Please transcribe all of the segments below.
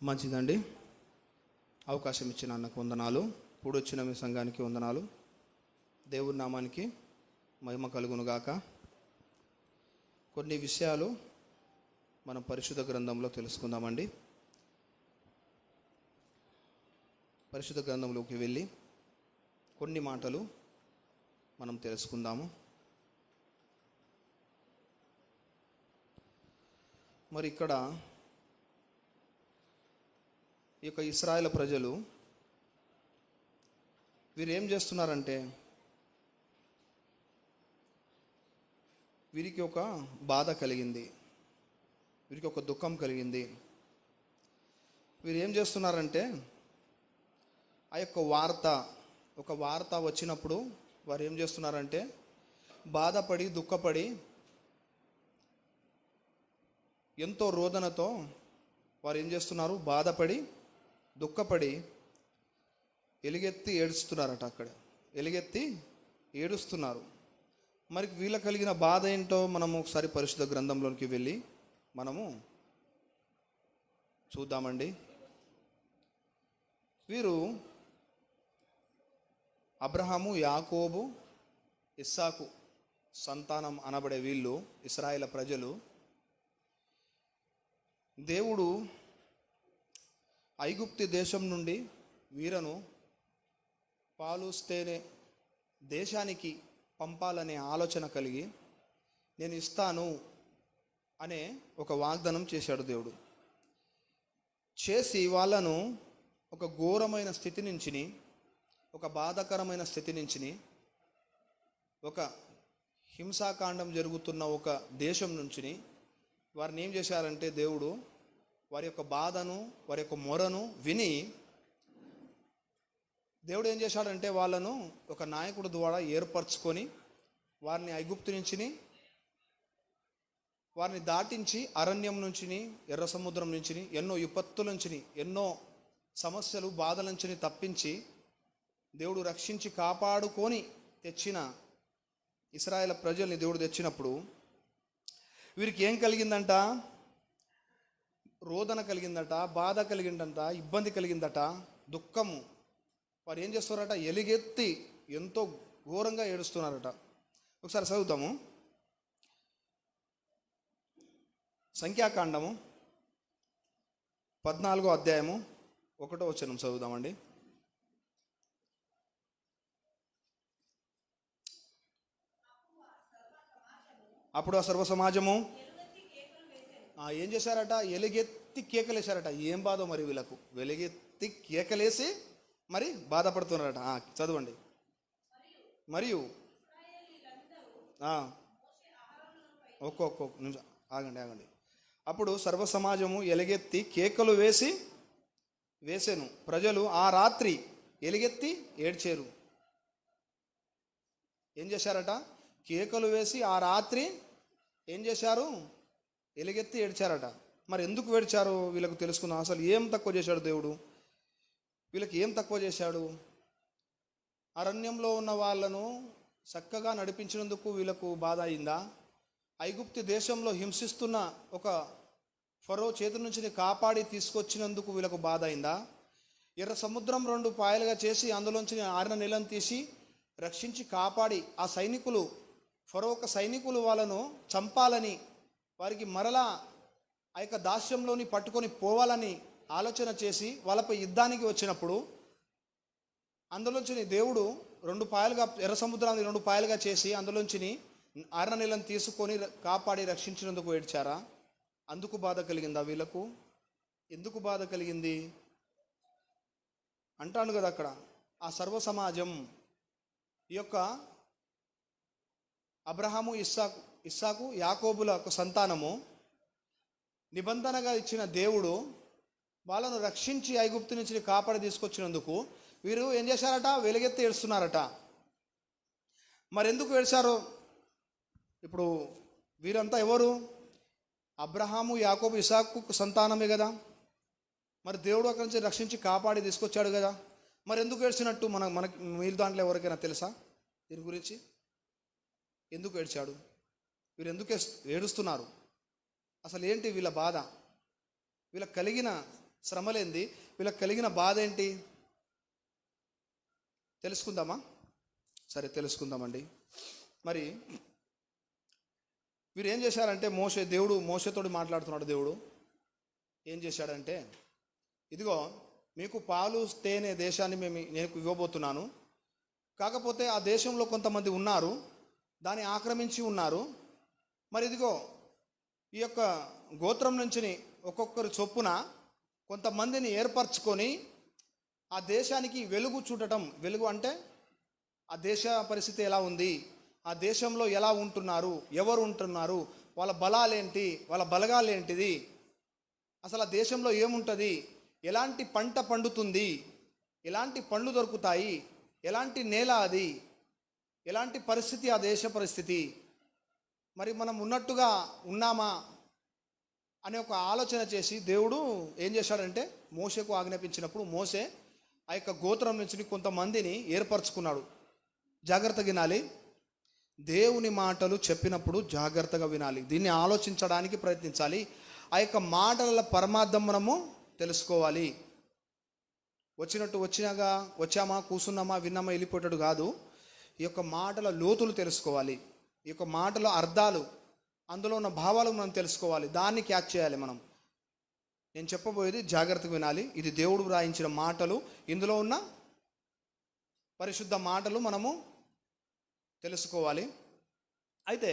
మంచిదండి. అవకాశం ఇచ్చిన అన్నకు వందనాలు. ఇప్పుడు వచ్చిన మీ సంఘానికి వందనాలు. దేవుడి నామానికి మహిమ కలుగునుగాక. కొన్ని విషయాలు మనం పరిశుద్ధ గ్రంథంలో తెలుసుకుందామండి. పరిశుద్ధ గ్రంథంలోకి వెళ్ళి కొన్ని మాటలు మనం తెలుసుకుందాము. మరి ఇక్కడ ఈ యొక్క ఇశ్రాయేలు ప్రజలు వీరు ఏం చేస్తున్నారంటే, వీరికి ఒక బాధ కలిగింది, వీరికి ఒక దుఃఖం కలిగింది. వీరు ఏం చేస్తున్నారంటే, ఆ యొక్క వార్త వచ్చినప్పుడు వారు ఏం చేస్తున్నారంటే, బాధపడి దుఃఖపడి ఎంతో రోదనతో వారు ఏం చేస్తున్నారు, బాధపడి దుఃఖపడి ఎలుగెత్తి ఏడుస్తున్నారట. అక్కడ ఎలుగెత్తి ఏడుస్తున్నారు. మరి వీళ్ళకి కలిగిన బాధ ఏంటో మనము ఒకసారి పరిశుద్ధ గ్రంథంలోకి వెళ్ళి మనము చూద్దామండి. వీరు అబ్రహాము, యాకోబు, ఇస్సాకు సంతానం అనబడే వీళ్ళు ఇశ్రాయేలు ప్రజలు. దేవుడు ఐగుప్తు దేశం నుండి వీరను పాలుస్తేనే దేశానికి పంపాలనే ఆలోచన కలిగి, నేను ఇస్తాను అనే ఒక వాగ్దానం చేశాడు దేవుడు. చేసి వాళ్ళను ఒక ఘోరమైన స్థితి నుంచి, ఒక బాధాకరమైన స్థితి నుంచి, ఒక హింసాకాండం జరుగుతున్న ఒక దేశం నుంచి వారిని ఏం చేశారంటే, దేవుడు వారి యొక్క బాధను, వారి యొక్క మొరను విని దేవుడు ఏం చేశాడంటే, వాళ్ళను ఒక నాయకుడు ద్వారా ఏర్పరచుకొని వారిని ఐగుప్తు నుంచి, వారిని దాటించి అరణ్యం నుంచి, ఎర్ర సముద్రం నుంచి, ఎన్నో విపత్తుల నుంచి, ఎన్నో సమస్యలు బాధల నుంచి తప్పించి దేవుడు రక్షించి కాపాడుకొని తెచ్చిన ఇశ్రాయేలు ప్రజల్ని దేవుడు తెచ్చినప్పుడు వీరికి ఏం కలిగిందంట, రోదన కలిగిందట, బాధ కలిగిందంట, ఇబ్బంది కలిగిందట, దుఃఖము. వారు ఏం చేస్తున్నారట, ఎలుగెత్తి ఎంతో ఘోరంగా ఏడుస్తున్నారట. ఒకసారి చదువుతాము. సంఖ్యాకాండము 14వ అధ్యాయము 1వ వచనం చదువుదామండి. అప్పుడు ఆ సర్వ సమాజము ఏం చేశారట, ఎలుగెత్తి కేకలేశారట. ఏం బాధో మరి వీళ్ళకు, వెలుగెత్తి కేకలేసి మరి బాధపడుతున్నారట. చదవండి. మరియు ఒక్కొక్క నిమిషం ఆగండి. అప్పుడు సర్వ సమాజము ఎలుగెత్తి కేకలు వేసాను. ప్రజలు ఆ రాత్రి ఎలుగెత్తి ఏడ్చారు. ఏం చేశారట, కేకలు వేసి ఆ రాత్రి ఏం చేశారు, ఎలుగెత్తి ఏడ్చారట. మరి ఎందుకు ఏడ్చారు వీళ్ళకు తెలుసుకుందాం. అసలు ఏం తక్కువ చేశాడు దేవుడు వీళ్ళకి? ఏం తక్కువ చేశాడు? అరణ్యంలో ఉన్న వాళ్ళను చక్కగా నడిపించినందుకు వీళ్ళకు బాధ అయిందా? ఐగుప్తు దేశంలో హింసిస్తున్న ఒక ఫరో చేతి నుంచి కాపాడి తీసుకొచ్చినందుకు వీళ్ళకు బాధ అయిందా? ఎర్ర సముద్రం 2 పాయలుగా చేసి అందులోంచి ఆరిన నీళ్ళను తీసి రక్షించి కాపాడి ఆ సైనికులు, ఫరో ఒక సైనికులు వాళ్ళను చంపాలని, వారికి మరలా ఆ యొక్క దాస్యంలోని పట్టుకొని పోవాలని ఆలోచన చేసి వాళ్ళపై యుద్ధానికి వచ్చినప్పుడు అందులోంచి దేవుడు 2 పాయలుగా, ఎర్ర సముద్రాన్ని 2 పాయలుగా చేసి అందులోంచి ఆరిన నీళ్ళను తీసుకొని కాపాడి రక్షించినందుకు ఏడ్చారా? అందుకు బాధ కలిగిందా వీళ్ళకు? ఎందుకు బాధ కలిగింది అంటాను కదా అక్కడ. ఆ సర్వ సమాజం, ఈ యొక్క అబ్రహాము, ఇస్సాకు, యాకోబుల సంతానము, నిబంధనగా ఇచ్చిన దేవుడు వాళ్ళను రక్షించి ఐగుప్తు నుంచి కాపాడి తీసుకొచ్చినందుకు వీరు ఏం చేశారట, వెలుగెత్తి ఏడుస్తున్నారట. మరి ఎందుకు ఏడ్చారు? ఇప్పుడు వీరంతా ఎవరు? అబ్రహాము, యాకోబు, ఇస్సాకు సంతానమే కదా. మరి దేవుడు అక్కడి నుంచి రక్షించి కాపాడి తీసుకొచ్చాడు కదా. మరి ఎందుకు ఏడ్చినట్టు మనకి మీరు దాంట్లో ఎవరికైనా తెలుసా దీని గురించి? ఎందుకు ఏడ్చాడు? వీరు ఎందుకు ఏడుస్తున్నారు? అసలు ఏంటి వీళ్ళ బాధ? వీళ్ళకి కలిగిన శ్రమలేంది, వీళ్ళకి కలిగిన బాధ ఏంటి తెలుసుకుందామా? సరే తెలుసుకుందామండి. మరి వీరు ఏం చేశారంటే దేవుడు మోషేతోటి మాట్లాడుతున్నాడు. దేవుడు ఏం చేశాడంటే, ఇదిగో మీకు పాలు తేనె దేశాన్ని నేను ఇవ్వబోతున్నాను. కాకపోతే ఆ దేశంలో కొంతమంది ఉన్నారు, దాన్ని ఆక్రమించి ఉన్నారు. మరి ఇదిగో ఈ యొక్క గోత్రం నుంచి ఒక్కొక్కరు చొప్పున కొంతమందిని ఏర్పరచుకొని ఆ దేశానికి వెలుగు చూడటం. వెలుగు అంటే ఆ దేశ పరిస్థితి ఎలా ఉంది, ఆ దేశంలో ఎలా ఉంటున్నారు, ఎవరు ఉంటున్నారు, వాళ్ళ బలాలేంటి, వాళ్ళ బలగాలేంటిది, అసలు ఆ దేశంలో ఏముంటుంది, ఎలాంటి పంట పండుతుంది, ఎలాంటి పండ్లు దొరుకుతాయి, ఎలాంటి నేల అది, ఎలాంటి పరిస్థితి ఆ దేశ పరిస్థితి, మరి మనం ఉన్నట్టుగా ఉన్నామా అనే ఒక ఆలోచన చేసి దేవుడు ఏం చేశాడంటే మోషేకు ఆజ్ఞాపించినప్పుడు మోషే ఆ యొక్క గోత్రం నుంచి కొంతమందిని ఏర్పరచుకున్నాడు. జాగ్రత్తగా వినాలి, దేవుని మాటలు చెప్పినప్పుడు జాగ్రత్తగా వినాలి, దీన్ని ఆలోచించడానికి ప్రయత్నించాలి. ఆ యొక్క మాటల పరమార్థం మనము తెలుసుకోవాలి. వచ్చినట్టు వచ్చామా కూర్చున్నామా విన్నామా వెళ్ళిపోయేటట్టు కాదు. ఈ యొక్క మాటల లోతులు తెలుసుకోవాలి, ఈ యొక్క మాటల అర్థాలు, అందులో ఉన్న భావాలు మనం తెలుసుకోవాలి, దాన్ని క్యాచ్ చేయాలి మనం. నేను చెప్పబోయేది జాగ్రత్తగా వినాలి. ఇది దేవుడు వ్రాయించిన మాటలు, ఇందులో ఉన్న పరిశుద్ధ మాటలు మనము తెలుసుకోవాలి. అయితే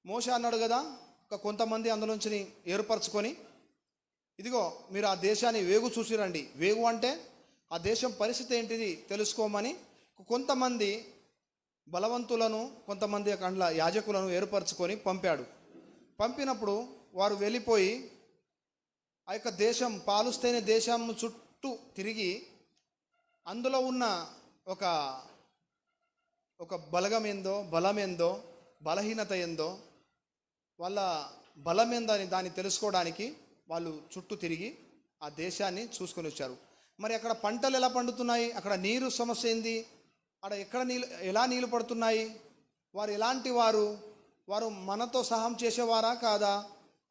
మోషే అన్నాడు కదా, కొంతమంది అందులోంచి ఏర్పరచుకొని ఇదిగో మీరు ఆ దేశాన్ని వేగు చూసిరండి. వేగు అంటే ఆ దేశం పరిస్థితి ఏంటిది తెలుసుకోమని కొంతమంది బలవంతులను, కొంతమంది కండ్ల యాజకులను ఏర్పరచుకొని పంపాడు. పంపినప్పుడు వారు వెళ్ళిపోయి ఆ యొక్క దేశం పాలుస్తేనే దేశం చుట్టూ తిరిగి అందులో ఉన్న ఒక బలమేందో బలహీనత ఏందో వాళ్ళ బలమేందని దాన్ని తెలుసుకోవడానికి వాళ్ళు చుట్టూ తిరిగి ఆ దేశాన్ని చూసుకొని వచ్చారు. మరి అక్కడ పంటలు ఎలా పండుతున్నాయి, అక్కడ నీరు సమస్య ఏంది, అక్కడ ఎక్కడ ఎలా నీళ్ళు పడుతున్నాయి, వారు ఎలాంటి వారు మనతో సహాయం చేసేవారా కాదా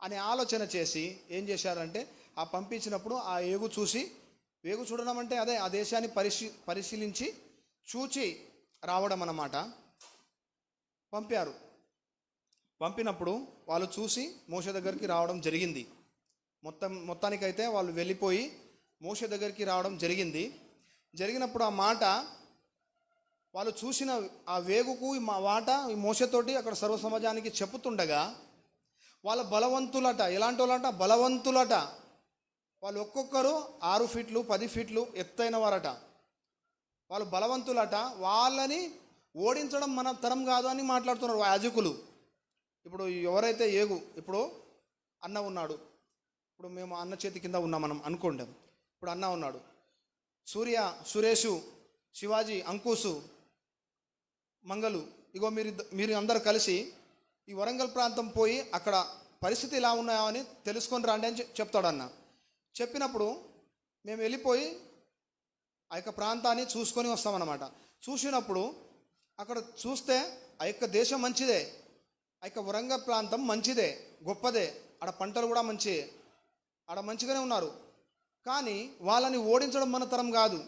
అని ఆలోచన చేసి ఏం చేశారంటే ఆ పంపించినప్పుడు ఆ వేగు చూడడం అంటే అదే ఆ దేశాన్ని పరిశీలించి చూచి రావడం అన్నమాట. పంపినప్పుడు వాళ్ళు చూసి మోషే దగ్గరికి రావడం జరిగింది. మొత్తానికైతే వాళ్ళు వెళ్ళిపోయి మోషే దగ్గరికి రావడం జరిగినప్పుడు ఆ మాట వాళ్ళు చూసిన ఆ వేగుకు ఈ మాట ఈ మోషతోటి అక్కడ సర్వ సమాజానికి చెప్పుతుండగా వాళ్ళ బలవంతులట. ఎలాంటి వాళ్ళట? బలవంతులట. వాళ్ళు ఒక్కొక్కరు 6 ఫీట్లు 10 ఫీట్లు ఎత్తైన వారట. వాళ్ళు బలవంతులట. వాళ్ళని ఓడించడం మన తరం కాదు అని మాట్లాడుతున్నారు యాజకులు. ఇప్పుడు ఎవరైతే ఇప్పుడు అన్న ఉన్నాడు, ఇప్పుడు మేము అన్న చేతి కింద ఉన్నాం మనం అనుకోండి. ఇప్పుడు అన్న ఉన్నాడు, సురేషు, శివాజీ, అంకుశు, మంగలు, ఇగో మీరు అందరు కలిసి ఈ వరంగల్ ప్రాంతం పోయి అక్కడ పరిస్థితి ఎలా ఉన్నాయో అని తెలుసుకొని రండి అని చెప్తాడు అన్న. చెప్పినప్పుడు మేము వెళ్ళిపోయి ఆ యొక్క ప్రాంతాన్ని చూసుకొని వస్తామన్నమాట. చూసినప్పుడు అక్కడ చూస్తే ఆ యొక్క దేశం మంచిదే, ఆ యొక్క వరంగల్ ప్రాంతం మంచిదే, గొప్పదే, ఆడ పంటలు కూడా మంచిదే, ఆడ మంచిగానే ఉన్నారు. కానీ వాళ్ళని ఓడించడం మన తరం కాదు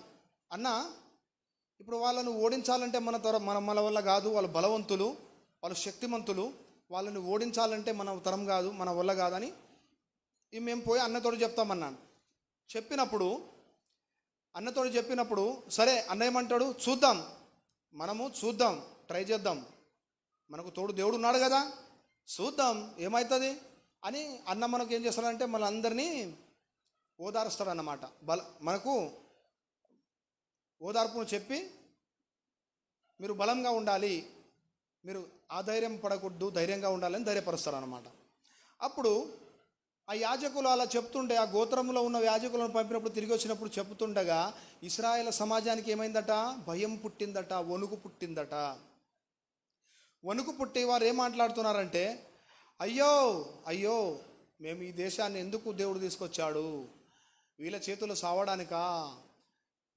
అన్న. ఇప్పుడు వాళ్ళని ఓడించాలంటే మన వల్ల కాదు. వాళ్ళు బలవంతులు, వాళ్ళు శక్తిమంతులు, వాళ్ళని ఓడించాలంటే మన తరం కాదు, మన వల్ల కాదని మేము పోయి అన్నతోడు చెప్తామన్నాను. అన్నతోడు చెప్పినప్పుడు సరే అన్న ఏమంటాడు, చూద్దాం, ట్రై చేద్దాం, మనకు తోడు దేవుడు ఉన్నాడు కదా, చూద్దాం ఏమవుతుంది అని అన్న మనకు ఏం చేస్తాడంటే మన అందరినీ ఓదారుస్తాడన్నమాట. మనకు ఓదార్పును చెప్పి మీరు బలంగా ఉండాలి, మీరు ఆధైర్యం పడకూడదు, ధైర్యంగా ఉండాలని ధైర్యపరుస్తారన్నమాట. అప్పుడు ఆ యాజకులు అలా చెప్తుండే, ఆ గోత్రంలో ఉన్న యాజకులను పంపినప్పుడు తిరిగి వచ్చినప్పుడు చెప్తుండగా ఇశ్రాయేల్ సమాజానికి ఏమైందట? భయం పుట్టిందట, వణుకు పుట్టి వారు ఏం మాట్లాడుతున్నారంటే, అయ్యో మేము ఈ దేశాన్ని ఎందుకు దేవుడు తీసుకొచ్చాడు, వీళ్ళ చేతులు సావడానికా?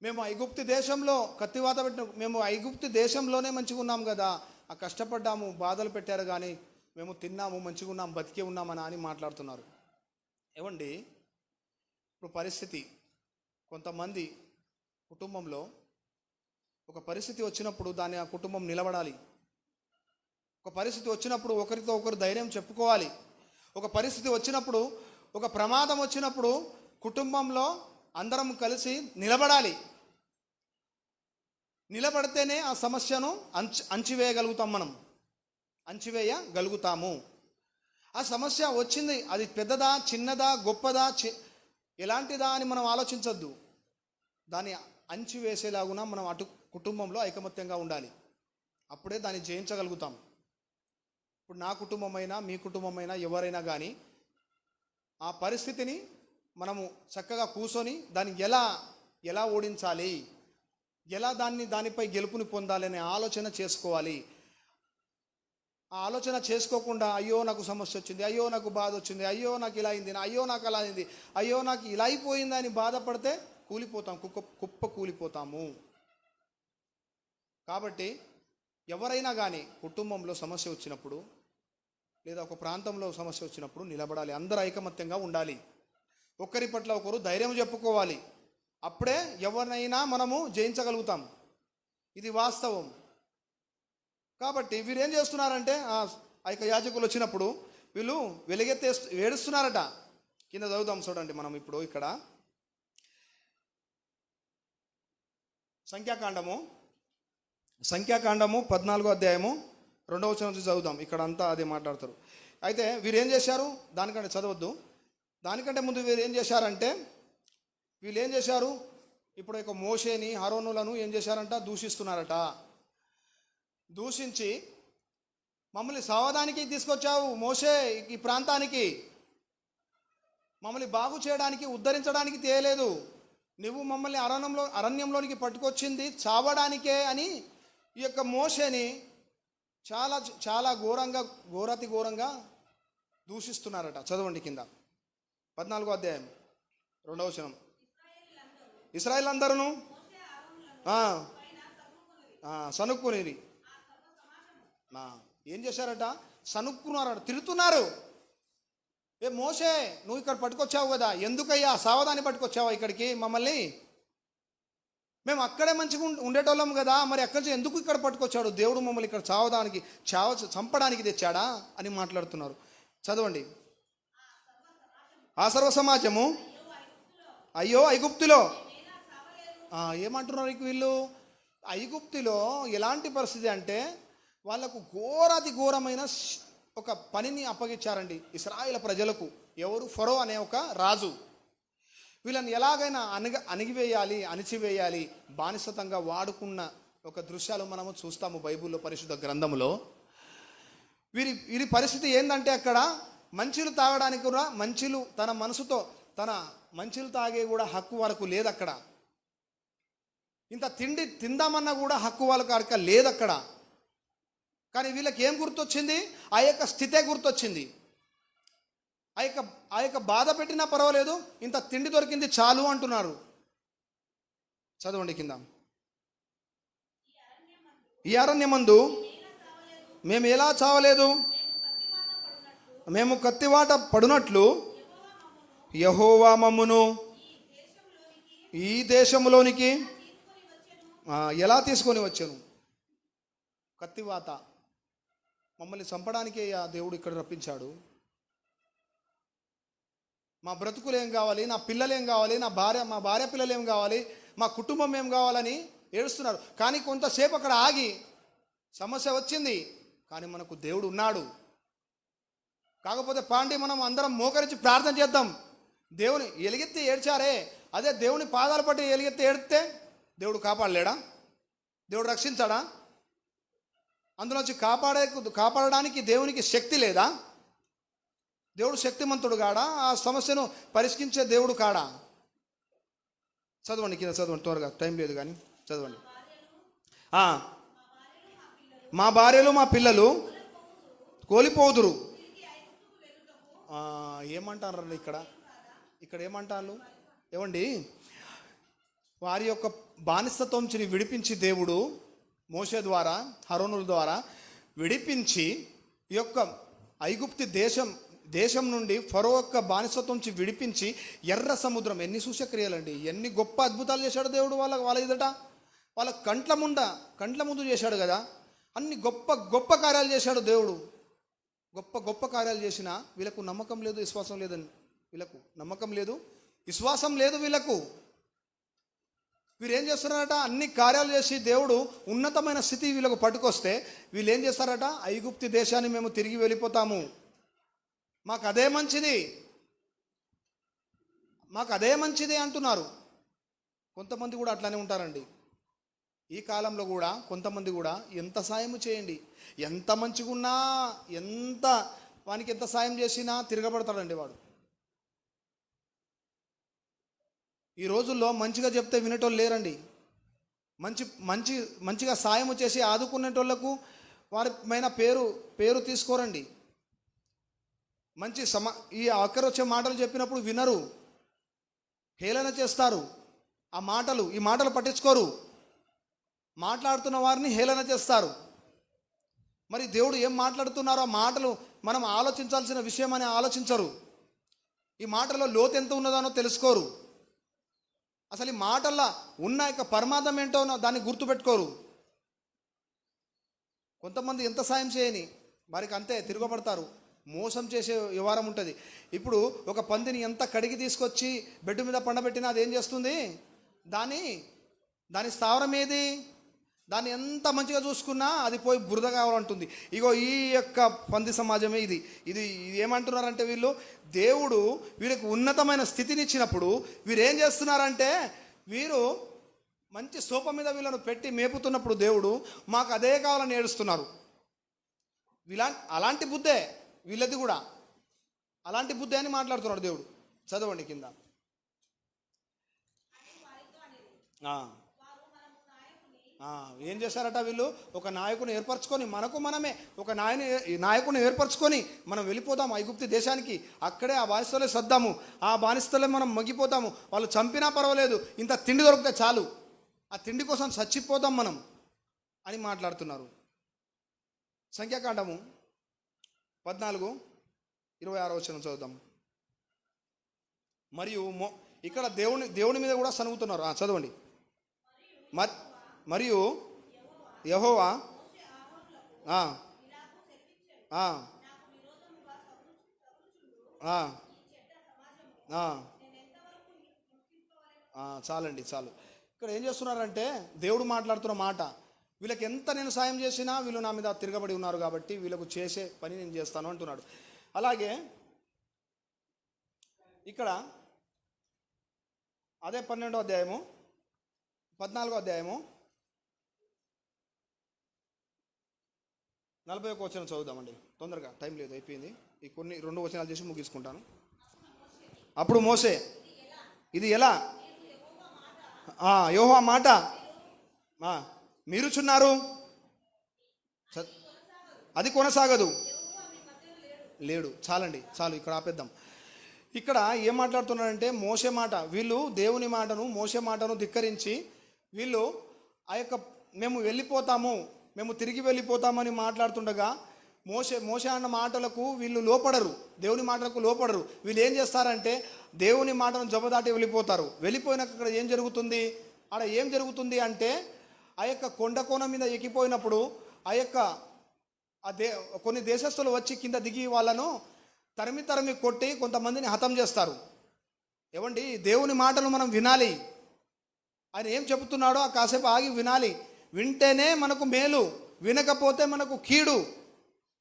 మేము ఐగుప్తు దేశంలో కత్తివాత పెట్టిన, మేము ఐగుప్తు దేశంలోనే మంచిగా ఉన్నాం కదా, ఆ కష్టపడ్డాము, బాధలు పెట్టారు కానీ మేము తిన్నాము, మంచిగా ఉన్నాం, బతికే ఉన్నామని అని మాట్లాడుతున్నారు. ఏమండి, ఇప్పుడు పరిస్థితి, కొంతమంది కుటుంబంలో ఒక పరిస్థితి వచ్చినప్పుడు దాన్ని ఆ కుటుంబం నిలబడాలి. ఒక పరిస్థితి వచ్చినప్పుడు ఒకరితో ఒకరు ధైర్యం చెప్పుకోవాలి. ఒక పరిస్థితి వచ్చినప్పుడు, ఒక ప్రమాదం వచ్చినప్పుడు కుటుంబంలో అందరం కలిసి నిలబడాలి. నిలబడితేనే ఆ సమస్యను అంచివేయగలుగుతాము. ఆ సమస్య వచ్చింది, అది పెద్దదా, చిన్నదా, గొప్పదా, ఎలాంటిదా అని మనం ఆలోచించద్దు. దాన్ని అంచివేసేలాగున మనం అటు కుటుంబంలో ఐకమత్యంగా ఉండాలి. అప్పుడే దాన్ని జయించగలుగుతాం. ఇప్పుడు నా కుటుంబమైనా మీ కుటుంబమైనా ఎవరైనా కానీ ఆ పరిస్థితిని మనము చక్కగా కూర్చొని దాన్ని ఎలా ఓడించాలి, ఎలా దానిపై గెలుపుని పొందాలి అనే ఆలోచన చేసుకోవాలి. ఆ ఆలోచన చేసుకోకుండా అయ్యో నాకు సమస్య వచ్చింది, అయ్యో నాకు బాధ వచ్చింది, అయ్యో నాకు ఇలా అయింది, అయ్యో నాకు అలా అయింది, అయ్యో నాకు ఇలా అయిపోయింది అని బాధపడితే కుప్ప కూలిపోతాము. కాబట్టి ఎవరైనా కానీ కుటుంబంలో సమస్య వచ్చినప్పుడు లేదా ఒక ప్రాంతంలో సమస్య వచ్చినప్పుడు నిలబడాలి. అందరూ ఐకమత్యంగా ఉండాలి. ఒకరి పట్ల ఒకరు ధైర్యం చెప్పుకోవాలి. అప్పుడే ఎవరినైనా మనము జయించగలుగుతాం. ఇది వాస్తవం. కాబట్టి వీరేం చేస్తున్నారంటే ఆ యొక్క యాజకులు వచ్చినప్పుడు వీళ్ళు ఏడుస్తున్నారట. కింద చదువుదాం చూడండి. మనం ఇప్పుడు ఇక్కడ సంఖ్యాకాండము 14వ అధ్యాయము 2వ వచనం నుంచి చదువుదాం. ఇక్కడ అంతా అదే మాట్లాడతారు. అయితే వీరేం చేశారు, దానికంటే చదవద్దు, దానికంటే ముందు వీరు ఏం చేశారంటే వీళ్ళు ఏం చేశారు, ఇప్పుడు ఇక మోషేని అహరోనులను ఏం చేశారంట, దూషిస్తున్నారట. దూషించి మమ్మల్ని సావధానికి తీసుకొచ్చావు మోషే, ఈ ప్రాంతానికి మమ్మల్ని బాగు చేయడానికి ఉద్ధరించడానికి తేయలేదు, నువ్వు మమ్మల్ని అరణ్యంలోనికి పట్టుకొచ్చింది చావడానికే అని ఈ యొక్క మోషేని చాలా చాలా ఘోరంగా దూషిస్తున్నారట. చదవండి కింద 14వ అధ్యాయం 2వ వచనం. ఇశ్రాయేలు అందరూ సనుక్కుని ఏం చేశారట, సనుక్కున్నారట, తిడుతున్నారు. ఏ మోషే, నువ్వు ఇక్కడ పట్టుకొచ్చావు కదా, ఎందుకయ్యా సావధాని పట్టుకొచ్చావా ఇక్కడికి మమ్మల్ని? మేము అక్కడే మంచిగా ఉండేటోళ్ళం కదా, మరి అక్కడి నుంచి ఎందుకు ఇక్కడ పట్టుకొచ్చాడు దేవుడు మమ్మల్ని ఇక్కడ చంపడానికి తెచ్చాడా అని మాట్లాడుతున్నారు. చదవండి. ఆ సర్వ సమాజము అయ్యో ఐగుప్తులో ఏమంటున్నారు వీళ్ళు? ఐగుప్తులో ఎలాంటి పరిస్థితి అంటే వాళ్ళకు ఘోరమైన ఒక పనిని అప్పగించారండి ఇశ్రాయేల్ ప్రజలకు. ఎవరు? ఫరో అనే ఒక రాజు. వీళ్ళని ఎలాగైనా అణిచివేయాలి, బానిసతంగా వాడుకున్న ఒక దృశ్యాలు మనము చూస్తాము బైబిల్లో, పరిశుద్ధ గ్రంథములో. వీరి పరిస్థితి ఏంటంటే అక్కడ మంచిలు తాగడానికి కూడా తన మనసుతో మంచిలు తాగే కూడా హక్కు వాళ్ళకు లేదు అక్కడ. ఇంత తిండి తిందామన్నా కూడా హక్కు వాళ్ళకు అక్కడ లేదు అక్కడ. కానీ వీళ్ళకి ఏం గుర్తొచ్చింది? ఆ యొక్క స్థితే గుర్తొచ్చింది. ఆ యొక్క బాధ పెట్టినా పర్వాలేదు, ఇంత తిండి దొరికింది చాలు అంటున్నారు. చదవండి కింద. ఈ అరణ్యమందు మేము ఎలా చావలేదు, మేము కత్తివాత పడునట్లు యెహోవా మమ్మును ఈ దేశంలోనికి ఎలా తీసుకొని వచ్చాను? కత్తివాత మమ్మల్ని చంపడానికే ఆ దేవుడు ఇక్కడ రప్పించాడు. మా బ్రతుకులు ఏం కావాలి, నా పిల్లలు ఏం కావాలి, మా భార్య పిల్లలు ఏం కావాలి, మా కుటుంబం ఏం కావాలని ఏడుస్తున్నారు. కానీ కొంతసేపు అక్కడ ఆగి, సమస్య వచ్చింది కానీ మనకు దేవుడు ఉన్నాడు. కాకపోతే మనం అందరం మోకరించి ప్రార్థన చేద్దాం. దేవుని ఎలుగెత్తి ఏడ్చారే, అదే దేవుని పాదాలు పట్టి ఎలుగెత్తి ఏడితే దేవుడు కాపాడలేడా? దేవుడు రక్షించాడా? అందులోంచి కాపాడడానికి దేవునికి శక్తి లేదా? దేవుడు శక్తిమంతుడు కాడా? ఆ సమస్యను పరిష్కరించే దేవుడు కాడా? చదవండి కింద, చదవండి త్వరగా, టైం లేదు కానీ చదవండి. మా భార్యలు మా పిల్లలు కోల్పోదురు. ఏమంటారు ఇక్కడ ఏమంటారు? ఏమండి, వారి యొక్క బానిసత్వం నుంచి విడిపించి దేవుడు మోషే ద్వారా, అహరోనుల ద్వారా విడిపించి ఈ యొక్క ఐగుప్తు దేశం నుండి ఫరో యొక్క బానిసత్వం నుంచి విడిపించి ఎర్ర సముద్రం, ఎన్ని సూచక్రియలండి, ఎన్ని గొప్ప అద్భుతాలు చేశాడు దేవుడు వాళ్ళ ఎదుట, వాళ్ళ కంట్ల ముందు చేశాడు కదా. అన్ని గొప్ప గొప్ప కార్యాలు చేశాడు దేవుడు. గొప్ప గొప్ప కార్యాలు చేసినా వీళ్ళకు నమ్మకం లేదు, విశ్వాసం లేదని. వీళ్ళకు నమ్మకం లేదు, విశ్వాసం లేదు వీళ్ళకు. వీరు ఏం చేస్తున్నారట, అన్ని కార్యాలు చేసి దేవుడు ఉన్నతమైన స్థితి వీళ్ళకు పట్టుకొస్తే వీళ్ళు ఏం చేస్తారట, ఐగుప్తు దేశాన్ని మేము తిరిగి వెళ్ళిపోతాము, మాకు అదే మంచిది, మాకు అదే మంచిది అంటున్నారు. కొంతమంది కూడా అట్లానే ఉంటారండి. ఈ కాలంలో కూడా కొంతమంది కూడా ఎంత సాయం చేయండి, ఎంత మంచిగా ఉన్నా, ఎంత వానికి ఎంత సాయం చేసినా తిరగబడతాడండి వాడు. ఈ రోజుల్లో మంచిగా చెప్తే వినేటోళ్ళు లేరండి. మంచిగా సాయం చేసి ఆదుకునేటోళ్లకు వారి పైన పేరు తీసుకోరండి. ఈ అక్కర వచ్చే మాటలు చెప్పినప్పుడు వినరు, హేళన చేస్తారు. ఈ మాటలు పట్టించుకోరు, మాట్లాడుతున్న వారిని హేళన చేస్తారు. మరి దేవుడు ఏం మాట్లాడుతున్నారో ఆ మాటలు మనం ఆలోచించాల్సిన విషయం అని ఆలోచించరు. ఈ మాటల్లో లోతు ఎంత ఉన్నదానో తెలుసుకోరు. అసలు ఈ మాటల్లో ఉన్న యొక్క పరమార్థం ఏంటో దాన్ని గుర్తుపెట్టుకోరు. కొంతమంది ఎంత సాయం చేయని వారికి అంతే తిరగబడతారు, మోసం చేసే వ్యవహారం ఉంటుంది. ఇప్పుడు ఒక పందిని ఎంత కడిగి తీసుకొచ్చి బెడ్ మీద పండబెట్టినా అది ఏం చేస్తుంది, దాని స్థావరం ఏది, దాన్ని ఎంత మంచిగా చూసుకున్నా అది పోయి బురద కావాలంటుంది. ఇగో ఈ యొక్క పంది సమాజమే ఇది. ఏమంటున్నారంటే వీళ్ళు, దేవుడు వీరికి ఉన్నతమైన స్థితిని ఇచ్చినప్పుడు వీరు ఏం చేస్తున్నారంటే, వీరు మంచి సోప మీద వీళ్ళను పెట్టి మేపుతున్నప్పుడు దేవుడు మాకు అదే కావాలని ఏడుస్తున్నారు. అలాంటి బుద్ధే వీళ్ళది కూడా, అలాంటి బుద్ధి అని మాట్లాడుతున్నాడు దేవుడు. చదవండి కింద. ఏం చేశారట వీళ్ళు, ఒక నాయకుని ఏర్పరచుకొని, మనమే ఒక నాయకుని ఏర్పరచుకొని మనం వెళ్ళిపోదాము ఐగుప్తు దేశానికి, అక్కడే ఆ బానిసలే సద్దాము, ఆ బానిసలే మనం మగ్గిపోతాము, వాళ్ళు చంపినా పర్వాలేదు, ఇంత తిండి దొరికితే చాలు, ఆ తిండి కోసం చచ్చిపోతాం మనం అని మాట్లాడుతున్నారు. సంఖ్యాకాండము 14:26 చదువుదాం. మరియు ఇక్కడ దేవుని మీద కూడా సనుగుతున్నారు. చదవండి. మరియు యెహోవా చాలండి, చాలు. ఇక్కడ ఏం చేస్తున్నారంటే దేవుడు మాట్లాడుతున్న మాట, వీళ్ళకి ఎంత నేను సాయం చేసినా వీళ్ళు నా మీద తిరగబడి ఉన్నారు కాబట్టి వీళ్ళకు చేసే పని నేను చేస్తాను అంటున్నాడు. అలాగే ఇక్కడ అదే 12వ అధ్యాయము 14వ అధ్యాయము 41వ వచనం చదువుదామండి తొందరగా, టైం లేదు, అయిపోయింది. ఈ 2 వచనాలు చేసి ముగించుకుంటాను. అప్పుడు మోసే, ఇది ఎలా, యెహోవా మాట మీరుచున్నారు, అది కొనసాగదు, లేడు. చాలండి, చాలు, ఇక్కడ ఆపేద్దాం. ఇక్కడ ఏం మాట్లాడుతున్నారంటే మోసే మాట, వీళ్ళు దేవుని మాటను, మోసే మాటను ధిక్కరించి వీళ్ళు మేము వెళ్ళిపోతాము, మేము తిరిగి వెళ్ళిపోతామని మాట్లాడుతుండగా మోసే అన్న మాటలకు వీళ్ళు లోపడరు, దేవుని మాటలకు లోపడరు. వీళ్ళు ఏం చేస్తారంటే దేవుని మాటను జబదాటి వెళ్ళిపోతారు. వెళ్ళిపోయినాక అక్కడ ఏం జరుగుతుంది అంటే ఆ యొక్క కొండ కోన మీద ఎక్కిపోయినప్పుడు కొన్ని దేశస్తులు వచ్చి కింద దిగి వాళ్ళను తరిమి కొట్టి కొంతమందిని హతం చేస్తారు. ఏమండి, దేవుని మాటలు మనం వినాలి, ఆయన ఏం చెబుతున్నాడో కాసేపు ఆగి వినాలి. వింటేనే మనకు మేలు, వినకపోతే మనకు కీడు.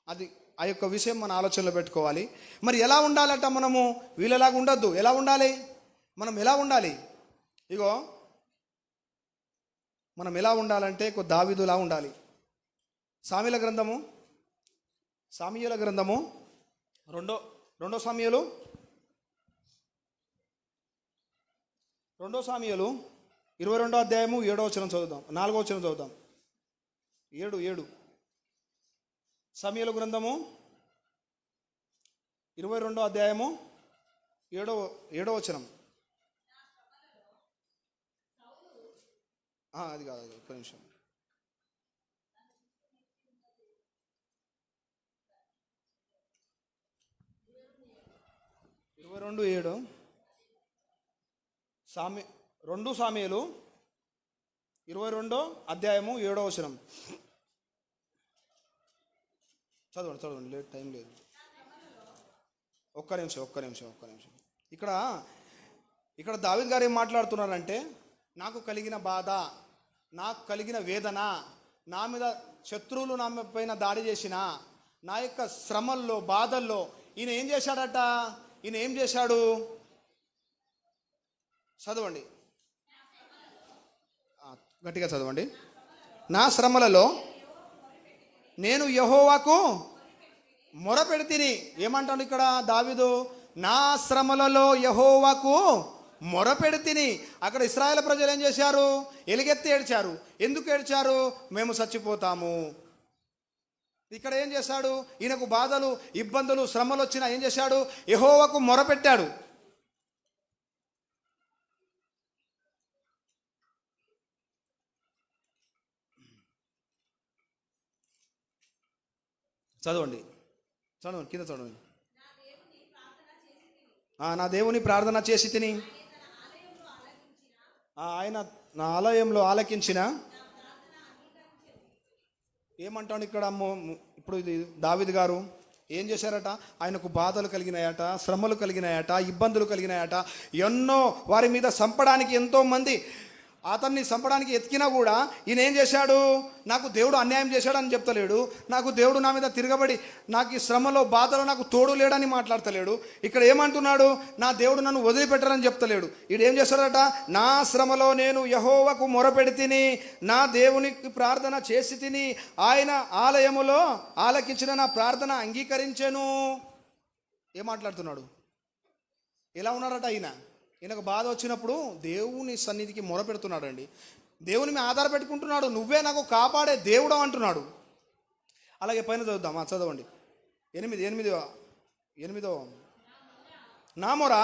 అది ఆ యొక్క విషయం మన ఆలోచనలో పెట్టుకోవాలి. మరి ఎలా ఉండాలట మనము, వీళ్ళలాగా ఉండొద్దు. ఎలా ఉండాలి, మనం ఎలా ఉండాలి? ఇగో మనం ఎలా ఉండాలంటే దావీదులా ఉండాలి. సామెల గ్రంథము 2 సామెలు 22వ అధ్యాయము 7వ వచనం చదువుదాం, 4వ వచనం చదువుదాం. 7 సామెల గ్రంథము 22వ అధ్యాయము 7వ వచనం. అది కాదు, ఒక్క నిమిషం. 22:7 2 సామెలు 22 అధ్యాయము 7వ వచనం. చదవండి లేట్, టైం లేదు. ఒక్క నిమిషం. ఇక్కడ దావీదు గారు ఏం మాట్లాడుతున్నారంటే, నాకు కలిగిన బాధ, నాకు కలిగిన వేదన, నా మీద శత్రువులు నా పైన దాడి చేసిన నా యొక్క శ్రమల్లో బాధల్లో ఈయన ఏం చేశాడట? ఈయన ఏం చేశాడు? చదవండి, గట్టిగా చదవండి. నా శ్రమలలో నేను యెహోవాకు మొరపెడితిని. ఏమంటాడు ఇక్కడ దావీదు? నా శ్రమలలో యెహోవాకు మొరపెడితిని. అక్కడ ఇశ్రాయేలు ప్రజలు ఏం చేశారు? ఎలుగెత్తి ఏడ్చారు. ఎందుకు ఏడ్చారు? మేము చచ్చిపోతాము. ఇక్కడ ఏం చేశాడు? ఈయనకు బాధలు, ఇబ్బందులు, శ్రమలు వచ్చినా ఏం చేశాడు? యెహోవాకు మొరపెట్టాడు. చదవండి కింద చదవండి. నా దేవుని ప్రార్థన చేసి తిని, ఆయన నా ఆలయంలో ఆలకించిన. ఏమంటాడు ఇక్కడ? ఇప్పుడు ఇది దావీదు గారు ఏం చేశారట? ఆయనకు బాధలు కలిగినాయట, శ్రమలు కలిగినాయట, ఇబ్బందులు కలిగినాయట. ఎన్నో వారి మీద చంపడానికి ఎంతో మంది అతన్ని చంపడానికి ఎతికినా కూడా ఈయన ఏం చేశాడు? నాకు దేవుడు అన్యాయం చేశాడని చెప్తలేడు. నాకు దేవుడు నా మీద తిరగబడి నాకు ఈ శ్రమలో బాధలో నాకు తోడు లేడని మాట్లాడతలేడు. ఇక్కడ ఏమంటున్నాడు? నా దేవుడు నన్ను వదిలిపెట్టారని చెప్తలేడు. ఈడు ఏం చేస్తాడట? నా శ్రమలో నేను యెహోవాకు మొరపెడి తిని, నా దేవునికి ప్రార్థన చేసి తిని, ఆయన ఆలయములో ఆలకించిన నా ప్రార్థన అంగీకరించెను. ఏం మాట్లాడుతున్నాడు? ఎలా ఉన్నాడట ఈయనకు బాధ వచ్చినప్పుడు దేవుని సన్నిధికి మొరపెడుతున్నాడు అండి. దేవుని మీద ఆధార పెట్టుకుంటున్నాడు. నువ్వే నాకు కాపాడే దేవుడు అంటున్నాడు. అలాగే పైన చదువుదాం, చదవండి. 8 నా మొర.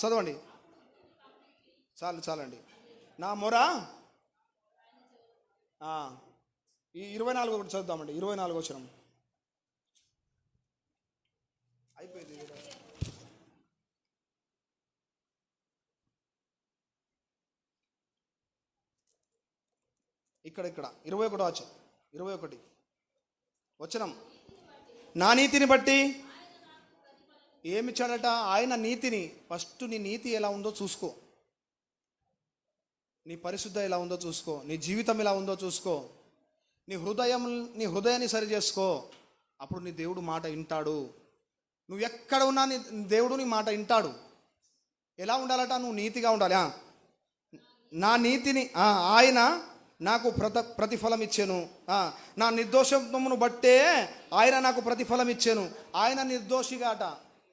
చదవండి, చాలండి. నా మొర. ఈ 24 ఒకటి చదువుదామండి. 24 వచనం అయిపోయింది. ఇక్కడ 21 వచనం. నా నీతిని బట్టి ఏమిచ్చాడట? ఆయన నీతిని. ఫస్ట్ నీ నీతి ఎలా ఉందో చూసుకో, నీ పరిశుద్ధ ఎలా ఉందో చూసుకో, నీ జీవితం ఎలా ఉందో చూసుకో, నీ హృదయాన్ని సరి చేసుకో. అప్పుడు నీ దేవుడు మాట వింటాడు. నువ్వు ఎక్కడ ఉన్నా నీ దేవుడు నీ మాట వింటాడు. ఎలా ఉండాలట? నువ్వు నీతిగా ఉండాలి. నా నీతిని ఆయన నాకు ప్రతిఫలం ఇచ్చాను. నా నిర్దోషమును బట్టే ఆయన నాకు ప్రతిఫలం ఇచ్చాను. ఆయన నిర్దోషిగాట.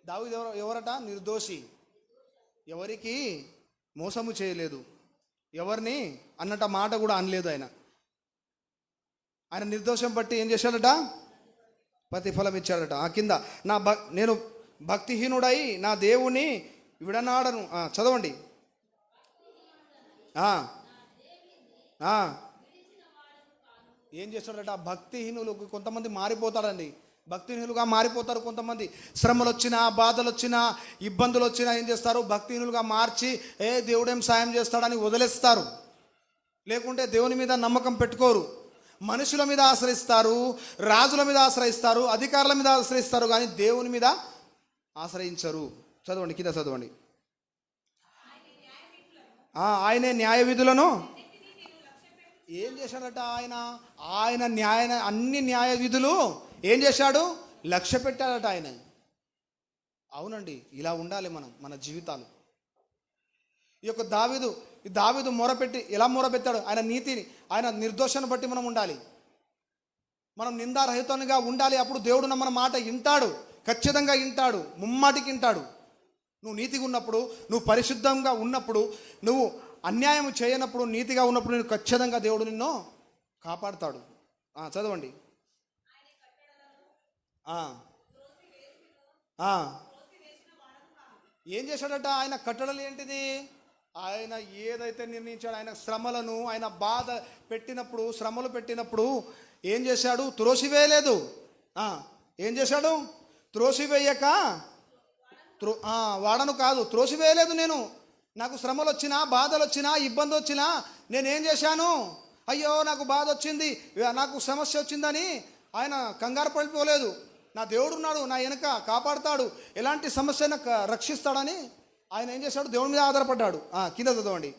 దావీదు ఎవరట? నిర్దోషి. ఎవరికి మోసము చేయలేదు, ఎవరిని అన్నట మాట కూడా అనలేదు. ఆయన నిర్దోషం బట్టి ఏం చేశాడట? ప్రతిఫలం ఇచ్చాడట. కింద నేను భక్తిహీనుడై నా దేవుని విడనాడను. చదవండి. ఏం చేస్తాడట? భక్తిహీనులకు కొంతమంది మారిపోతారండి. భక్తిహీనులుగా మారిపోతారు కొంతమంది. శ్రమలు వచ్చినా, బాధలు వచ్చినా, ఇబ్బందులు వచ్చినా ఏం చేస్తారు? భక్తిహీనులుగా మార్చి దేవుడేం సాయం చేస్తాడని వదిలేస్తారు. లేకుంటే దేవుని మీద నమ్మకం పెట్టుకోరు. మనుషుల మీద ఆశ్రయిస్తారు, రాజుల మీద ఆశ్రయిస్తారు, అధికారుల మీద ఆశ్రయిస్తారు, కానీ దేవుని మీద ఆశ్రయించరు. చదవండి, కింద చదవండి. ఆయనే న్యాయ విధులను ఏం చేశాడట? ఆయన అన్ని న్యాయ విధులు ఏం చేశాడు? లక్ష్య పెట్టాడట ఆయన. అవునండి, ఇలా ఉండాలి మన జీవితాలు. ఈ యొక్క దావీదు మొరపెట్టి ఎలా మొరపెట్టాడు? ఆయన నీతిని, ఆయన నిర్దోషాన్ని బట్టి మనం ఉండాలి. మనం నిందారహితంగా ఉండాలి. అప్పుడు దేవుడు మన మాట వింటాడు, ఖచ్చితంగా వింటాడు, ముమ్మాటికి వింటాడు. నువ్వు నీతిగా ఉన్నప్పుడు, నువ్వు పరిశుద్ధంగా ఉన్నప్పుడు, నువ్వు అన్యాయం చేయనప్పుడు, నీతిగా ఉన్నప్పుడు నేను ఖచ్చితంగా దేవుడు నిన్ను కాపాడుతాడు. చదవండి. ఏం చేశాడట? ఆయన కట్టడలు ఏంటిది? ఆయన ఏదైతే నిర్ణయించాడు, ఆయన శ్రమలను, ఆయన బాధ పెట్టినప్పుడు, శ్రమలు పెట్టినప్పుడు ఏం చేశాడు? త్రోసివేయలేదు. ఏం చేశాడు? త్రోసివేయక వాడను కాదు, త్రోసివేయలేదు నేను. నాకు శ్రమలు వచ్చినా, బాధలు వచ్చినా, ఇబ్బంది వచ్చినా నేనేం చేశాను? అయ్యో నాకు బాధ వచ్చింది, నాకు సమస్య వచ్చిందని ఆయన కంగారు పడిపోలేదు. నా దేవుడు ఉన్నాడు, నా వెనక కాపాడుతాడు, ఎలాంటి సమస్యను రక్షిస్తాడని ఆయన ఏం చేశాడు? దేవుడి మీద ఆధారపడ్డాడు. కింద చదవండి.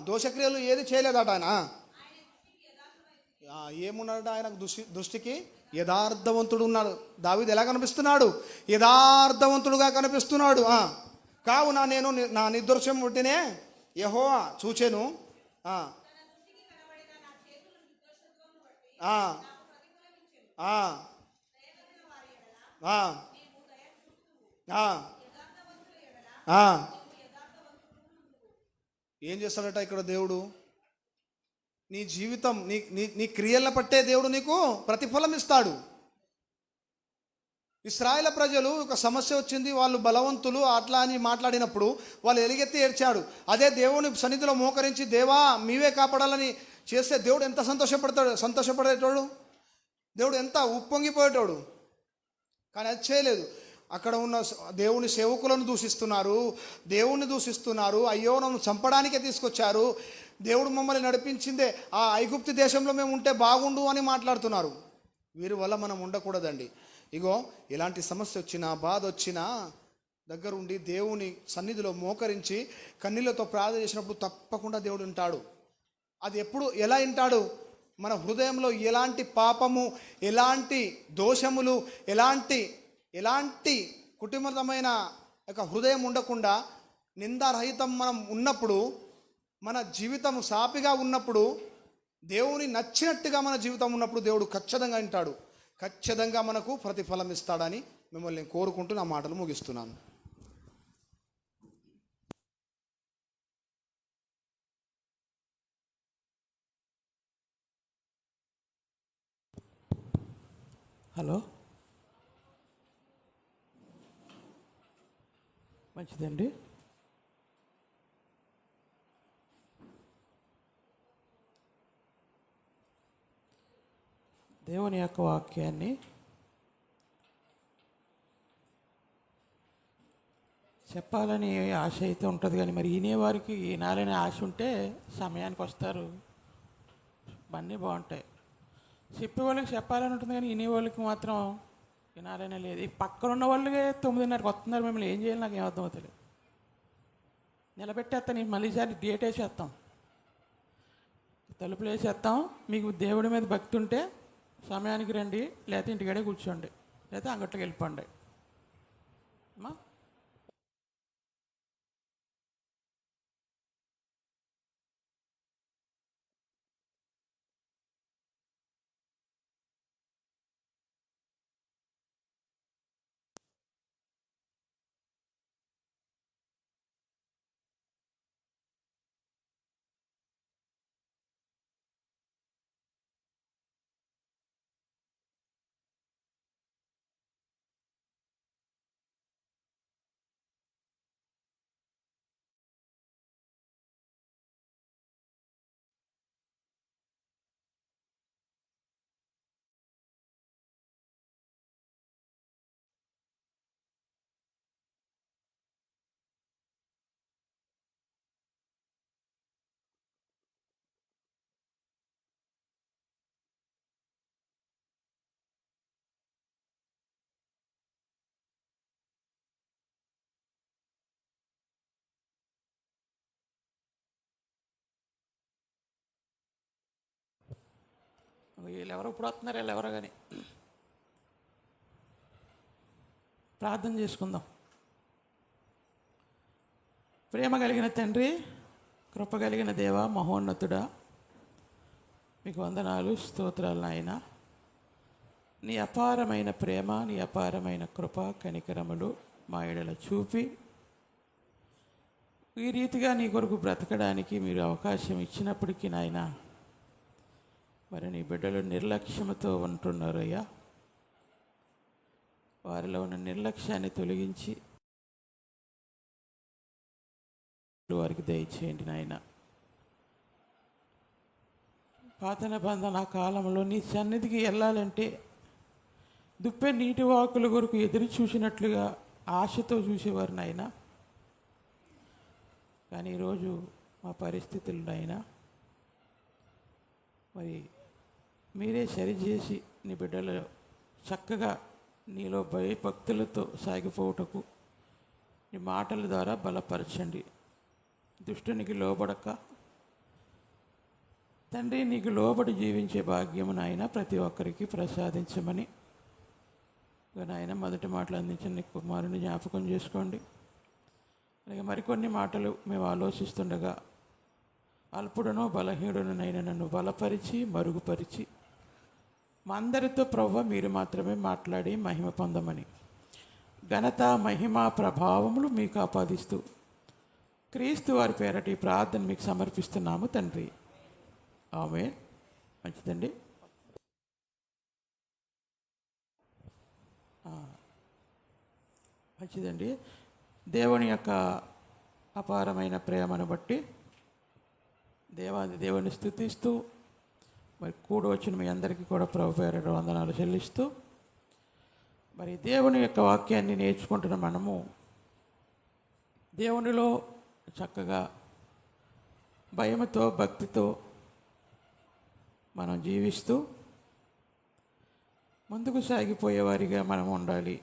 దోషక్రియలు ఏది చేయలేదట ఆయన. ఏమున్నాడు? ఆయన దృష్టికి యథార్థవంతుడు ఉన్నాడు. దావీదు ఎలా కనిపిస్తున్నాడు? యథార్థవంతుడుగా కనిపిస్తున్నాడు. కావున నేను నా నిర్దోషం పుట్టినే యెహోవా చూచెను. ఏం చేస్తాడట ఇక్కడ దేవుడు? నీ జీవితం, నీ నీ క్రియలను పట్టే దేవుడు నీకు ప్రతిఫలం ఇస్తాడు. ఇశ్రాయేలు ప్రజలు ఒక సమస్య వచ్చింది, వాళ్ళు బలవంతులు అట్లా అని మాట్లాడినప్పుడు వాళ్ళు ఎలుగెత్తి ఏడ్చాడు. అదే దేవుని సన్నిధిలో మోకరించి దేవా మీవే కాపాడాలని చేస్తే దేవుడు ఎంత సంతోషపడేటోడు, దేవుడు ఎంత ఉప్పొంగిపోయేటోడు. కానీ అది చేయలేదు. అక్కడ ఉన్న దేవుని సేవకులను దూషిస్తున్నారు, దేవుణ్ణి దూషిస్తున్నారు. అయ్యో నన్ను చంపడానికే తీసుకొచ్చారు, దేవుడు మమ్మల్ని నడిపించిందే ఆ ఐగుప్తు దేశంలో మేము ఉంటే బాగుండు అని మాట్లాడుతున్నారు. వీరి వల్ల మనం ఉండకూడదండి. ఇగో ఇలాంటి సమస్య వచ్చినా, బాధ వచ్చినా దగ్గరుండి దేవుని సన్నిధిలో మోకరించి కన్నీళ్లతో ప్రార్థన చేసినప్పుడు తప్పకుండా దేవుడు వింటాడు. అది ఎప్పుడు ఎలా వింటాడు? మన హృదయంలో ఎలాంటి పాపము, ఎలాంటి దోషములు, ఎలాంటి కుటుంబమైన ఒక హృదయం ఉండకుండా నిందారహితం మనం ఉన్నప్పుడు, మన జీవితం సాపిగా ఉన్నప్పుడు, దేవుని నచ్చినట్టుగా మన జీవితం ఉన్నప్పుడు దేవుడు ఖచ్చితంగా వింటాడు, ఖచ్చితంగా మనకు ప్రతిఫలం ఇస్తాడని మిమ్మల్ని కోరుకుంటూ నా మాటలు ముగిస్తున్నాను. హలో, మంచిదండి. దేవుని యొక్క వాక్యాన్ని చెప్పాలని ఆశ అయితే ఉంటుంది, కానీ మరి వినేవారికి వినాలనే ఆశ ఉంటే సమయానికి వస్తారు, అన్నీ బాగుంటాయి. చెప్పేవాళ్ళకి చెప్పాలని ఉంటుంది, కానీ వినేవాళ్ళకి మాత్రం వినాలనే లేదు. ఈ పక్కన ఉన్న వాళ్ళకి 9:30కి వస్తున్నారు, మిమ్మల్ని ఏం చేయాలి నాకు ఏమర్థం అవుతుంది. నిలబెట్టేస్తాను, మళ్ళీ సారి డేట్ వేసేస్తాం, తలుపులు వేసేస్తాం. మీకు దేవుడి మీద భక్తి ఉంటే సమయానికి రండి, లేకపోతే ఇంటికాడే కూర్చోండి, లేకపోతే అంగట్లోకి వెళ్ళిపోండి. అమ్మా, వీళ్ళు ఎవరు ఇప్పుడు వస్తున్నారు, వీళ్ళు ఎవరో కానీ ప్రార్థన చేసుకుందాం. ప్రేమ కలిగిన తండ్రి, కృప కలిగిన దేవ, మహోన్నతుడా, మీకు వందనాలు, స్తోత్రాలు నాయన. నీ అపారమైన ప్రేమ, నీ అపారమైన కృప, కనికరములు మా ఎడల చూపి ఈ రీతిగా నీ కొరకు బ్రతకడానికి మీరు అవకాశం ఇచ్చినప్పటికీ నాయన, మరి నీ బిడ్డలు నిర్లక్ష్యంతో ఉంటున్నారు అయ్యా. వారిలో ఉన్న నిర్లక్ష్యాన్ని తొలగించి వారికి దయచేయండి నాయన. పాత నిబంధన కాలంలో నీ సన్నిధికి వెళ్ళాలంటే దుప్పే నీటి వాకుల కొరకు ఎదురు చూసినట్లుగా ఆశతో చూసేవారు నాయన. కానీ ఈరోజు మా పరిస్థితులు నాయన మరి మీరే సరిచేసి నీ బిడ్డలు చక్కగా నీలో భయభక్తులతో సాగిపోవుటకు నీ మాటల ద్వారా బలపరచండి. దుష్టునికి లోబడక తండ్రి నీకు లోబడి జీవించే భాగ్యము నాయన ప్రతి ఒక్కరికి ప్రసాదించమని నాయన మొదటి మాటలు అందించిన నీ కుమారుని జ్ఞాపకం చేసుకోండి. అలాగే మరికొన్ని మాటలు మేము ఆలోచిస్తుండగా అల్పుడనో బలహీనుడనైనా నన్ను బలపరిచి మరుగుపరిచి మా అందరితో ప్రభువా మీరు మాత్రమే మాట్లాడి మహిమ పొందమని ఘనత మహిమ ప్రభావములు మీకు ఆపాదిస్తూ క్రీస్తు వారి పేరటి ప్రార్థన మీకు సమర్పిస్తున్నాము తండ్రి. ఆమేన్. మంచిదండి. మంచిదండి. దేవుని యొక్క అపారమైన ప్రేమను బట్టి దేవుని స్తుతిస్తూ మరి కూడి వచ్చిన మీ అందరికీ కూడా ప్రభు పేరటి వందనాలు చెల్లిస్తూ మరి దేవుని యొక్క వాక్యాన్ని నేర్చుకుంటున్న మనము దేవునిలో చక్కగా భయముతో భక్తితో మనం జీవిస్తూ ముందుకు సాగిపోయేవారిగా మనం ఉండాలి.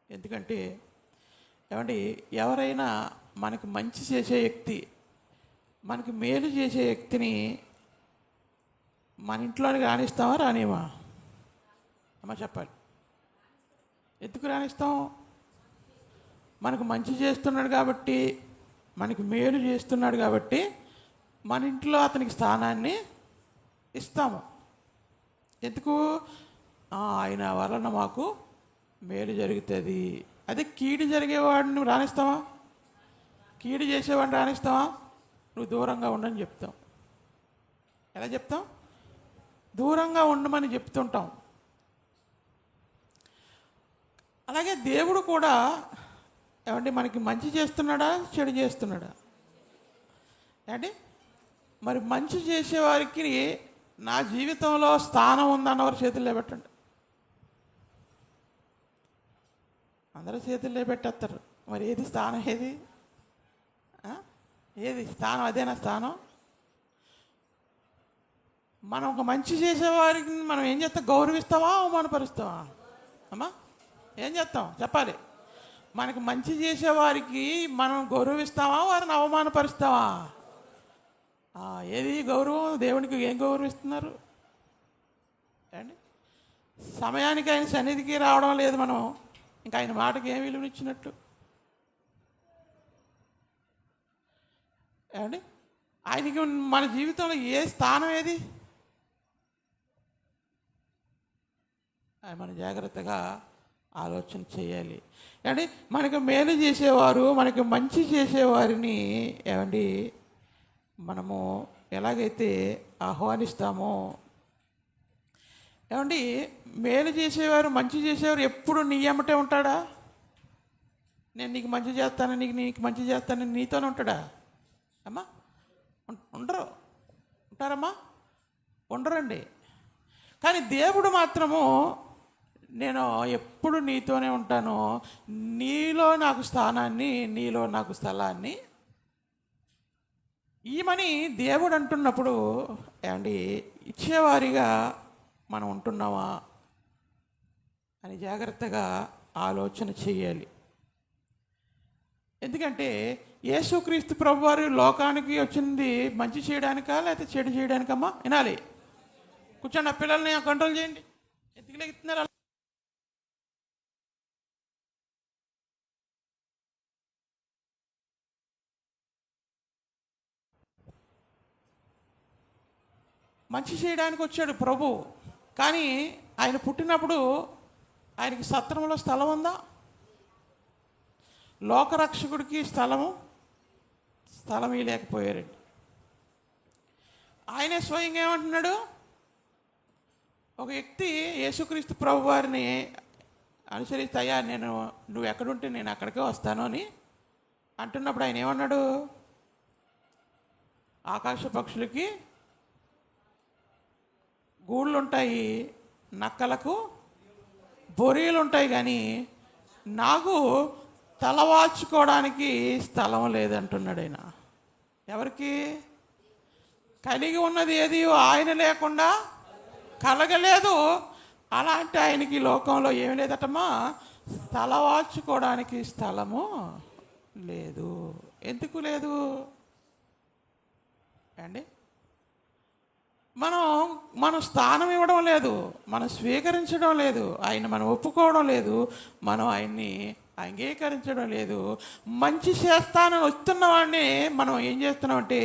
ఎందుకంటే ఏమండి, ఎవరైనా మనకు మంచి చేసే వ్యక్తి, మనకి మేలు చేసే వ్యక్తిని మన ఇంట్లోకి రానిస్తామా రానివా అమ్మ చెప్పాలి. ఎందుకు రానిస్తాం? మనకు మంచి చేస్తున్నాడు కాబట్టి, మనకి మేలు చేస్తున్నాడు కాబట్టి మన ఇంట్లో అతనికి స్థానాన్ని ఇస్తాము. ఎందుకు? ఆయన వలన మాకు మేలు జరుగుతుంది. అదే కీడు జరిగేవాడిని రానిస్తావా? కీడు చేసేవాడిని రానిస్తావా? నువ్వు దూరంగా ఉండని చెప్తాం. ఎలా చెప్తాం? దూరంగా ఉండమని చెప్తుంటాం. అలాగే దేవుడు కూడా ఏమంటే మనకి మంచి చేస్తున్నాడా చెడు చేస్తున్నాడా? ఏమంటే మరి మంచి చేసేవారికి నా జీవితంలో స్థానం ఉందన్నవారు చేతుల్లో పెట్టండి. అందరూ చేతుల్లో పెట్టేస్తారు. మరి ఏది స్థానం? ఏది స్థానం? అదేనా స్థానం? మనం ఒక మంచి చేసేవారికి మనం ఏం చేస్తాం? గౌరవిస్తావా అవమానపరుస్తావా? అమ్మా ఏం చేస్తాం చెప్పాలి. మనకి మంచి చేసేవారికి మనం గౌరవిస్తావా వారిని అవమానపరుస్తావా? ఏది గౌరవం? దేవునికి ఏం గౌరవిస్తున్నారు అండి? సమయానికి ఆయన సన్నిధికి రావడం లేదు మనం, ఇంకా ఆయన మాటకి ఏం విలువనిచ్చినట్టు ఏమండి? ఆయనకి మన జీవితంలో ఏ స్థానం ఏది? మనం జాగ్రత్తగా ఆలోచన చేయాలి. ఏమండి మనకు మేలు చేసేవారు, మనకి మంచి చేసేవారిని ఏమండి మనము ఎలాగైతే ఆహ్వానిస్తామో, ఏమండి మేలు చేసేవారు మంచి చేసేవారు ఎప్పుడు నీ ఎమ్మటే ఉంటాడా? నేను నీకు మంచి చేస్తాను, నీకు మంచి చేస్తానని నీతోనే ఉంటాడా అమ్మా? ఉండరు. ఉంటారమ్మా? ఉండరండి. కానీ దేవుడు మాత్రము నేను ఎప్పుడు నీతోనే ఉంటాను, నీలో నాకు స్థానాన్ని, నీలో నాకు స్థలాన్ని ఈమని దేవుడు అంటున్నప్పుడు ఏమండి ఇచ్చేవారిగా మనం ఉంటున్నామా అని జాగ్రత్తగా ఆలోచన చేయాలి. ఎందుకంటే యేసుక్రీస్తు ప్రభువారు లోకానికి వచ్చింది మంచి చేయడానికా లేకపోతే చెడు చేయడానికమ్మా? వినాలి. కూర్చోండి, ఆ పిల్లల్ని కంట్రోల్ చేయండి. ఎందుకు లెగుతున్నారు? మంచి చేయడానికి వచ్చాడు ప్రభు. కానీ ఆయన పుట్టినప్పుడు ఆయనకి సత్రంలో స్థలం ఉందా? లోకరక్షకుడికి స్థలం లేకపోయారండి. ఆయనే స్వయంగా ఏమంటున్నాడు? ఒక వ్యక్తి యేసుక్రీస్తు ప్రభు వారిని అనుసరిస్తాయా, నువ్వు ఎక్కడుంటే నేను అక్కడికే వస్తాను అని అంటున్నప్పుడు ఆయన ఏమన్నాడు? ఆకాశ పక్షులకి గూళ్ళు ఉంటాయి, నక్కలకు బొరియలు ఉంటాయి కానీ నాకు తలవాల్చుకోవడానికి స్థలం లేదంటున్నాడు ఆయన. ఎవరికి? కలిగి ఉన్నది ఏది ఆయన లేకుండా కలగలేదు. అలాంటి ఆయనకి ఈ లోకంలో ఏమి లేదటమ్మా, తలవాల్చుకోవడానికి స్థలము లేదు. ఎందుకు లేదు అండి? మనం స్థానం ఇవ్వడం లేదు, మనం స్వీకరించడం లేదు, ఆయన మనం ఒప్పుకోవడం లేదు, మనం ఆయన్ని అంగీకరించడం లేదు. మంచి చేస్తానని వస్తున్న వాడిని మనం ఏం చేస్తున్నామంటే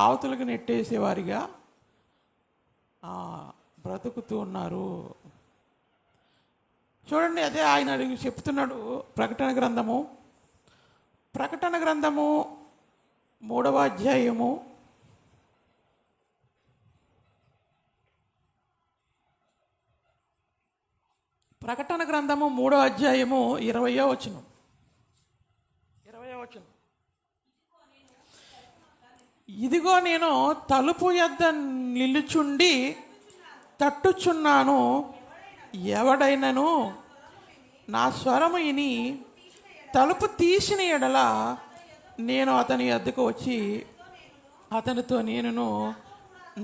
అవతలకు నెట్టేసేవారిగా బ్రతుకుతూ ఉన్నారు. చూడండి, అదే ఆయన అడిగి చెప్తున్నాడు. ప్రకటన గ్రంథము 3వ అధ్యాయము 3వ అధ్యాయము 20వ వచనం. ఇదిగో నేను తలుపు యొద్ద నిలుచుండి తట్టుచున్నాను, ఎవడైనను నా స్వరము విని తలుపు తీసిన ఎడల నేను అతని వద్దకు వచ్చి అతనితో నేనును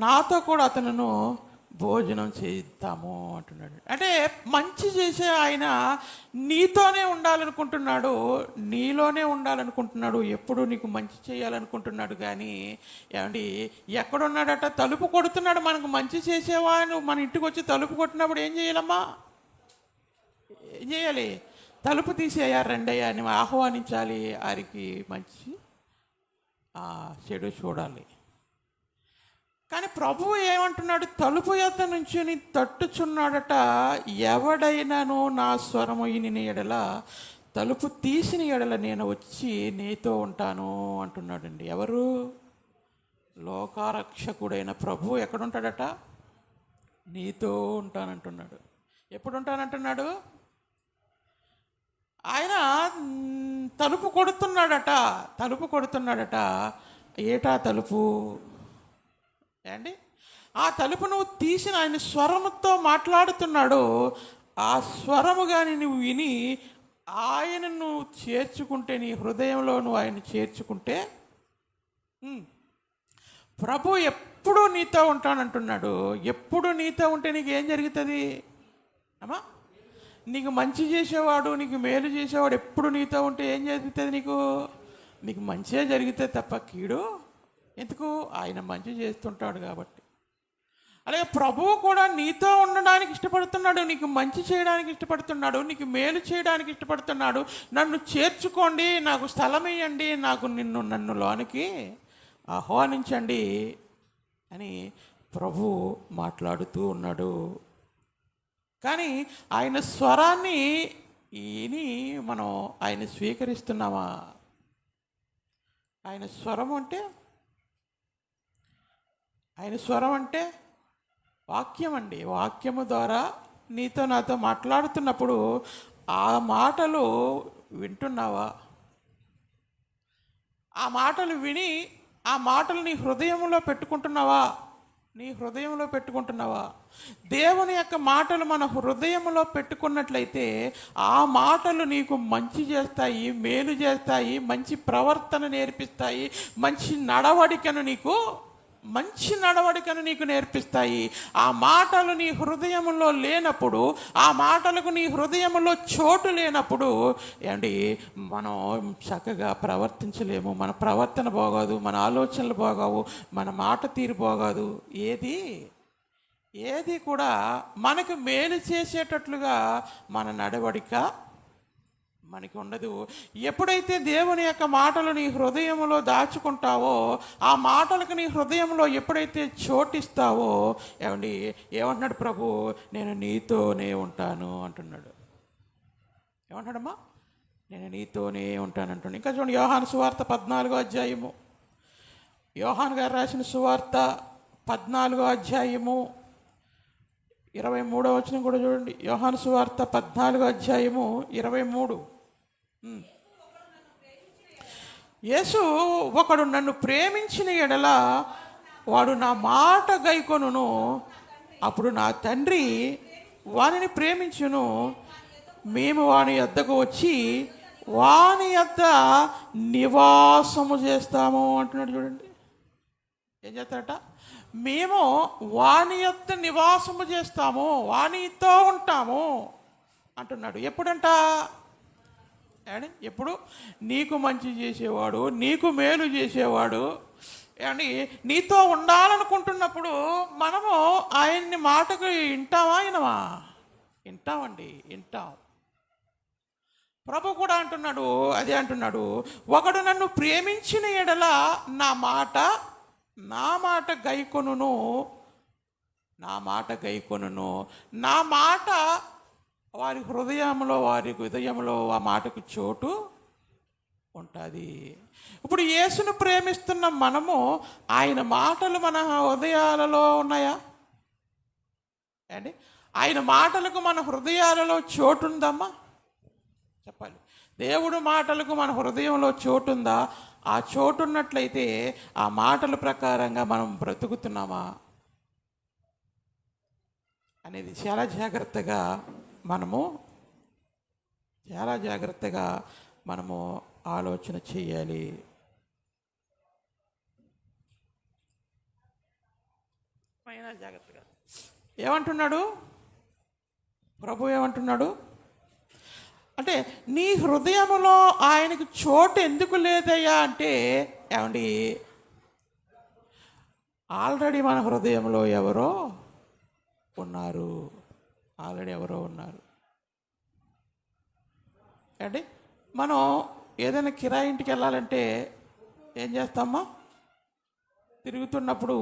నాతో కూడా అతనును భోజనం చేద్దాము అంటున్నాడు. అంటే మంచి చేసే ఆయన నీతోనే ఉండాలనుకుంటున్నాడు, నీలోనే ఉండాలనుకుంటున్నాడు, ఎప్పుడు నీకు మంచి చేయాలనుకుంటున్నాడు. కానీ ఏమండి, ఎక్కడున్నాడట? తలుపు కొడుతున్నాడు. మనకు మంచి చేసేవాడు మన ఇంటికి వచ్చి తలుపు కొట్టినప్పుడు ఏం చేయాలమ్మా? ఏం చేయాలి? తలుపు తీసేయా, రెండయ్యా అని ఆహ్వానించాలి. వారికి మంచి చెడు చూడాలి. కానీ ప్రభువు ఏమంటున్నాడు? తలుపు యొద్ద నుంచుని తట్టుచున్నాడట, ఎవడైనాను నా స్వరము విని ఎడల తలుపు తీసిన ఎడల నేను వచ్చి నీతో ఉంటాను అంటున్నాడండి. ఎవరు? లోకారక్షకుడైన ప్రభువు ఎక్కడుంటాడట? నీతో ఉంటానంటున్నాడు. ఎప్పుడు ఉంటానంటున్నాడు? ఆయన తలుపు కొడుతున్నాడట. ఏటా తలుపు అండి? ఆ తలుపు నువ్వు తీసిన ఆయన స్వరముతో మాట్లాడుతున్నాడు. ఆ స్వరము కానీ నువ్వు విని ఆయనను చేర్చుకుంటే, నీ హృదయంలో నువ్వు ఆయన చేర్చుకుంటే, ప్రభు ఎప్పుడు నీతో ఉంటానంటున్నాడు. ఎప్పుడు నీతో ఉంటే నీకు ఏం జరుగుతుంది అమ్మా? నీకు మంచి చేసేవాడు, నీకు మేలు చేసేవాడు ఎప్పుడు నీతో ఉంటే ఏం జరుగుతుంది? నీకు మంచిగా జరుగుతుంది తప్ప కీడు ఎందుకు? ఆయన మంచి చేస్తుంటాడు కాబట్టి. అలాగే ప్రభువు కూడా నీతో ఉండడానికి ఇష్టపడుతున్నాడు, నీకు మంచి చేయడానికి ఇష్టపడుతున్నాడు, నీకు మేలు చేయడానికి ఇష్టపడుతున్నాడు. నన్ను చేర్చుకోండి, నాకు స్థలం ఇవ్వండి, నన్ను లోనికి ఆహ్వానించండి అని ప్రభు మాట్లాడుతూ ఉన్నాడు. కానీ ఆయన స్వరాన్ని విని మనం ఆయన స్వీకరిస్తున్నామా? ఆయన స్వరం అంటే వాక్యం అండి. వాక్యము ద్వారా నీతో నాతో మాట్లాడుతున్నప్పుడు ఆ మాటలు వింటున్నావా? ఆ మాటలు విని ఆ మాటలు నీ హృదయంలో పెట్టుకుంటున్నావా? దేవుని యొక్క మాటలు మన హృదయంలో పెట్టుకున్నట్లయితే ఆ మాటలు నీకు మంచి చేస్తాయి, మేలు చేస్తాయి, మంచి ప్రవర్తన నేర్పిస్తాయి, మంచి నడవడికను నీకు నేర్పిస్తాయి. ఆ మాటలు నీ హృదయంలో లేనప్పుడు, ఆ మాటలకు నీ హృదయంలో చోటు లేనప్పుడు ఏంటి మనం చక్కగా ప్రవర్తించలేము. మన ప్రవర్తన బాగోదు, మన ఆలోచనలు బాగోవు, మన మాట తీరు బాగోదు. ఏది కూడా మనకు మేలు చేసేటట్లుగా మన నడవడిక మనకి ఉండదు. ఎప్పుడైతే దేవుని యొక్క మాటలు నీ హృదయంలో దాచుకుంటావో, ఆ మాటలకు నీ హృదయంలో ఎప్పుడైతే చోటిస్తావో, ఏమంటున్నాడు ప్రభు? నేను నీతోనే ఉంటాను అంటున్నాడు. ఏమంటాడమ్మా? నేను నీతోనే ఉంటానంటున్నాడు. ఇంకా చూడండి, యోహాను సువార్త 14వ అధ్యాయము, యోహాను గారు రాసిన సువార్త 14వ అధ్యాయము 23వ వచనం కూడా చూడండి. యోహాను సువార్త 14వ అధ్యాయము 23. యేసు, ఒకడు నన్ను ప్రేమించిన ఎడల వాడు నా మాట గైకొనును, అప్పుడు నా తండ్రి వానిని ప్రేమించును, మేము వాని యొద్దకు వచ్చి వాని యొద్ద నివాసము చేస్తాము అంటున్నాడు. చూడండి ఏం చేస్తాడట, మేము వాని యొద్ద నివాసము చేస్తాము, వానితో ఉంటాము అంటున్నాడు. ఎప్పుడంట? ఏమండి, ఎప్పుడు? నీకు మంచి చేసేవాడు, నీకు మేలు చేసేవాడు ఏమండి నీతో ఉండాలనుకుంటున్నప్పుడు మనము ఆయన్ని మాటకు వింటామా వినమా? వింటామండి, వింటాం. ప్రభు కూడా అంటున్నాడు, అదే అంటున్నాడు, ఒకడు నన్ను ప్రేమించిన ఎడల నా మాట గైకొనును, నా మాట వారి హృదయంలో ఆ మాటకు చోటు ఉంటుంది. ఇప్పుడు యేసును ప్రేమిస్తున్న మనము ఆయన మాటలు మన హృదయాలలో ఉన్నాయా అండి? ఆయన మాటలకు మన హృదయాలలో చోటు ఉందమ్మా? చెప్పాలి. దేవుడు మాటలకు మన హృదయంలో చోటు ఉందా? ఆ చోటు ఉన్నట్లయితే ఆ మాటల ప్రకారంగా మనం బ్రతుకుతున్నామా అనేది చాలా జాగ్రత్తగా మనము ఆలోచన చేయాలి. జాగ్రత్తగా ఏమంటున్నాడు ప్రభు? ఏమంటున్నాడు అంటే నీ హృదయములో ఆయనకు చోటు ఎందుకు లేదయ్యా అంటే, ఏమండి ఆల్రెడీ మన హృదయంలో ఎవరో ఉన్నారు. అంటే మనం ఏదైనా కిరాయి ఇంటికి వెళ్ళాలంటే ఏం చేస్తామా? తిరుగుతున్నప్పుడు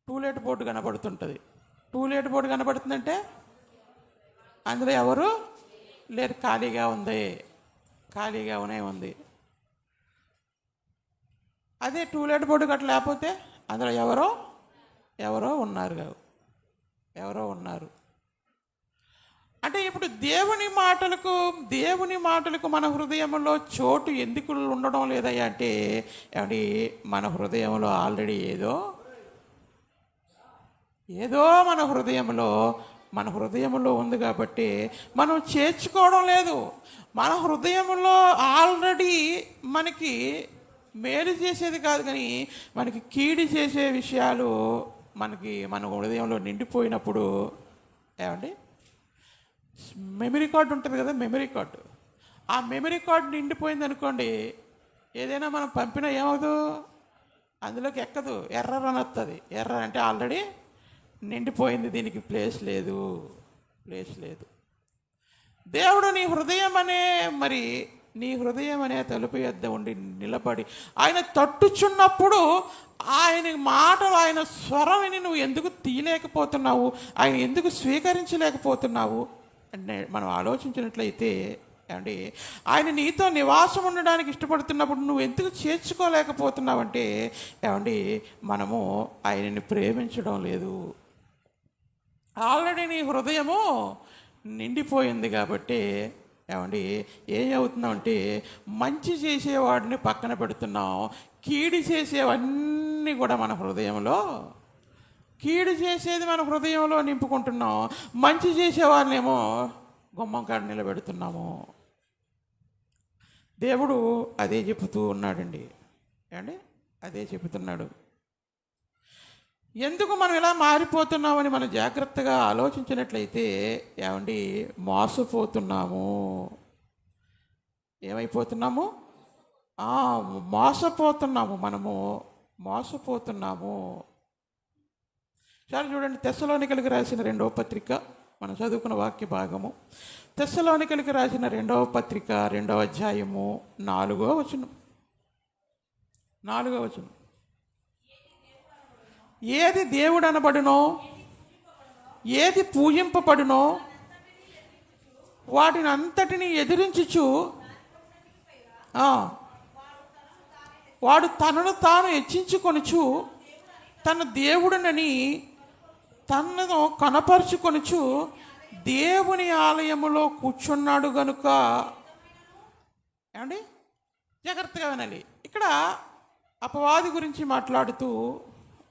టూలెట్ బోర్డు కనబడుతుంటుంది. టూలెట్ బోర్డు కనబడుతుందంటే అందులో ఎవరు లేరు, ఖాళీగానే ఉంది. అదే టూలెట్ బోర్డు గట్ల లేకపోతే అందులో ఎవరో ఉన్నారు. అంటే ఇప్పుడు దేవుని మాటలకు మన హృదయంలో చోటు ఎందుకు ఉండడం లేదయ్యా అంటే, ఏమండి మన హృదయంలో ఆల్రెడీ ఏదో మన హృదయంలో ఉంది కాబట్టి మనం చేర్చుకోవడం లేదు. మన హృదయంలో ఆల్రెడీ మనకి మేలు చేసేది కాదు, కానీ మనకి కీడు చేసే విషయాలు మన హృదయంలో నిండిపోయినప్పుడు, ఏమండి మెమరీ కార్డు ఉంటుంది కదా, ఆ మెమరీ కార్డు నిండిపోయింది అనుకోండి, ఏదైనా మనం పంపినా ఏమవుతుంది? అందులోకి ఎక్కదు, ఎర్రర్ అని వస్తుంది. ఎర్రర్ అంటే ఆల్రెడీ నిండిపోయింది, దీనికి ప్లేస్ లేదు. దేవుడు నీ హృదయం అనే తలుపు యొద్ద ఉండి నిలబడి ఆయన తట్టుచున్నప్పుడు ఆయన మాటలు, ఆయన స్వరం విని నువ్వు ఎందుకు తీయలేకపోతున్నావు? ఆయన ఎందుకు స్వీకరించలేకపోతున్నావు అంటే మనం ఆలోచించినట్లయితే, ఏమండి ఆయన నీతో నివాసం ఉండడానికి ఇష్టపడుతున్నప్పుడు నువ్వు ఎందుకు చేర్చుకోలేకపోతున్నావు అంటే, ఏమండి మనము ఆయనని ప్రేమించడం లేదు. ఆల్రెడీ నీ హృదయము నిండిపోయింది కాబట్టి, ఏమండి ఏమవుతున్నామంటే మంచి చేసేవాడిని పక్కన పెడుతున్నాం, కీడు చేసేవన్నీ కూడా మన హృదయంలో, కీడు చేసేది మన హృదయంలో నింపుకుంటున్నాం, మంచి చేసేవాళ్ళనేమో గుమ్మం కాడ నిలబెడుతున్నాము. దేవుడు అదే చెబుతూ ఉన్నాడండి. ఏమండి అదే చెబుతున్నాడు. ఎందుకు మనం ఇలా మారిపోతున్నామని మనం జాగ్రత్తగా ఆలోచించినట్లయితే, ఏమండి మోసపోతున్నాము. ఏమైపోతున్నాము? మనము మోసపోతున్నాము. సరే చూడండి, తెస్సలోనికలకు రాసిన 2వ పత్రిక, మనం చదువుకున్న వాక్య భాగము. తెస్సలోనికలకు రాసిన 2వ పత్రిక 2వ అధ్యాయము 4వ వచనం. ఏది దేవుడు అనబడునో, ఏది పూజింపబడునో వాటిని అంతటిని ఎదిరించుచు వాడు తనను తాను హెచ్చించుకొనుచు తన దేవుడునని తనను కనపరుచుకొనుచు దేవుని ఆలయములో కూర్చున్నాడు గనుక. ఏమండి జాగ్రత్తగా వినాలి. ఇక్కడ అపవాది గురించి మాట్లాడుతూ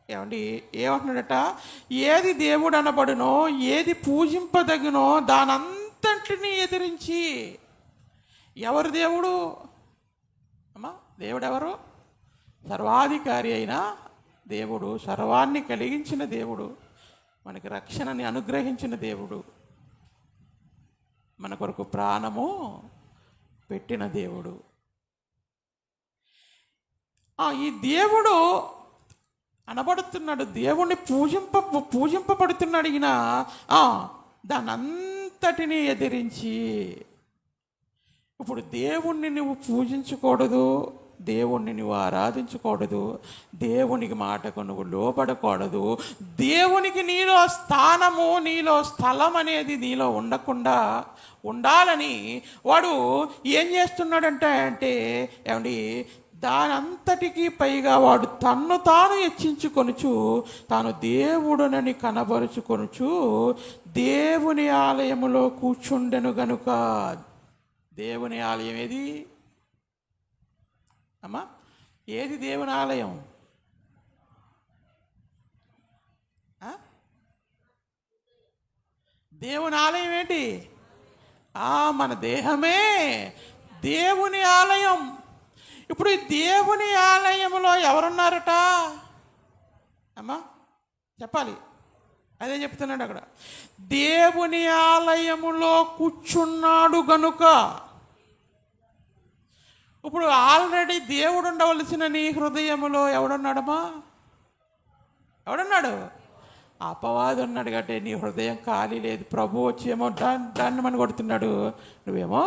ఏమండి ఏమంటున్నాడట, ఏది దేవుడు అనబడునో, ఏది పూజింపదగినో దానంతటిని ఎదిరించి. ఎవరు దేవుడు అమ్మా? దేవుడు ఎవరు? సర్వాధికారి అయిన దేవుడు, సర్వాన్ని కలిగించిన దేవుడు, మనకి రక్షణని అనుగ్రహించిన దేవుడు, మన కొరకు ప్రాణము పెట్టిన దేవుడు. ఈ దేవుడు అనబడుతున్నాడు, దేవుణ్ణి పూజింపబడుతున్నాడు ఈయన. దాని అంతటినీ ఎదిరించి. ఇప్పుడు దేవుణ్ణి నువ్వు పూజించకూడదు, దేవుణ్ణి నువ్వు ఆరాధించకూడదు, దేవునికి మాటకు నువ్వు లోబడకూడదు, దేవునికి నీలో స్థానము, నీలో స్థలం అనేది నీలో ఉండకుండా ఉండాలని వాడు ఏం చేస్తున్నాడంటే ఏమండి, దానంతటికీ పైగా వాడు తన్ను తాను హెచ్చించుకొనుచు, తాను దేవుడునని కనబరుచుకొనుచు దేవుని ఆలయములో కూర్చుండెను గనుక. దేవుని ఆలయం ఏది అమ్మా? ఏది దేవుని ఆలయం? దేవుని ఆలయం ఏంటి? మన దేహమే దేవుని ఆలయం. ఇప్పుడు ఈ దేవుని ఆలయంలో ఎవరున్నారట అమ్మా? చెప్పాలి. అదే చెప్తున్నాడు అక్కడ, దేవుని ఆలయములో కూర్చున్నాడు గనుక. ఇప్పుడు ఆల్రెడీ దేవుడు ఉండవలసిన నీ హృదయములో ఎవడున్నాడమ్మా? ఎవడున్నాడు? అపవాది ఉన్నాడు. కాబట్టి నీ హృదయం ఖాళీ లేదు. ప్రభు వచ్చేమో దాన్ని మన కొడుతున్నాడు, నువ్వేమో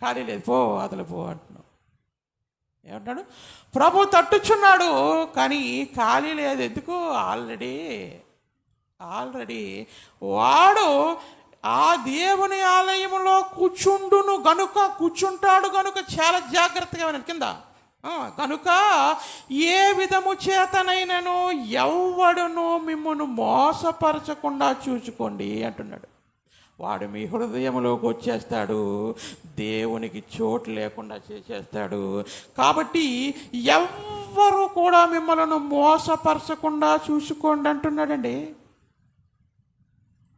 ఖాళీ లేదు, పో అతలు పో అంటున్నావు. ఏమంటాడు? ప్రభు తట్టుచున్నాడు కానీ ఖాళీ లేదు. ఎందుకు? ఆల్రెడీ వాడు ఆ దేవుని ఆలయంలో కూర్చుంటాడు గనుక చాలా జాగ్రత్తగా వినండి కింద. కనుక ఏ విధము చేతనైనను ఎవ్వడును మిమ్మల్ని మోసపరచకుండా చూసుకోండి అంటున్నాడు. వాడు మీ హృదయంలోకి వచ్చేస్తాడు, దేవునికి చోటు లేకుండా చేసేస్తాడు. కాబట్టి ఎవ్వరు కూడా మిమ్మల్ని మోసపరచకుండా చూసుకోండి అంటున్నాడండి.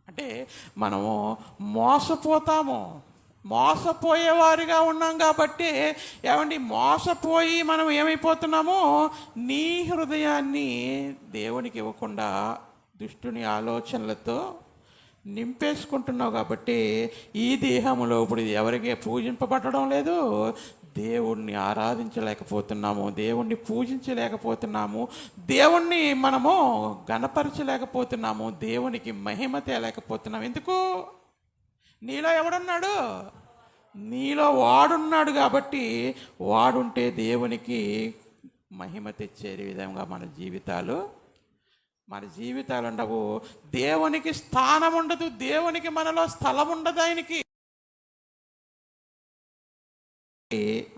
అంటే మనము మోసపోయేవారిగా ఉన్నాం కాబట్టి ఏమండి, మోసపోయి మనం ఏమైపోతున్నామో, నీ హృదయాన్ని దేవునికి ఇవ్వకుండా దుష్టుని ఆలోచనలతో నింపేసుకుంటున్నావు. కాబట్టి ఈ దేహంలో ఇప్పుడు ఎవరికి పూజింపబడడం లేదు, దేవుణ్ణి ఆరాధించలేకపోతున్నాము, దేవుణ్ణి పూజించలేకపోతున్నాము, దేవుణ్ణి మనము గణపరచలేకపోతున్నాము, దేవునికి మహిమ తేలేకపోతున్నాము. ఎందుకు? నీలో ఎవడున్నాడు? నీలో వాడున్నాడు. కాబట్టి వాడుంటే దేవునికి మహిమ తెచ్చే విధంగా మన జీవితాలు ఉండవు. దేవునికి స్థానం ఉండదు, దేవునికి మనలో స్థలం ఉండదు. ఆయనకి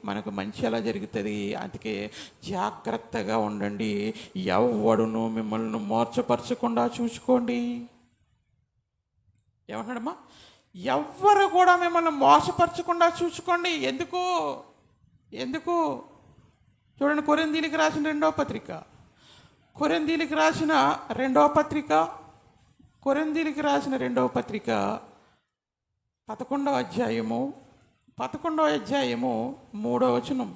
మనకు మంచి ఎలా జరుగుతుంది? అందుకే జాగ్రత్తగా ఉండండి. ఎవ్వడును మిమ్మల్ని మోర్చపరచకుండా చూసుకోండి. ఏమంటున్నాడమ్మా? ఎవ్వరు కూడా మిమ్మల్ని మోసపరచకుండా చూసుకోండి. ఎందుకు? చూడండి, కొరింథీయులకు రాసిన రెండవ పత్రిక 11వ అధ్యాయము 3వ వచనం.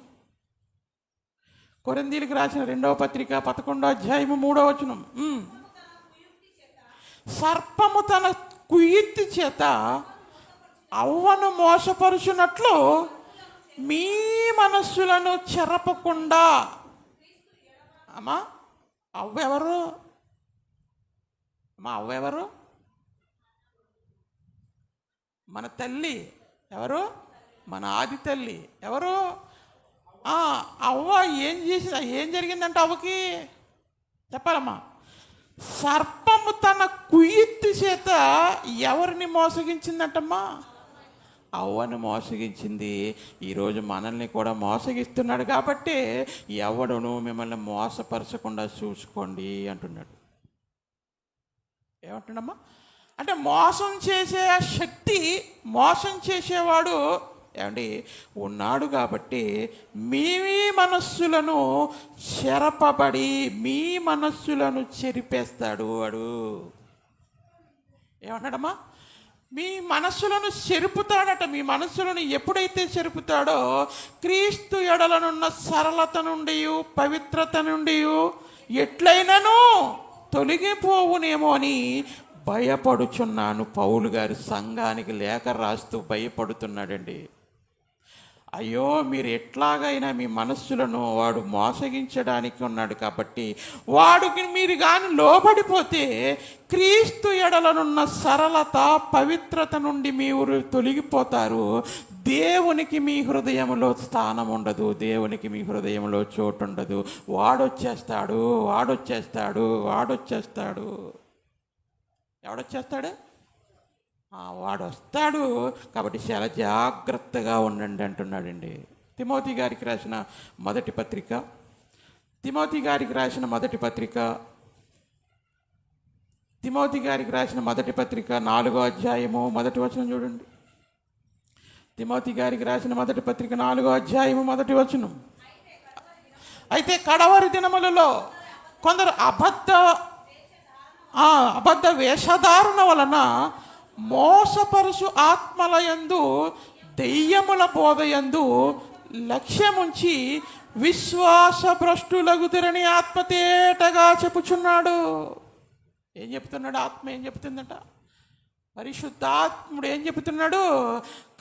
కొరింథీయులకు రాసిన 2వ పత్రిక 11వ అధ్యాయము 3వ వచనం. సర్పము తన కుయుక్తి చేత అవ్వను మోసపరుచున్నట్లు మీ మనస్సులను చెరపకుండా. అమ్మా, అవ్వెవరు? మన తల్లి. ఎవరు? మన ఆది తల్లి. ఎవరు? అవ్వ ఏం జరిగిందంటే అవ్వకి చెప్పాలమ్మా. సర్పము తన కుయుక్తి చేత ఎవరిని మోసగించిందంటమ్మా? అవ్వను మోసగించింది. ఈరోజు మనల్ని కూడా మోసగిస్తున్నాడు. కాబట్టి ఎవడును మిమ్మల్ని మోసపరచకుండా చూసుకోండి అంటున్నాడు. ఏమంటున్నామ్మా? అంటే మోసం చేసే శక్తి, మోసం చేసేవాడు ఏమండి ఉన్నాడు కాబట్టి మీ మనస్సులను చెరపబడి మీ మనస్సులను చెరిపేస్తాడు వాడు. ఏమన్నాడమ్మా? మీ మనస్సులను చెరుపుతాడట. మీ మనస్సులను ఎప్పుడైతే చెరుపుతాడో క్రీస్తు ఎడలనున్న సరళత నుండి పవిత్రత నుండి ఎట్లయినను తొలగిపోవునేమో అని భయపడుచున్నాను. పౌలు గారు సంఘానికి లేఖ రాస్తూ భయపడుతున్నాడండి. అయ్యో, మీరు ఎట్లాగైనా మీ మనస్సులను వాడు మోసగించడానికి ఉన్నాడు కాబట్టి వాడికి మీరు కానీ లోబడిపోతే క్రీస్తు ఎడలనున్న సరళత పవిత్రత నుండి మీరు తొలగిపోతారు. దేవునికి మీ హృదయంలో స్థానం ఉండదు, దేవునికి మీ హృదయంలో చోటు ఉండదు. వాడొచ్చేస్తాడు. ఎవడొచ్చేస్తాడు? వాడు వస్తాడు. కాబట్టి చాలా జాగ్రత్తగా ఉండండి అంటున్నాడండి. తిమోతి గారికి రాసిన మొదటి పత్రిక 4వ అధ్యాయము 1వ వచనం చూడండి. తిమోతి గారికి రాసిన మొదటి పత్రిక 4వ అధ్యాయము 1వ వచనం. అయితే కడవరి దినములలో కొందరు అబద్ధ వేషధారణ వలన మోసపరుసు ఆత్మలయందు దెయ్యముల బోధయందు లక్ష్యముంచి విశ్వాసభ్రష్టులగుదురని ఆత్మతేటగా చెప్పుచున్నాడు. ఏం చెప్తున్నాడు? ఆత్మ ఏం చెప్తుందట? పరిశుద్ధాత్ముడు ఏం చెబుతున్నాడు?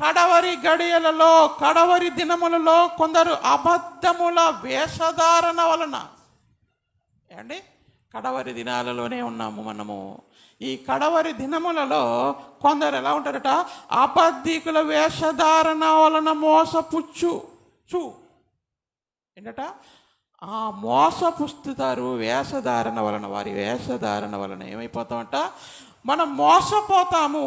కడవరి గడియలలో, కడవరి దినములలో కొందరు అబద్ధముల వేషధారణ వలన. ఏమండి, కడవరి దినాలలోనే ఉన్నాము మనము. ఈ కడవరి దినములలో కొందరు ఎలా ఉంటారట? అబద్ధికుల వేషధారణ వలన ఏంటట? మోసపుస్తుతారు. వేషధారణ వలన, వారి వేషధారణ వలన ఏమైపోతామంట? మనం మోసపోతాము.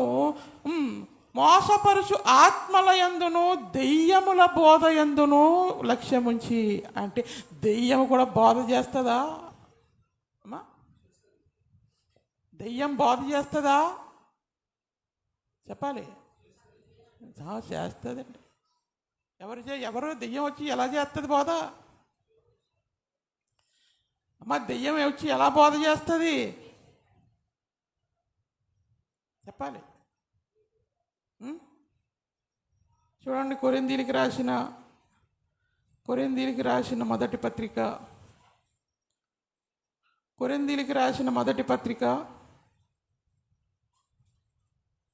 మోసపరుచు ఆత్మల యందును దెయ్యముల బోధ యందును లక్ష్యముంచి. అంటే దెయ్యము కూడా బోధ చేస్తుందా అమ్మా? దెయ్యం బోధ చేస్తుందా? చెప్పాలి. చేస్తుందండి. ఎవరు దెయ్యం వచ్చి ఎలా చేస్తుంది బోధ? అమ్మ, దెయ్యం వచ్చి ఎలా బోధ చేస్తుంది? చెప్పాలి. చూడండి, కొరింథీయులకు రాసిన మొదటి పత్రిక,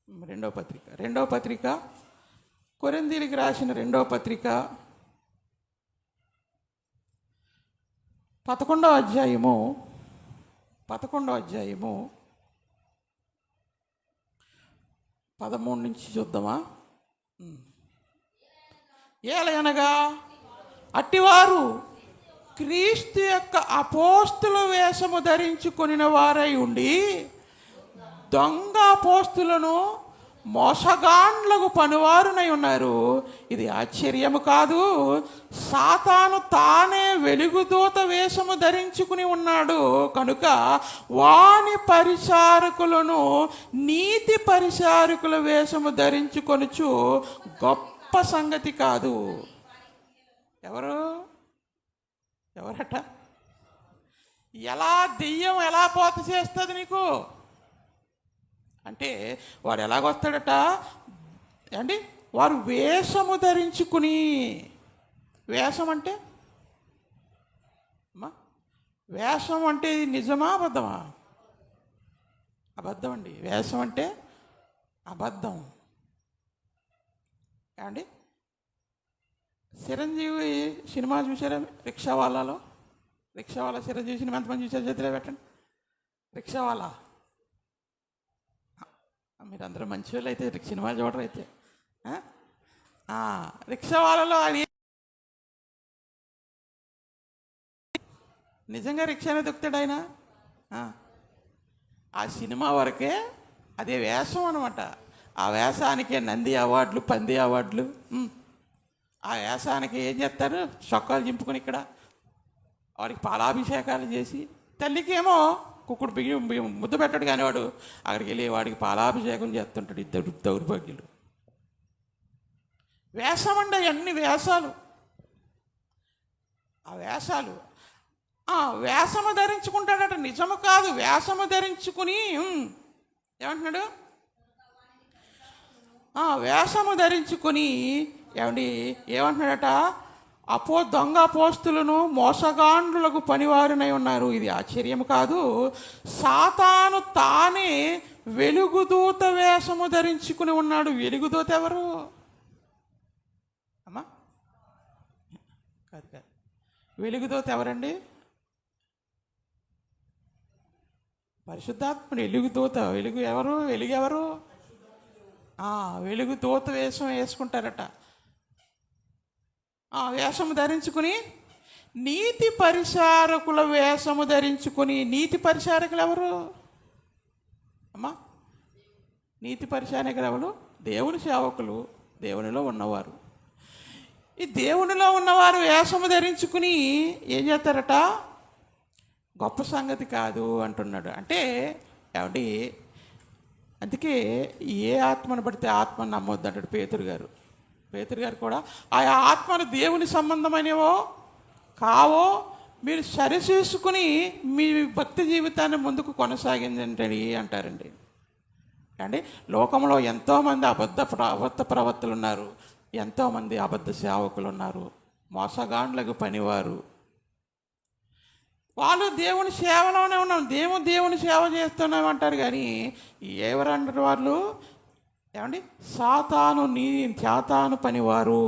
రెండవ పత్రిక కొరింథీయులకు రాసిన రెండవ పత్రిక 11వ అధ్యాయము 13 నుంచి చూద్దామా? ఏలయనగా అట్టివారు క్రీస్తు యొక్క అపోస్తుల వేషము ధరించుకొనిన వారై ఉండి దొంగ అపోస్తులను మోసగాండ్లకు పనివారునై ఉన్నారు. ఇది ఆశ్చర్యము కాదు. సాతాను తానే వెలుగుదూత వేషము ధరించుకుని ఉన్నాడు కనుక వాని పరిచారకులను నీతి పరిచారకుల వేషము ధరించుకొనుచు గొప్ప సంగతి కాదు. ఎవరట? దెయ్యం ఎలా పోత చేస్తుంది నీకు అంటే, వాడు ఎలాగొస్తాడట అండి? వారు వేషము ధరించుకుని. వేషం అంటే అమ్మా, వేషం అంటే నిజమా అబద్ధమా? అబద్ధం అండి. వేషం అంటే అబద్ధం. అండి, చిరంజీవి సినిమా చూసారా? రిక్షావాలా చిరంజీవి సినిమా ఎంతమంది చూసారు? చేతిలో పెట్టండి. రిక్షావాలా, మీరు అందరూ మంచి వాళ్ళు అయితే సినిమా చూడరు అయితే. రిక్షావాలలో ఆయన నిజంగా రిక్షానే దొక్కుతాడు ఆయన. ఆ సినిమా వరకే అదే వేషం అనమాట. ఆ వేషానికే నంది అవార్డులు, పంది అవార్డులు. ఆ వేషానికి ఏం చేస్తారు? చొక్కాలు చింపుకొని ఇక్కడ వాడికి పాలాభిషేకాలు చేసి, తల్లికి ఏమో కుక్కుడు బియ్యం ముద్ద పెట్టాడు కానీ వాడు అక్కడికి వెళ్ళి వాడికి పాలాభిషేకం చేస్తుంటాడు. ఇద్దరు దౌర్భాగ్యులు. వేషం అండి, అన్ని వేషాలు. ఆ వేషాలు, వేషము ధరించుకుంటాడట. నిజము కాదు, వేషము ధరించుకుని ఏమంటున్నాడు? వేషము ధరించుకుని ఏమంటున్నాడట? దొంగ అపోస్తులను మోసగాండ్రులకు పనివారునై ఉన్నారు. ఇది ఆశ్చర్యం కాదు. సాతాను తానే వెలుగుదూత వేషము ధరించుకుని ఉన్నాడు. వెలుగుదూత ఎవరు అమ్మా? కాదు కాదు, వెలుగుదూత ఎవరండి? పరిశుద్ధాత్ముడు. వెలుగుదూత, వెలుగు ఎవరు? వెలుగు ఎవరు? వెలుగు దూత వేషం వేసుకుంటారట. వేషము ధరించుకుని, నీతి పరిచారకుల వేషము ధరించుకుని. నీతి పరిచారకులు ఎవరు అమ్మా? నీతి పరిచారకులు ఎవరు? దేవుని సేవకులు, దేవునిలో ఉన్నవారు. ఈ దేవునిలో ఉన్నవారు వేషము ధరించుకుని ఏం చేస్తారట? గొప్ప సంగతి కాదు అంటున్నాడు. అంటే ఏమండి, అందుకే ఏ ఆత్మను పడితే ఆత్మను నమ్మొద్దు అంటాడు పేతురు గారు. పేతురు గారు కూడా ఆయా ఆత్మను దేవుని సంబంధమైనవో కావో మీరు సరిచేసుకుని మీ భక్తి జీవితాన్ని ముందుకు కొనసాగిందండి అంటారండి. అండి, లోకంలో ఎంతోమంది అబద్ధ ప్రవర్తలు ఉన్నారు, ఎంతోమంది అబద్ధ సేవకులు ఉన్నారు, మోసగాండ్లకు పనివారు. వాళ్ళు దేవుని సేవలోనే ఉన్నాం, దేవుని సేవ చేస్తున్నాం అంటారు. కానీ ఎవరంటారు వాళ్ళు? ఏమండి, సాతాను పనివారు,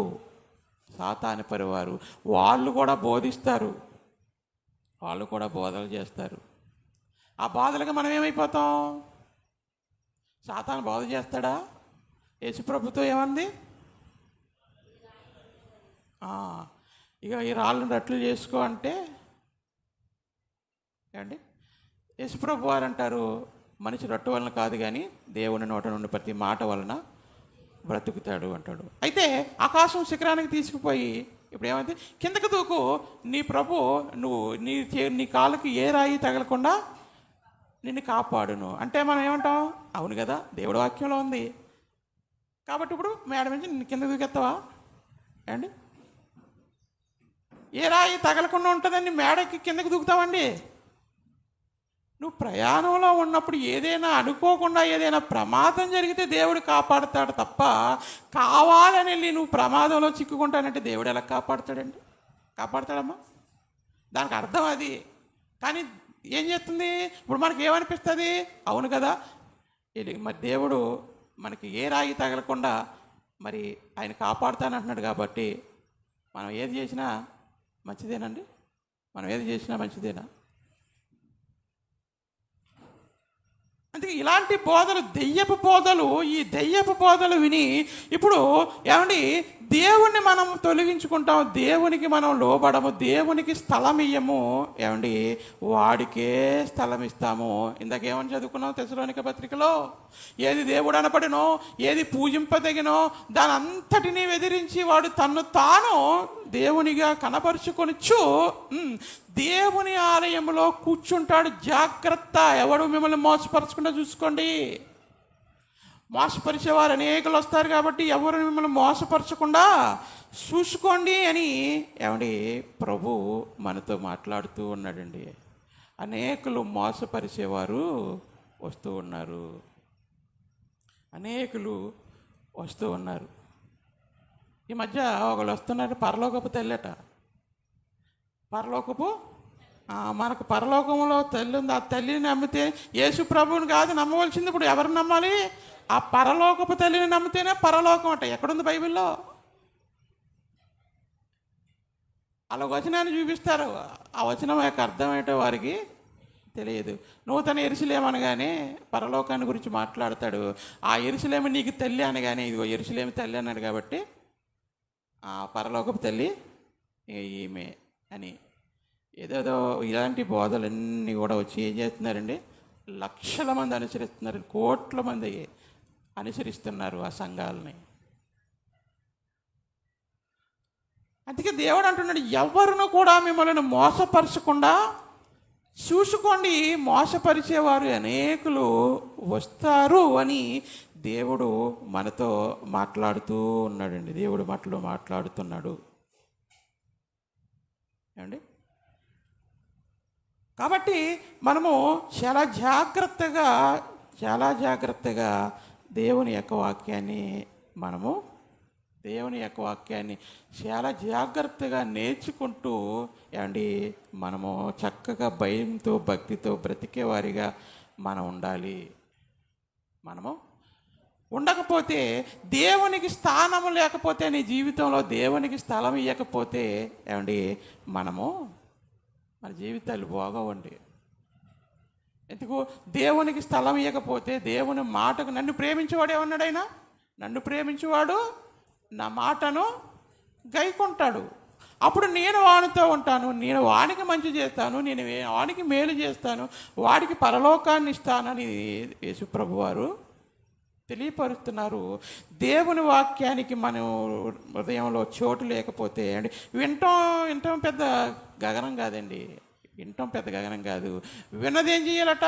సాతాను పనివారు. వాళ్ళు కూడా బోధిస్తారు, వాళ్ళు కూడా బోధలు చేస్తారు. ఆ బోధలకు మనం ఏమైపోతాం? సాతాను బోధ చేస్తాడా? యేసుప్రభుతో ఏమంది? ఇక ఈ రాళ్ళను రట్లు చేసుకో అంటే ఏమండి, యేసుప్రభు వారు అంటారు, మనిషి రొట్టె వలన కాదు కానీ దేవుని నోట నుండి ప్రతి మాట వలన బ్రతుకుతాడు అంటాడు. అయితే ఆకాశం శిఖరానికి తీసుకుపోయి ఇప్పుడు ఏమైంది? కిందకు దూకు, నీ ప్రభు నువ్వు నీ కాళ్ళకి ఏ రాయి తగలకుండా నిన్ను కాపాడును అంటే మనం ఏమంటాం? అవును కదా, దేవుడి వాక్యంలో ఉంది కాబట్టి ఇప్పుడు మేడ నుంచి నిన్ను కింద దూకెత్తావా అండి? ఏ రాయి తగలకుండా ఉంటుందండి మేడకి కిందకు దూకుతావండి? నువ్వు ప్రయాణంలో ఉన్నప్పుడు ఏదైనా అనుకోకుండా ఏదైనా ప్రమాదం జరిగితే దేవుడు కాపాడుతాడు తప్ప, కావాలని వెళ్ళి నువ్వు ప్రమాదంలో చిక్కుకుంటానంటే దేవుడు ఎలా కాపాడుతాడండి? కాపాడుతాడమ్మా? దానికి అర్థం అది. కానీ ఏం చేస్తుంది? ఇప్పుడు మనకి ఏమనిపిస్తుంది? అవును కదా, ఇది మరి దేవుడు మనకి ఏ రాయి తగలకుండా మరి ఆయన కాపాడుతానంటున్నాడు కాబట్టి మనం ఏది చేసినా మంచిదేనండి. మనం ఏది చేసినా మంచిదేనా? అందుకే ఇలాంటి బోధలు, దెయ్యపు బోధలు, ఈ దెయ్యపు బోధలు విని ఇప్పుడు ఏమండి దేవుణ్ణి మనం తొలగించుకుంటాం, దేవునికి మనం లోబడము, దేవునికి స్థలం ఇయ్యము. ఏమండి వాడికే స్థలం ఇస్తాము. ఇందాకేమని చదువుకున్నాం తెస్సలోనిక పత్రికలో? ఏది దేవుడు అనపడినో, ఏది పూజింపదగినో దాని అంతటినీ ఎదిరించి వాడు తన్ను తాను దేవునిగా కనపరుచుకొనిచ్చు దేవుని ఆలయంలో కూర్చుంటాడు. జాగ్రత్త, ఎవడు మిమ్మల్ని మోసపరచకుండా చూసుకోండి. మోసపరిచేవారు అనేకులు వస్తారు కాబట్టి ఎవరు మిమ్మల్ని మోసపరచకుండా చూసుకోండి అని ఏమండి ప్రభు మనతో మాట్లాడుతూ ఉన్నాడండి. అనేకులు మోసపరిచేవారు వస్తూ ఉన్నారు, అనేకులు వస్తూ ఉన్నారు. ఈ మధ్య ఒకళ్ళు వస్తున్నారు, పరలోకపు తల్లట. పరలోకపు మనకు పరలోకంలో తల్లి ఉంది. ఆ తల్లిని నమ్మితే యేసు ప్రభువుని కాదు నమ్మవలసింది. ఇప్పుడు ఎవరిని నమ్మాలి? ఆ పరలోకపు తల్లిని నమ్మితేనే పరలోకం అంట. ఎక్కడుంది బైబిల్లో? అలా వచనాన్ని చూపిస్తారు. ఆ వచనం యొక్క అర్థం ఏంటో వారికి తెలియదు. నూతన యెరూషలేము అనగానే పరలోకాన్ని గురించి మాట్లాడతాడు. ఆ యెరూషలేము నీకు తల్లి అనగానే ఇదిగో యెరూషలేము తల్లి అన్నాడు కాబట్టి ఆ పరలోకపు తల్లి ఈమె అని ఏదేదో ఇలాంటి బోధలన్నీ కూడా వచ్చి ఏం చేస్తున్నారండి? లక్షల మంది అనుసరిస్తున్నారు, కోట్ల మంది అనుసరిస్తున్నారు ఆ సంఘాలని. అందుకే దేవుడు అంటున్నాడు, ఎవరిని కూడా మిమ్మల్ని మోసపరచకుండా చూసుకోండి, మోసపరిచేవారు అనేకులు వస్తారు అని దేవుడు మనతో మాట్లాడుతూ ఉన్నాడండి. దేవుడు మాటలో మాట్లాడుతున్నాడు ఏమండి. కాబట్టి మనము చాలా జాగ్రత్తగా దేవుని యొక్క వాక్యాన్ని చాలా జాగ్రత్తగా నేర్చుకుంటూ ఏమండి మనము చక్కగా భయంతో భక్తితో బ్రతికేవారిగా మనం ఉండాలి. మనము ఉండకపోతే, దేవునికి స్థానం లేకపోతే, నీ జీవితంలో దేవునికి స్థలం ఇవ్వకపోతే ఏమండి మన జీవితాలు బాగోవండి. ఎందుకు? దేవునికి స్థలం ఇవ్వకపోతే, దేవుని మాటకు, నన్ను ప్రేమించేవాడు ఏమన్నాడైనా, నన్ను ప్రేమించేవాడు నా మాటను గైకొంటాడు. అప్పుడు నేను వానితో ఉంటాను, నేను వానికి మంచి చేస్తాను, నేను వానికి మేలు చేస్తాను, వాడికి పరలోకాన్ని ఇస్తానని యేసుప్రభు వారు తెలియపరుస్తున్నారు. దేవుని వాక్యానికి మనం హృదయంలో చోటు లేకపోతే అండి, వినటం పెద్ద గగనం కాదండి. వినటం పెద్ద గగనం కాదు. విన్నదేం చేయాలట?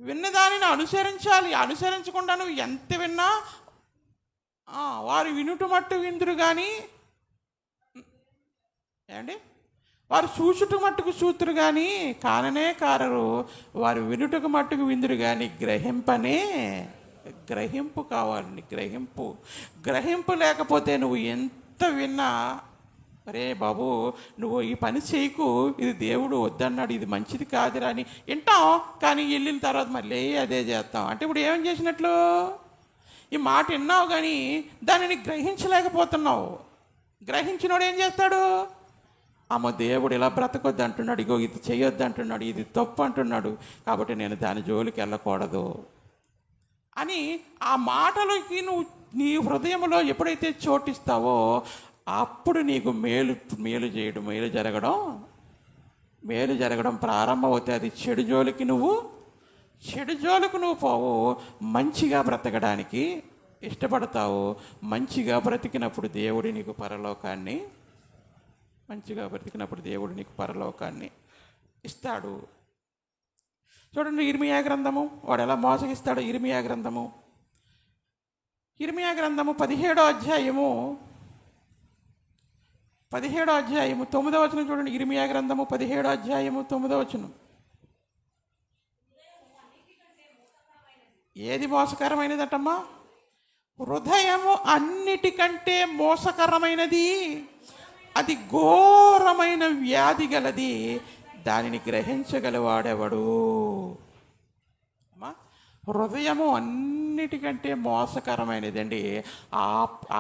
విన్నదానిని అనుసరించాలి. అనుసరించకుండా నువ్వు ఎంత విన్నా వారు వినుట మట్టు విందురు కానీ ఏమండి, వారు చూచుట మట్టుకు చూతురు కానీ కాననే కారరు, వారు వినుటకు మట్టుకు విందురు కానీ గ్రహింపు కావాలండి. గ్రహింపు లేకపోతే నువ్వు ఎంత విన్నా, అరే బాబు నువ్వు ఈ పని చేయకు, ఇది దేవుడు వద్దన్నాడు, ఇది మంచిది కాదురా అని వింటాం. కానీ వెళ్ళిన తర్వాత మళ్ళీ అదే చేస్తాం. అంటే ఇప్పుడు ఏం చేసినట్లు? ఈ మాట విన్నావు కానీ దానిని గ్రహించలేకపోతున్నావు. గ్రహించినోడు ఏం చేస్తాడు? అమ్మ దేవుడు ఇలా బ్రతకొద్దు అంటున్నాడు, ఇగో ఇది చేయొద్దు అంటున్నాడు, ఇది తప్పు అంటున్నాడు, కాబట్టి నేను దాని జోలికి వెళ్ళకూడదు అని ఆ మాటలకి నువ్వు నీ హృదయంలో ఎప్పుడైతే చోటిస్తావో అప్పుడు నీకు మేలు జరగడం ప్రారంభమవుతాయి. అది చెడు జోలికి నువ్వు పోవు. మంచిగా బ్రతకడానికి ఇష్టపడతావు. మంచిగా బ్రతికినప్పుడు దేవుడు నీకు పరలోకాన్ని ఇస్తాడు. చూడండి, ఇర్మియా గ్రంథము వాడు ఎలా మోసగిస్తాడు. ఇర్మియా గ్రంథము 17వ అధ్యాయము 9వ వచనం చూడండి. ఇర్మియా గ్రంథము 17వ అధ్యాయము 9వ వచనం. ఏది మోసకరమైనదటమ్మా? హృదయము అన్నిటికంటే మోసకరమైనది, అది ఘోరమైన వ్యాధి గలది, దానిని గ్రహించగలవాడెవడు? అమ్మా, హృదయము అన్నిటికంటే మోసకరమైనదండి.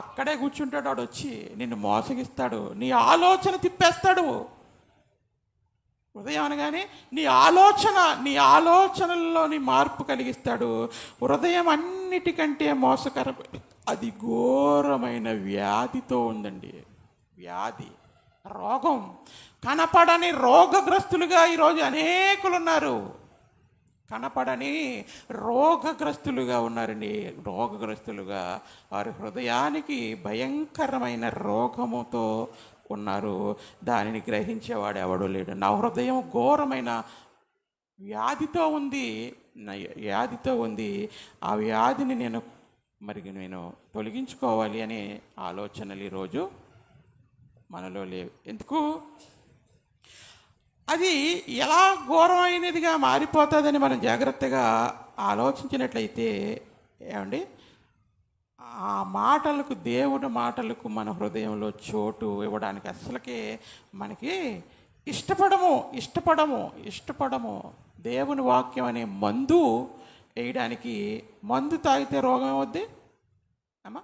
అక్కడే కూర్చుంటాడు వాడు, వచ్చి నిన్ను మోసగిస్తాడు, నీ ఆలోచన తిప్పేస్తాడు. హృదయం అనగానే నీ ఆలోచనల్లోని మార్పు కలిగిస్తాడు. హృదయం అన్నిటికంటే మోసకరమైన, అది ఘోరమైన వ్యాధితో ఉందండి. వ్యాధి, రోగం, కనపడని రోగగ్రస్తులుగా ఈరోజు అనేకులు ఉన్నారు. కనపడని రోగగ్రస్తులుగా ఉన్నారండి. రోగగ్రస్తులుగా వారి హృదయానికి భయంకరమైన రోగముతో ఉన్నారు. దానిని గ్రహించేవాడు ఎవడూ లేడు. నా హృదయం ఘోరమైన వ్యాధితో ఉంది. ఆ వ్యాధిని నేను తొలగించుకోవాలి అనే ఆలోచనలు ఈరోజు మనలో లేవు. ఎందుకు? అది ఎలా ఘోరమైనదిగా మారిపోతుందని మనం జాగ్రత్తగా ఆలోచించినట్లయితే ఏమండి, ఆ మాటలకు, దేవుడి మాటలకు మన హృదయంలో చోటు ఇవ్వడానికి అసలుకే మనకి ఇష్టపడము. దేవుని వాక్యం అనే మందు వేయడానికి, మందు తాగితే రోగం ఏమవుద్ది అమ్మా?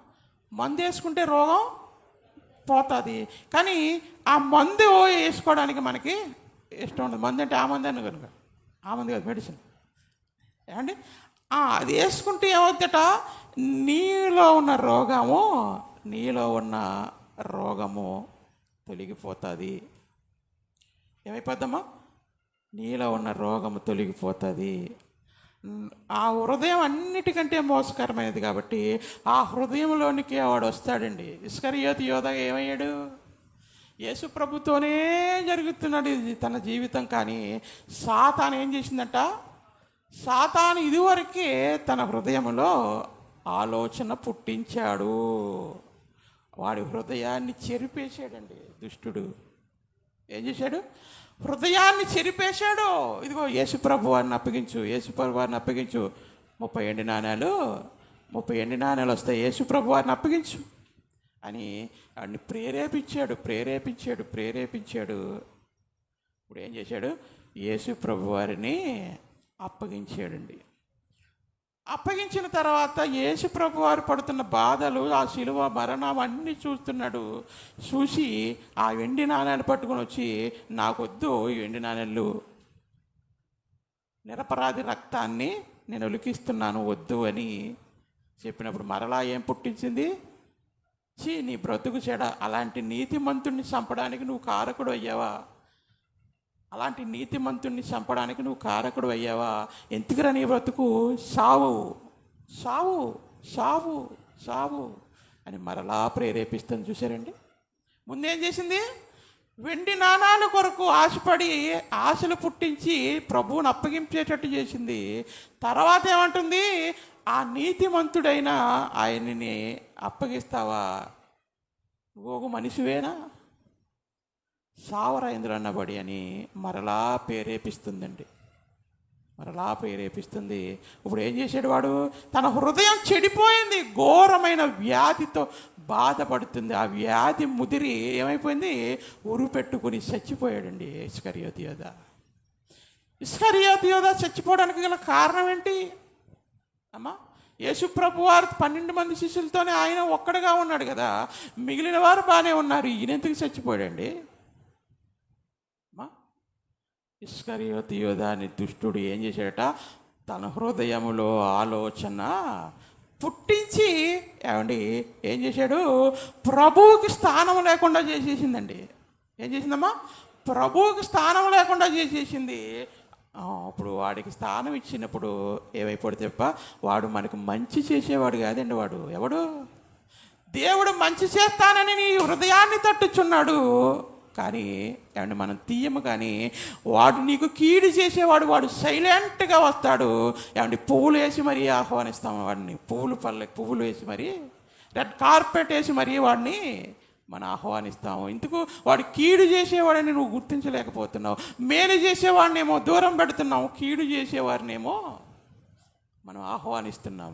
మందు వేసుకుంటే రోగం పోతుంది, కానీ ఆ మందు వేసుకోవడానికి మనకి ఇష్టం ఉండదు. మందు అంటే ఆ మందు అని కనుక, ఆ మందు కాదు, మెడిసిన్ ఏమండి. అది వేసుకుంటే ఏమవుద్దట? నీలో ఉన్న రోగము తొలగిపోతుంది. ఏమైపోద్దమ్మా? నీలో ఉన్న రోగము తొలగిపోతుంది. ఆ హృదయం అన్నిటికంటే మోసకరమైనది కాబట్టి ఆ హృదయంలోనికి వాడు వస్తాడండి. ఇస్కరియోతు యోధ ఏమయ్యాడు? యేసు ప్రభుతోనే జరుగుతున్నాడు ఇది తన జీవితం. కానీ సాతాను ఏం చేసిందట? సాతాను ఇదివరకే తన హృదయంలో ఆలోచన పుట్టించాడు. వాడి హృదయాన్ని చెరిపేశాడండి దుష్టుడు. ఏం చేశాడు? హృదయాన్ని చెరిపేశాడు. ఇదిగో యేసు ప్రభు వారిని అప్పగించు, యేసు ప్రభు వారిని అప్పగించు, 30 ఎండి నాణాలు వస్తాయి, యేసు ప్రభు వారిని అప్పగించు అని వాడిని ప్రేరేపించాడు. ఇప్పుడు ఏం చేశాడు? యేసు ప్రభు వారిని అప్పగించాడండి. అప్పగించిన తర్వాత యేసు ప్రభు వారు పడుతున్న బాధలు, ఆ శిలువ మరణం అన్నీ చూస్తున్నాడు. చూసి ఆ వెండి నాణ్యాలు పట్టుకొని వచ్చి, నాకొద్దు ఈ వెండి నాణ్యాలు, నిరపరాధి రక్తాన్ని నేను ఒలికిస్తున్నాను, వద్దు అని చెప్పినప్పుడు మరలా ఏం పుట్టించింది? నీ బ్రతుకు చెడ, అలాంటి నీతిమంతుణ్ణి చంపడానికి నువ్వు కారకుడు అయ్యావా? ఎందుకురా నీ బ్రతుకు? సావు అని మరలా ప్రేరేపిస్తుంది. చూసారండి? ముందేం చేసింది? వెండి నాణాల కొరకు ఆశపడి ఆశలు పుట్టించి ప్రభువుని అప్పగించేటట్టు చేసింది. తర్వాత ఏమంటుంది? ఆ నీతిమంతుడైన ఆయనని అప్పగిస్తావా? నువ్వు ఒక మనిషివేనా? సావరైంద్ర అన్నబడి అని మరలా ప్రేరేపిస్తుందండి. ఇప్పుడు ఏం చేశాడు వాడు? తన హృదయం చెడిపోయింది, ఘోరమైన వ్యాధితో బాధపడుతుంది. ఆ వ్యాధి ముదిరి ఏమైపోయింది? ఉరు పెట్టుకుని చచ్చిపోయాడండి ఇస్కరియోతు యోధ. చచ్చిపోవడానికి గల కారణం ఏంటి అమ్మా? యేసు ప్రభు వారు 12 మంది శిష్యులతోనే ఆయన ఒక్కడుగా ఉన్నాడు కదా, మిగిలిన వారు బాగానే ఉన్నారు, ఈయనెందుకు చచ్చిపోయాడండి? ఇస్కరియోతు యోధ అని దుష్టుడు ఏం చేశాడట? తన హృదయములో ఆలోచన పుట్టించి ఏం చేశాడు? ప్రభువుకి స్థానం లేకుండా చేసేసిందండి. ఏం చేసిందమ్మా? ప్రభువుకి స్థానం లేకుండా చేసేసింది. అప్పుడు వాడికి స్థానం ఇచ్చినప్పుడు ఏమైపోడు చెప్ప? వాడు మనకు మంచి చేసేవాడు కాదండి. వాడు ఎవడు? దేవుడు మంచి చేస్తానని నీ హృదయాన్ని తట్టుచున్నాడు, కానీ మనం తీయము. కానీ వాడు నీకు కీడు చేసేవాడు, వాడు సైలెంట్గా వస్తాడు. పువ్వులు వేసి మరీ ఆహ్వానిస్తాము వాడిని. పువ్వులు వేసి మరీ, రెడ్ కార్పెట్ వేసి మరీ వాడిని మనం ఆహ్వానిస్తాము. ఇందుకు వాడు కీడు చేసేవాడని నువ్వు గుర్తించలేకపోతున్నావు. మేలు చేసేవాడినేమో దూరం పెడుతున్నావు, కీడు చేసేవాడినేమో మనం ఆహ్వానిస్తున్నాం.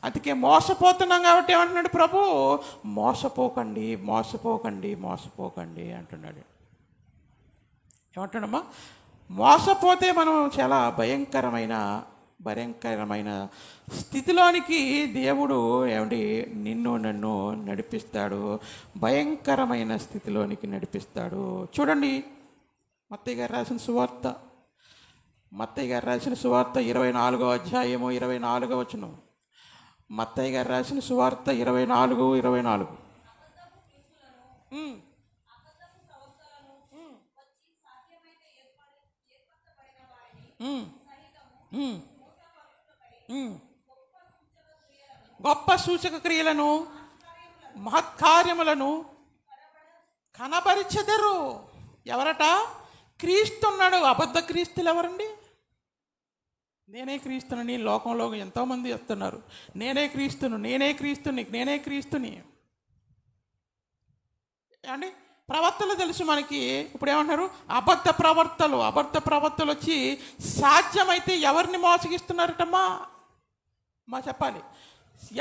అందుకే మోసపోతున్నాం. కాబట్టి ఏమంటున్నాడు ప్రభు? మోసపోకండి అంటున్నాడు. ఏమంటున్నాడమ్మా? మోసపోతే మనం చాలా భయంకరమైన స్థితిలోనికి దేవుడు నిన్ను నన్ను నడిపిస్తాడు. భయంకరమైన స్థితిలోనికి నడిపిస్తాడు. చూడండి, మత్తయి గారు రాసిన సువార్త 24వ అధ్యాయము 24వ వచనం. మత్తయి గారు రాసిన సువార్త 24. గొప్ప సూచక క్రియలను, మహత్కార్యములను కనబరిచెదరు. ఎవరట? క్రీస్తున్నాడు. అబద్ధ క్రీస్తులు ఎవరండి? నేనే క్రీస్తుని లోకంలో ఎంతోమంది వస్తున్నారు. నేనే క్రీస్తుని అండి. ప్రవర్తలు తెలుసు మనకి. ఇప్పుడు ఏమంటారు? అబద్ధ ప్రవర్తలు వచ్చి సాధ్యమైతే ఎవరిని మోసగిస్తున్నారటమ్మా? చెప్పాలి.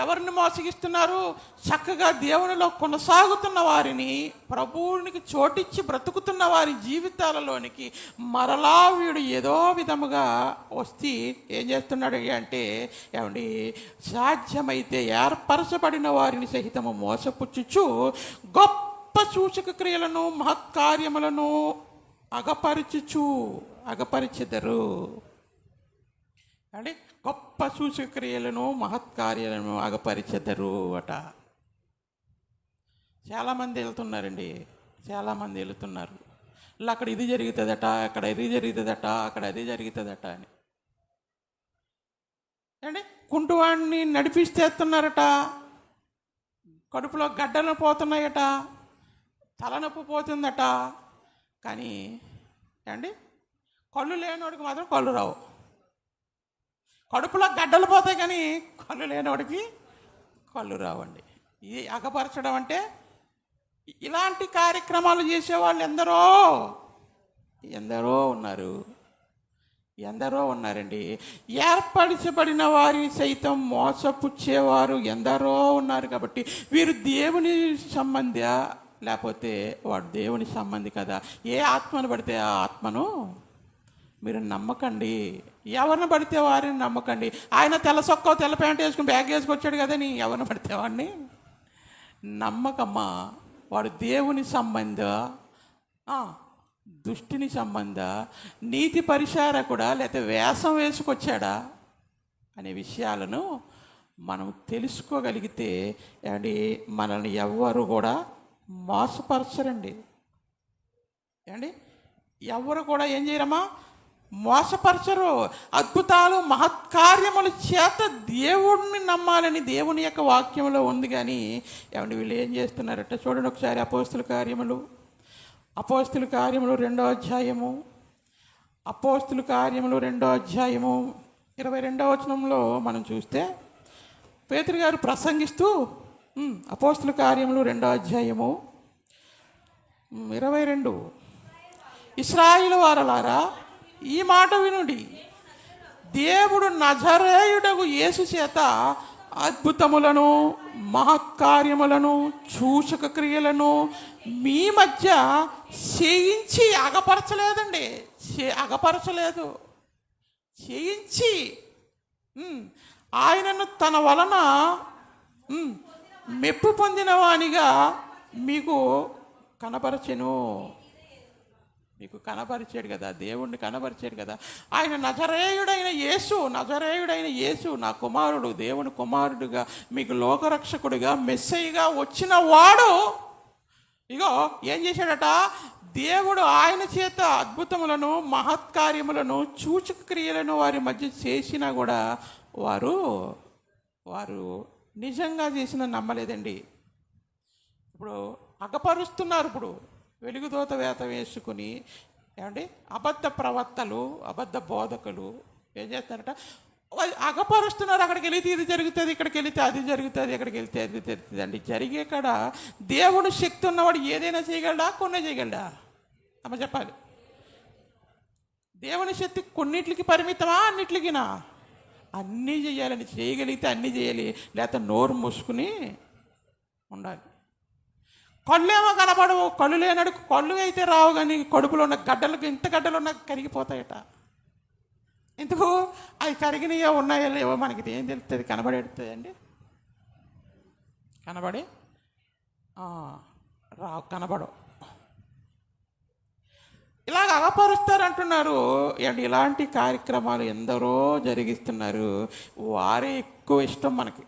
ఎవరిని మోసగిస్తున్నారు? చక్కగా దేవునిలో కొనసాగుతున్న వారిని, ప్రభువునికి చోటిచ్చి బ్రతుకుతున్న వారి జీవితాలలోనికి మరలా వీడు ఏదో విధముగా వస్తే ఏం చేస్తున్నాడు అంటే సాధ్యమైతే ఏర్పరచబడిన వారిని సహితము మోసపుచ్చుచు గొప్ప సూచక క్రియలను, మహత్కార్యములను అగపరిచెదరు. గొప్ప సూచక్రియలను, మహత్కార్యాలను అగపరిచెదరు అట. చాలామంది వెళ్తున్నారండి. అక్కడ ఇది జరుగుతుందట, అక్కడ ఇది జరుగుతుందట అని కుంటువాడిని నడిపిస్తేస్తున్నారట. కడుపులో గడ్డలు పోతున్నాయట. తలనొప్పి పోతుందట, కానీ ఏమండి కళ్ళు లేనివాడికి మాత్రం కళ్ళు రావు. కడుపులో గడ్డలు పోతాయి కానీ కళ్ళు లేనివాడికి కళ్ళు రావండి. ఇది అగపరచడం అంటే ఇలాంటి కార్యక్రమాలు చేసేవాళ్ళు ఎందరో ఉన్నారండి. ఏర్పరచబడిన వారిని సైతం మోసపుచ్చేవారు ఎందరో ఉన్నారు. కాబట్టి వీరు దేవుని సంబంధి లేకపోతే వాడు దేవుని సంబంధి కదా. ఏ ఆత్మను పడితే ఆ ఆత్మను మీరు నమ్మకండి, ఎవరిని పడితే వారిని నమ్మకండి. ఆయన తెల్ల సొక్క తెల్ల ప్యాంట్ వేసుకుని బ్యాగ్ వేసుకొచ్చాడు కదని ఎవరిని పడితే వాడిని నమ్మకమ్మా. వాడు దేవుని సంబంధ, దుష్టిని సంబంధ, నీతి పరిచారకుడా లేకపోతే వేషం వేసుకొచ్చాడా అనే విషయాలను మనం తెలుసుకోగలిగితే అండి మనల్ని ఎవ్వరు కూడా మోసపరచరండి. ఏమండి ఎవరు కూడా ఏం చేయరమ్మా, మోసపరచరు. అద్భుతాలు మహత్కార్యముల చేత దేవుడిని నమ్మాలని దేవుని యొక్క వాక్యంలో ఉంది. కానీ ఏమండి వీళ్ళు ఏం చేస్తున్నారట చూడండి ఒకసారి. అపోస్తుల కార్యములు 2వ అధ్యాయము, అపోస్తుల కార్యములు 2వ అధ్యాయము 22వ వచనంలో మనం చూస్తే పేతురు గారు ప్రసంగిస్తూ అపోస్తుల కార్యములు 2వ అధ్యాయము 22, ఇశ్రాయేలు వారలారా ఈ మాట వినుడి, దేవుడు నజరేయుడగు యేసు చేత అద్భుతములను మహత్కార్యములను సూచక క్రియలను మీ మధ్య చేయించి అగపరచలేదండి. అగపరచలేదు, చేయించి ఆయనను తన వలన మెప్పు పొందిన వానిగా మీకు కనపరచెను. మీకు కనపరిచాడు కదా, దేవుణ్ణి కనపరిచాడు కదా. ఆయన నజరేయుడైన యేసు నా కుమారుడు, దేవుని కుమారుడుగా మీకు లోకరక్షకుడిగా మెస్సయ్యగా వచ్చిన వాడు ఇగో ఏం చేశాడట, దేవుడు ఆయన చేత అద్భుతములను మహత్కార్యములను సూచక క్రియలను వారి మధ్య చేసినా కూడా వారు నిజంగా చేసిన నమ్మలేదండి. ఇప్పుడు అగపరుస్తున్నారు. ఇప్పుడు వెలుగుదోత వేత వేసుకుని ఏమండి అబద్ధ ప్రవక్తలు, అబద్ధ బోధకులు ఏం చేస్తారట, అగపరుస్తున్నారు. అక్కడికి వెళితే ఇది జరుగుతుంది, ఇక్కడికి వెళితే అది జరుగుతుంది, ఎక్కడికి వెళితే అది జరుగుతుంది అండి. జరిగే కాడ దేవుడు శక్తి ఉన్నవాడు ఏదైనా చేయగలడా, కొన్ని చేయగలడా అమ్మ చెప్పాలి. దేవుని శక్తి కొన్నిట్లకి పరిమితమా, అన్నిట్లకినా? అన్నీ చేయాలని, చేయగలిగితే అన్నీ చేయాలి, లేకపోతే నోరు మూసుకుని ఉండాలి. కళ్ళేమో కనపడవు, కళ్ళు లేనాడు కళ్ళు అయితే రావు, కానీ కడుపులో ఉన్న గడ్డలకు ఇంత గడ్డలు ఉన్న కరిగిపోతాయట. ఎందుకు? అవి కరిగినయో ఉన్నాయో లేవో మనకి ఏం తెలుస్తుంది? కనబడేస్తుంది అండి, కనబడి రావు, కనబడవు. ఇలాగ అగపరుస్తారు అంటున్నారు. అండ్ ఇలాంటి కార్యక్రమాలు ఎందరో జరిగిస్తున్నారు. వారే ఎక్కువ ఇష్టం మనకి.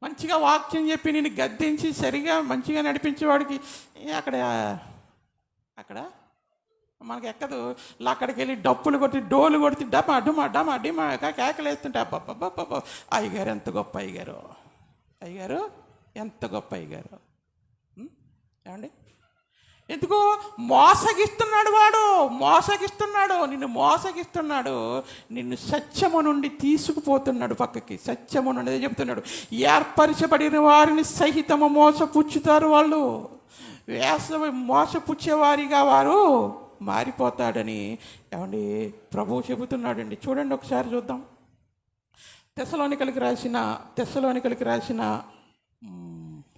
మంచిగా వాక్యం చెప్పి నేను గద్దించి సరిగా మంచిగా నడిపించేవాడికి అక్కడ మనకి ఎక్కదు. అక్కడికి వెళ్ళి డప్పులు కొట్టి డోలు కొట్టి డమా డుమా డమా డిమా కేకలు వేస్తుంటే అబ్బబ్బబ్బబ్బ అయ్యగారు ఎంత గొప్ప అయ్యగారు, అయ్యగారు ఎంత గొప్ప అయ్యగారు. ఏమండి ఎందుకు? మోసగిస్తున్నాడు, వాడు మోసగిస్తున్నాడు, నిన్ను మోసగిస్తున్నాడు, నిన్ను సత్యము నుండి తీసుకుపోతున్నాడు పక్కకి. సత్యము నుండి చెప్తున్నాడు, ఏర్పరచబడిన వారిని సహితము మోసపుచ్చుతారు వాళ్ళు. మోసపుచ్చేవారిగా వారు మారిపోతాడని ఏమండి ప్రభువు చెబుతున్నాడండి. చూడండి ఒకసారి చూద్దాం. తెస్సలోనికలకు రాసిన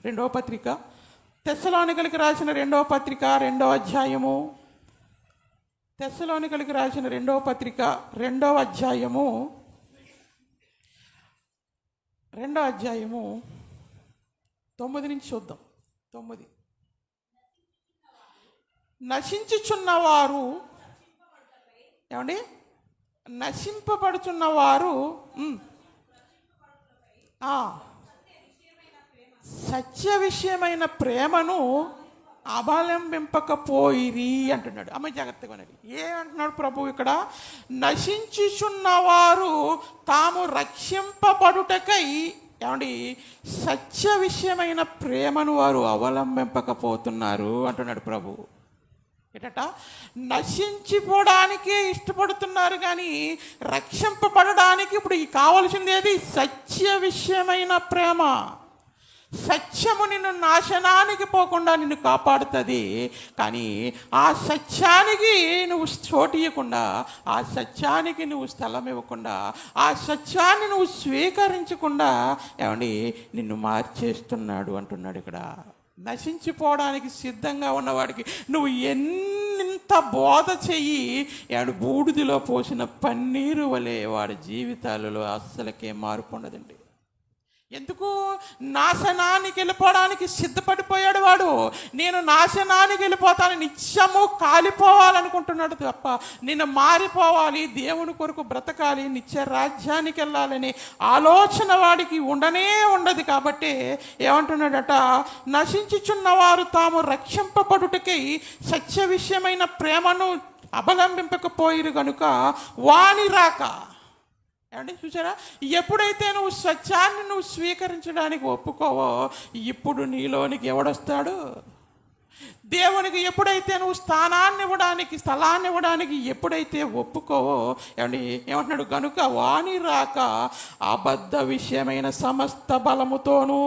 రెండవ పత్రిక, తెస్సలోనికలకు రాసిన రెండవ పత్రిక 2వ అధ్యాయము, తెస్సలోనికలకు రాసిన రెండవ పత్రిక 2వ అధ్యాయము 9 నుంచి చూద్దాం. 9 నశించుచున్నవారు ఏమండి నశింపబడుచున్నవారు సత్య విషయమైన ప్రేమను అవలంబింపకపోయిరి అంటున్నాడు. అమ్మ జాగ్రత్తగా ఉన్నది. ఏమంటున్నాడు ప్రభు ఇక్కడ? నశించుచున్నవారు తాము రక్షింపబడుటకై ఏమండి సత్య విషయమైన ప్రేమను వారు అవలంబింపకపోతున్నారు అంటున్నాడు ప్రభు. ఏంటట నశించిపోవడానికే ఇష్టపడుతున్నారు కానీ రక్షింపబడడానికి ఇప్పుడు కావలసింది ఏది? సత్య విషయమైన ప్రేమ. సత్యము నిన్ను నాశనానికి పోకుండా నిన్ను కాపాడుతుంది. కానీ ఆ సత్యానికి నువ్వు చోటు ఇవ్వకుండా, ఆ సత్యానికి నువ్వు స్థలం ఇవ్వకుండా, ఆ సత్యాన్ని నువ్వు స్వీకరించకుండా ఏమండి నిన్ను మార్చేస్తున్నాడు అంటున్నాడు ఇక్కడ. నశించిపోవడానికి సిద్ధంగా ఉన్నవాడికి నువ్వు ఎంత బోధ చెయ్యి, ఏడు బూడిదిలో పోసిన పన్నీరు వలె వాడి జీవితాలలో అస్సలకే మార్పు ఉండదండి. ఎందుకు? నాశనానికి వెళ్ళిపోవడానికి సిద్ధపడిపోయాడు వాడు. నేను నాశనానికి వెళ్ళిపోతాను, నిత్యము కాలిపోవాలనుకుంటున్నాడు తప్ప నేను మారిపోవాలి, దేవుని కొరకు బ్రతకాలి, నిత్య రాజ్యానికి వెళ్ళాలని ఆలోచన వాడికి ఉండనే ఉండదు. కాబట్టి ఏమంటున్నాడట, నశించుచున్నవారు తాము రక్షింపబడుటకై సత్య విషయమైన ప్రేమను అవలంబింపకపోయిరు గనుక వాని రాక. ఏమండి చూసారా, ఎప్పుడైతే నువ్వు సత్యాన్ని నువ్వు స్వీకరించడానికి ఒప్పుకోవో ఇప్పుడు నీలోనికి ఎవడొస్తాడు? దేవునికి ఎప్పుడైతే నువ్వు స్థలాన్ని ఇవ్వడానికి ఎప్పుడైతే ఒప్పుకోవో ఏమండి ఏమంటున్నాడు, గనుక వాని రాక అబద్ధ విషయమైన సమస్త బలముతోనూ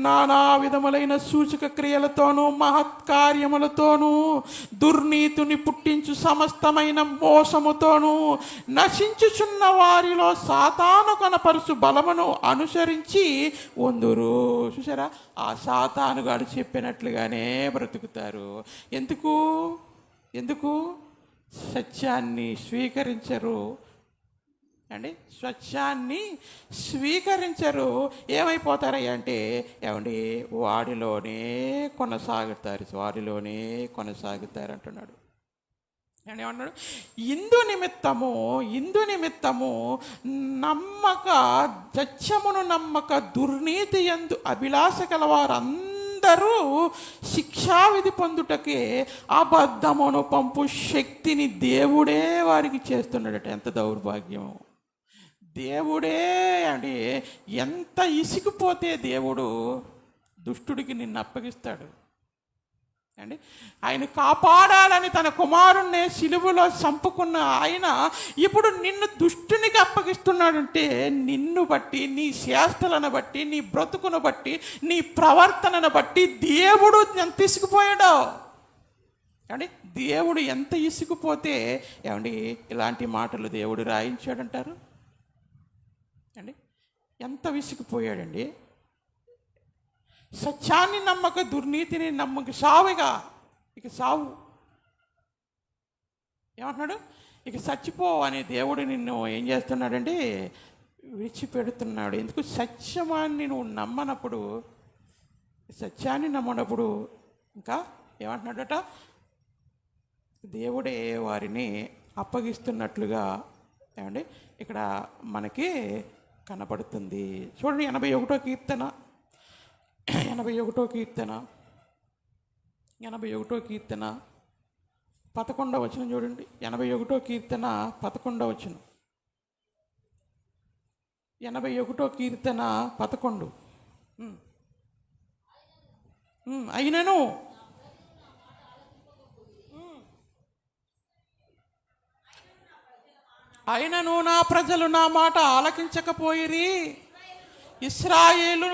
నానా విధములైన సూచక క్రియలతోనూ మహత్కార్యములతోనూ దుర్నీతిని పుట్టించు సమస్తమైన మోసముతోనూ నశించుచున్న వారిలో సాతాను కనపరుచు బలమును అనుసరించి ఉందురు. చూసారా, ఆ సాతానుగాడు చెప్పినట్లుగానే బ్రతుకుతారు. ఎందుకు సత్యాన్ని స్వీకరించరు అండి. సత్యాన్ని స్వీకరించరు. ఏమైపోతారయ్య అంటే ఏమండి వాడిలోనే కొనసాగుతారు అంటున్నాడు. ఏమన్నాడు? ఇందు నిమిత్తము సత్యమును నమ్మక దుర్నీతి యందు అభిలాష కలవారందరూ శిక్షావిధి పొందుటకే అబద్ధమును పంపు శక్తిని దేవుడే వారికి చేస్తున్నాడట. ఎంత దౌర్భాగ్యం! దేవుడే అండి ఎంత ఇసిగిపోతే దేవుడు దుష్టుడికి నిన్ను అప్పగిస్తాడు అండి. ఆయన కాపాడాలని తన కుమారుణ్ణి సిలువలో చంపుకున్న ఆయన ఇప్పుడు నిన్ను దుష్టునికి అప్పగిస్తున్నాడంటే నిన్ను బట్టి, నీ చేష్టలను బట్టి, నీ బ్రతుకును బట్టి, నీ ప్రవర్తనను బట్టి దేవుడు ఎంత ఇసుకుపోయాడో అండి. దేవుడు ఎంత ఇసుకుపోతే ఏమండి ఇలాంటి మాటలు దేవుడు రాయించాడంటారు అండి. ఎంత విసిగిపోయాడండి. సత్యాన్ని నమ్మక దుర్నీతిని నమ్మక సావు. ఏమంటున్నాడు? ఇక చచ్చిపో అనే దేవుడు నిన్ను ఏం చేస్తున్నాడంటే విడిచిపెడుతున్నాడు. ఎందుకు? సత్యమాన్ని నువ్వు నమ్మనప్పుడు, సత్యాన్ని నమ్మనప్పుడు ఇంకా ఏమంటున్నాడట, దేవుడే వారిని అప్పగిస్తున్నట్లుగా ఏమండి ఇక్కడ మనకి కనపడుతుంది. చూడండి 81వ కీర్తన 11వ వచనం చూడండి. 81వ కీర్తన 11వ వచనం. 81వ కీర్తన 11. అయినను నా ప్రజలు నా మాట ఆలకించకపోయిరి, ఇశ్రాయేలు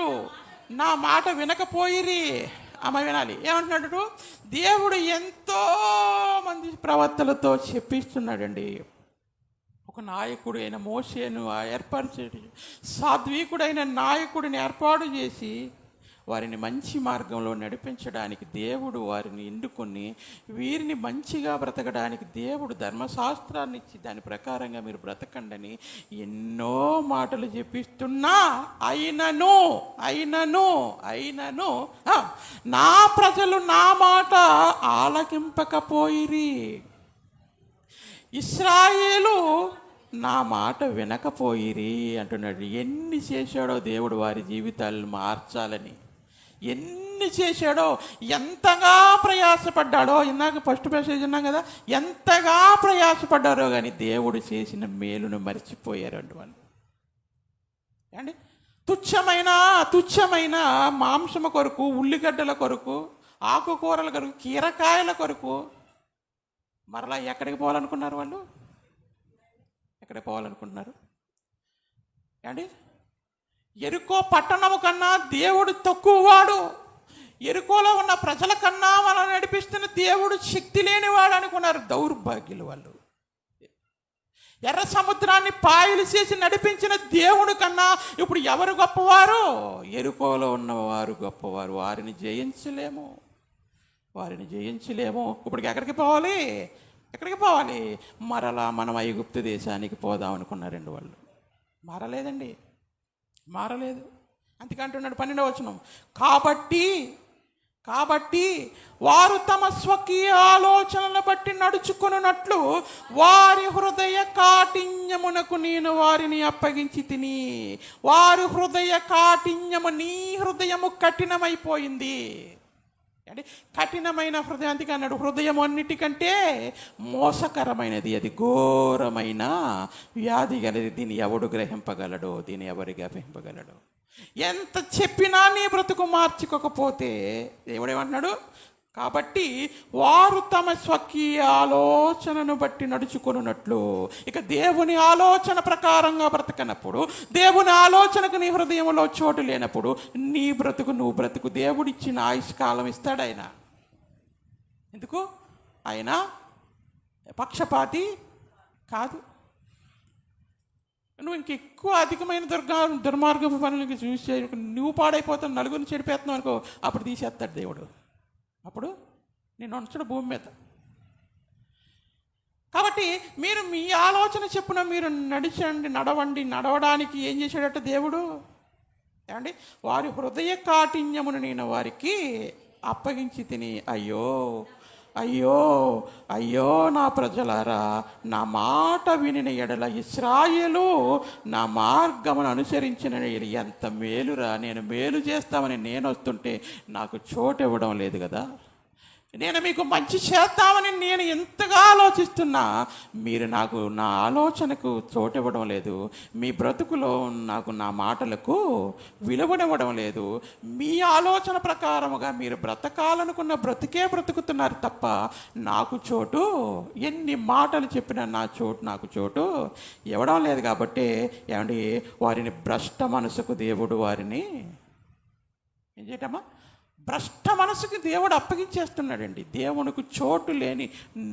నా మాట వినకపోయిరి. అమ్మ వినాలి. ఏమంటున్నాడు? దేవుడు ఎంతో మంది ప్రవక్తలతో చెప్పిస్తున్నాడండి. ఒక నాయకుడు అయిన మోషేను ఏర్పాటు చేసి, సాత్వికుడైన నాయకుడిని ఏర్పాటు చేసి వారిని మంచి మార్గంలో నడిపించడానికి దేవుడు వారిని ఎన్నుకొని వీరిని మంచిగా బ్రతకడానికి దేవుడు ధర్మశాస్త్రాన్ని ఇచ్చి దాని ప్రకారంగా మీరు బ్రతకండి ఎన్నో మాటలు చెప్పిస్తున్నా అయినను నా ప్రజలు నా మాట ఆలకింపకపోయిరి, ఇశ్రాయేలు నా మాట వినకపోయిరి అంటున్నాడు. ఎన్ని చేశాడో దేవుడు వారి జీవితాలను మార్చాలని, ఎన్ని చేశాడో, ఎంతగా ప్రయాసపడ్డాడో. ఇందాక ఫస్ట్ మెసేజ్ ఉన్నాం కదా, ఎంతగా ప్రయాసపడ్డారో కానీ దేవుడు చేసిన మేలును మర్చిపోయారు అండి వాళ్ళు. అండి తుచ్చమైన మాంసము కొరకు, ఉల్లిగడ్డల కొరకు, ఆకుకూరల కొరకు, కీరకాయల కొరకు మరలా ఎక్కడికి పోవాలనుకున్నారు వాళ్ళు? ఎక్కడికి పోవాలనుకుంటున్నారు అండి? ఎరుకో పట్టణము కన్నా దేవుడు తక్కువవాడు, ఎరుకోలో ఉన్న ప్రజల కన్నా మనం నడిపిస్తున్న దేవుడు శక్తి లేనివాడు అనుకున్నారు. దౌర్భాగ్యులు వాళ్ళు. ఎర్ర సముద్రాన్ని పాయలు చేసి నడిపించిన దేవుడు కన్నా ఇప్పుడు ఎవరు గొప్పవారు? ఎరుకోలో ఉన్నవారు గొప్పవారు. వారిని జయించలేము. ఇప్పటికి ఎక్కడికి పోవాలి? మరలా మనం ఐగుప్తు దేశానికి పోదాం అనుకున్నారండి వాళ్ళు. మారలేదు. అందుకంటున్నాడు 12వ వచనం, కాబట్టి వారు తమ స్వకీయ ఆలోచనలను బట్టి నడుచుకొనున్నట్లు వారి హృదయ కాఠిన్యమునకు నేను వారిని అప్పగించి తిని. వారి హృదయ కాఠిన్యము, నీ హృదయము కఠినమైపోయింది అంటే కఠినమైన హృదయం. అందుకే అన్నాడు హృదయం అన్నిటికంటే మోసకరమైనది, అది ఘోరమైన వ్యాధి గలది, దీన్ని ఎవడు గ్రహింపగలడో, దీన్ని ఎవరు గ్రహింపగలడో. ఎంత చెప్పినా నీ బ్రతుకు మార్చుకోకపోతే దేవుడేమంటున్నాడు? కాబట్టి వారు తమ స్వకీయ ఆలోచనను బట్టి నడుచుకొనున్నట్లు. ఇక దేవుని ఆలోచన ప్రకారంగా బ్రతకనప్పుడు, దేవుని ఆలోచనకు నీ హృదయంలో చోటు లేనప్పుడు నీ బ్రతుకు నువ్వు బ్రతుకు. దేవుడిచ్చిన ఆయుష్కాలం ఇస్తాడు ఆయన. ఎందుకు? ఆయన పక్షపాతి కాదు. నువ్వు ఇంకెక్కువ అధికమైన దుర్మార్గపు పనులకి చూసి నువ్వు పాడైపోతావు, నలుగురిని చెడిపేస్తున్నావు అనుకో, అప్పుడు తీసేస్తాడు దేవుడు. అప్పుడు నేను ఉంచడు భూమి మీద. కాబట్టి మీరు మీ ఆలోచన చెప్పున మీరు నడవడానికి ఏం చేశాడట దేవుడు? ఏమండి, వారి హృదయ కాఠిన్యమును నేను వారికి అప్పగించి తిని. అయ్యో నా ప్రజలారా, నా మాట వినిన ఎడల, ఇశ్రాయేలు నా మార్గమును అనుసరించిన ఎంత మేలురా. నేను మేలు చేస్తామని నేను వస్తుంటే నాకు చోటు ఇవ్వడం లేదు కదా. నేను మీకు మంచి చేద్దామని నేను ఎంతగా ఆలోచిస్తున్నా మీరు నాకు నా ఆలోచనకు చోటు ఇవ్వడం లేదు. మీ బ్రతుకులో నాకు నా మాటలకు విలువనివ్వడం లేదు. మీ ఆలోచన ప్రకారముగా మీరు బ్రతకాలనుకున్న బ్రతికే బ్రతుకుతున్నారు తప్ప నాకు చోటు, ఎన్ని మాటలు చెప్పినా నాకు చోటు ఇవ్వడం లేదు. కాబట్టి ఏమండి, వారిని భ్రష్ట మనసుకు దేవుడు వారిని ఏం చేయటమ్మా? భ్రష్ట మనసుకి దేవుడు అప్పగించేస్తున్నాడండి. దేవునికి చోటు లేని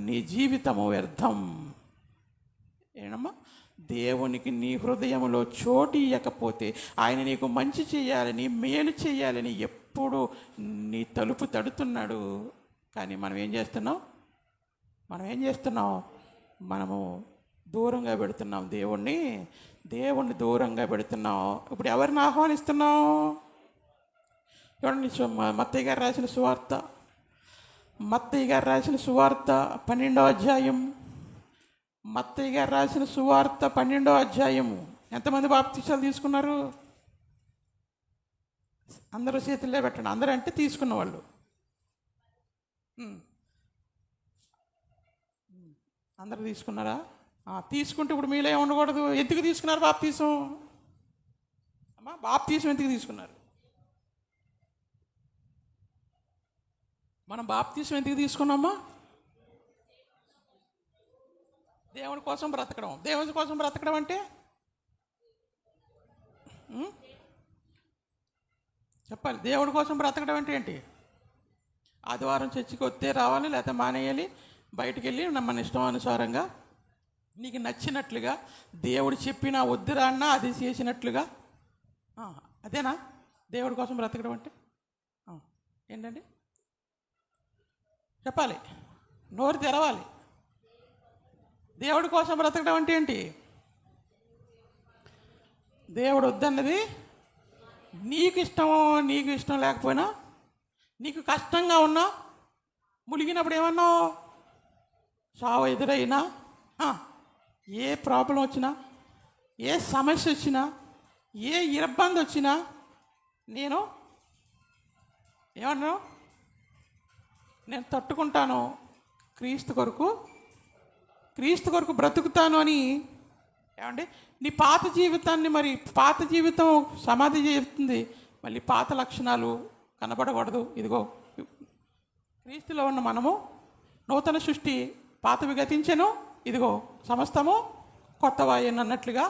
నీ జీవితము వ్యర్థం. ఏనమ్మా? దేవునికి నీ హృదయంలో చోటు ఇవ్వకపోతే, ఆయన నీకు మంచి చేయాలని, మేలు చేయాలని ఎప్పుడు నీ తలుపు తడుతున్నాడు. కానీ మనం ఏం చేస్తున్నాం? మనము దూరంగా పెడుతున్నాం దేవుణ్ణి దూరంగా పెడుతున్నాం. ఇప్పుడు ఎవరిని ఆహ్వానిస్తున్నాం? చూడండి, మత్తయి గారు రాసిన సువార్త 12వ అధ్యాయం. మత్తయి గారు రాసిన సువార్త 12వ అధ్యాయము. ఎంతమంది బాప్తిసాలు తీసుకున్నారు? అందరూ చేతుల్లో పెట్టండి. అందరూ అంటే తీసుకున్న వాళ్ళు. అందరూ తీసుకున్నారా? తీసుకుంటే ఇప్పుడు మీలో ఏమి ఉండకూడదు. ఎందుకు తీసుకున్నారు బాప్తీసం? బాప్తీసం ఎందుకు తీసుకున్నారు? మనం బాప్తీసం ఎందుకు తీసుకున్నామా? దేవుని కోసం బ్రతకడం. దేవుని కోసం బ్రతకడం అంటే చెప్పాలి. దేవుడి కోసం బ్రతకడం అంటే ఏంటి? ఆదివారం చర్చికి వస్తే రావాలి, లేకపోతే మానేయాలి, బయటికి వెళ్ళి మన ఇష్టానుసారంగా నీకు నచ్చినట్లుగా దేవుడు చెప్పినా వద్దురా అన్నా అది చేసినట్లుగా. అదేనా దేవుడి కోసం బ్రతకడం అంటే? ఏంటండి చెప్పాలి, నోరు తెరవాలి. దేవుడి కోసం బ్రతకడం అంటే ఏంటి? దేవుడు వద్దన్నది నీకు ఇష్టం లేకపోయినా, నీకు కష్టంగా ఉన్నా, ములిగినప్పుడు ఏమన్నావు, చావు ఎదురైనా, ఏ ప్రాబ్లం వచ్చినా, ఏ సమస్య వచ్చినా, ఏ ఇబ్బంది వచ్చినా నేను ఏమన్నాను? నేను తట్టుకుంటాను, క్రీస్తు కొరకు బ్రతుకుతాను అని ఏమండి నీ పాత జీవితాన్ని, మరి పాత జీవితం సమాధి చేస్తుంది, మళ్ళీ పాత లక్షణాలు కనబడకూడదు. ఇదిగో క్రీస్తులో ఉన్న మనము నూతన సృష్టి, పాతవి గతించెను, ఇదిగో సమస్తము కొత్తవాయని అన్నట్లుగా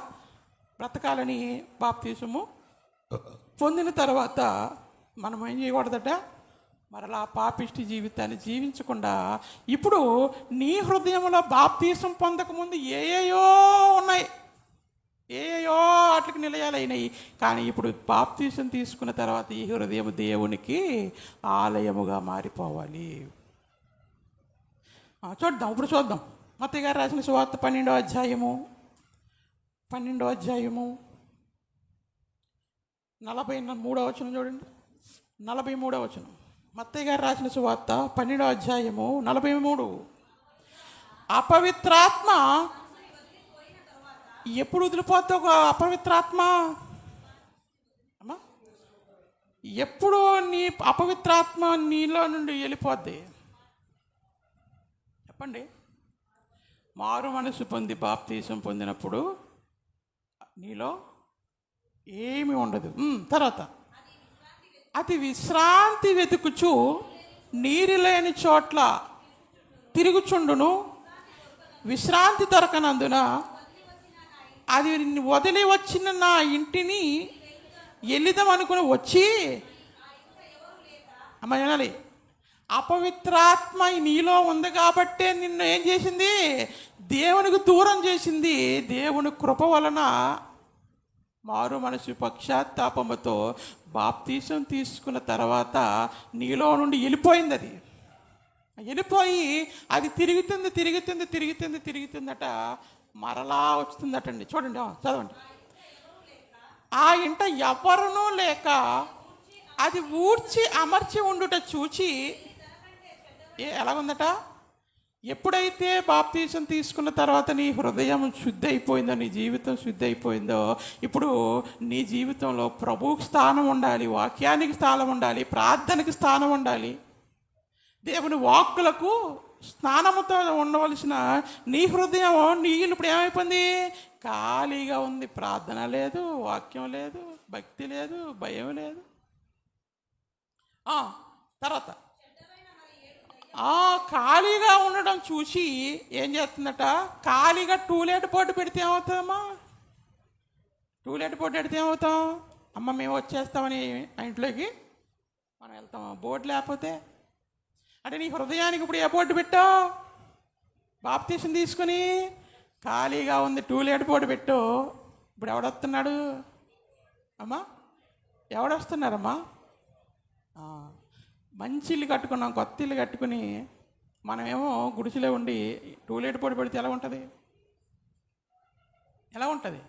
బ్రతకాలని బాప్తీసము పొందిన తర్వాత మనం ఏం చేయకూడదట, మరలా పాపిష్టి జీవితాన్ని జీవించకుండా ఇప్పుడు నీ హృదయంలో బాప్తీసం పొందకముందు ఏయేయో ఉన్నాయి, ఏయో వాటికి నిలయాలైనవి. కానీ ఇప్పుడు బాప్తీసం తీసుకున్న తర్వాత ఈ హృదయం దేవునికి ఆలయముగా మారిపోవాలి. చూద్దాం, ఇప్పుడు చూద్దాం. మత్తయి గారు రాసిన సువార్త 12వ అధ్యాయము 43వ వచనం చూడండి. 43వ వచనం, మత్తయి గారు రాసిన సువార్త 12వ అధ్యాయము 43. అపవిత్రాత్మ ఎప్పుడు వదిలిపోతే ఒక అపవిత్రాత్మ అమ్మా, ఎప్పుడు నీ అపవిత్రాత్మ నీలో నుండి వెళ్ళిపోద్ది చెప్పండి? మారు మనసు పొంది బాప్తీసం పొందినప్పుడు నీలో ఏమి ఉండదు. తర్వాత అది విశ్రాంతి వెతుకుచు నీరు లేని చోట్ల తిరుగుచుండును. విశ్రాంతి దొరకనందున అది వదిలి వచ్చిన నా ఇంటిని ఎల్లిదాం అనుకుని వచ్చి, అమ్మ వినాలి, అపవిత్రాత్మ నీలో ఉంది కాబట్టే నిన్ను ఏం చేసింది? దేవునికి దూరం చేసింది. దేవుని కృప వలన మారు మనసు పశ్చాత్తాపముతో బాప్తీసం తీసుకున్న తర్వాత నీలో నుండి వెళ్ళిపోయింది. అది వెళ్ళిపోయి అది తిరుగుతుందట, మరలా వస్తుందటండి. చూడండి, చదవండి. ఆ ఇంట ఎవరునూ లేక అది ఊడ్చి అమర్చి ఉండుట చూచి ఎలాగుందట? ఎప్పుడైతే బాప్తీసం తీసుకున్న తర్వాత నీ హృదయం శుద్ధి అయిపోయిందో, నీ జీవితం శుద్ధి అయిపోయిందో, ఇప్పుడు నీ జీవితంలో ప్రభువుకి స్థానం ఉండాలి, వాక్యానికి స్థానం ఉండాలి, ప్రార్థనకి స్థానం ఉండాలి, దేవుని వాక్కులకు స్నానముతో ఉండవలసిన నీ హృదయం నీళ్ళు ఇప్పుడు ఏమైపోయింది? ఖాళీగా ఉంది. ప్రార్థన లేదు, వాక్యం లేదు, భక్తి లేదు, భయం లేదు. తర్వాత ఖాళీగా ఉండడం చూసి ఏం చేస్తుందట? ఖాళీగా టూలెట్ బోర్డు పెడితే ఏమవుతుందమ్మా? టూలెట్ బోర్డు పెడితే ఏమవుతాం? అమ్మ మేము వచ్చేస్తామని ఆ ఇంట్లోకి మనం వెళ్తాం. బోర్డు లేకపోతే అంటే నీ హృదయానికి ఇప్పుడు ఏ బోర్డు పెట్టావు? బాప్తీసం తీసుకుని ఖాళీగా ఉంది, టూలెట్ బోర్డు పెట్టు. ఇప్పుడు ఎవడొస్తున్నాడు అమ్మా? ఎవడొస్తున్నారమ్మా? మంచి ఇల్లు కట్టుకున్నాం, కొత్త ఇల్లు కట్టుకుని మనమేమో గుడిసెలో ఉండి టూలెట్ బోర్డు పెడితే ఎలా ఉంటుంది? ఎలా ఉంటుంది?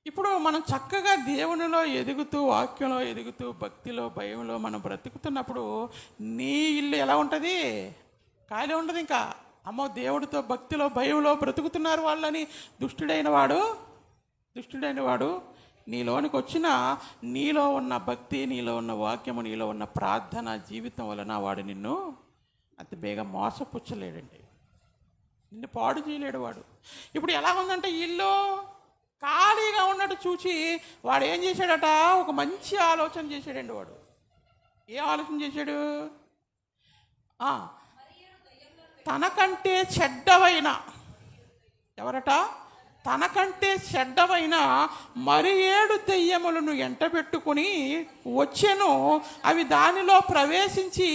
ఇప్పుడు మనం చక్కగా దేవునిలో ఎదుగుతూ, వాక్యంలో ఎదుగుతూ, భక్తిలో, భయంలో మనం బ్రతుకుతున్నప్పుడు నీ ఇల్లు ఎలా ఉంటుంది? ఖాళీ ఉండదు. ఇంకా అమ్మో దేవుడితో భక్తిలో భయంలో బ్రతుకుతున్నారు వాళ్ళని దుష్టుడైన వాడు నీలోనికి వచ్చిన నీలో ఉన్న భక్తి, నీలో ఉన్న వాక్యము, నీలో ఉన్న ప్రార్థన జీవితం వలన వాడు నిన్ను అంత బేగా మోసపుచ్చలేడండి, నిన్ను పాడు చేయలేడు వాడు. ఇప్పుడు ఎలా ఉందంటే ఇల్లు ఖాళీగా ఉన్నట్టు చూసి వాడు ఏం చేశాడట? ఒక మంచి ఆలోచన చేశాడండి. వాడు ఏం ఆలోచన చేశాడు? తనకంటే చెడ్డవైన ఎవరట? తనకంటే చెడ్డవైన మరి 7 దెయ్యములను ఎంటబెట్టుకుని వచ్చెను. అవి దానిలో ప్రవేశించి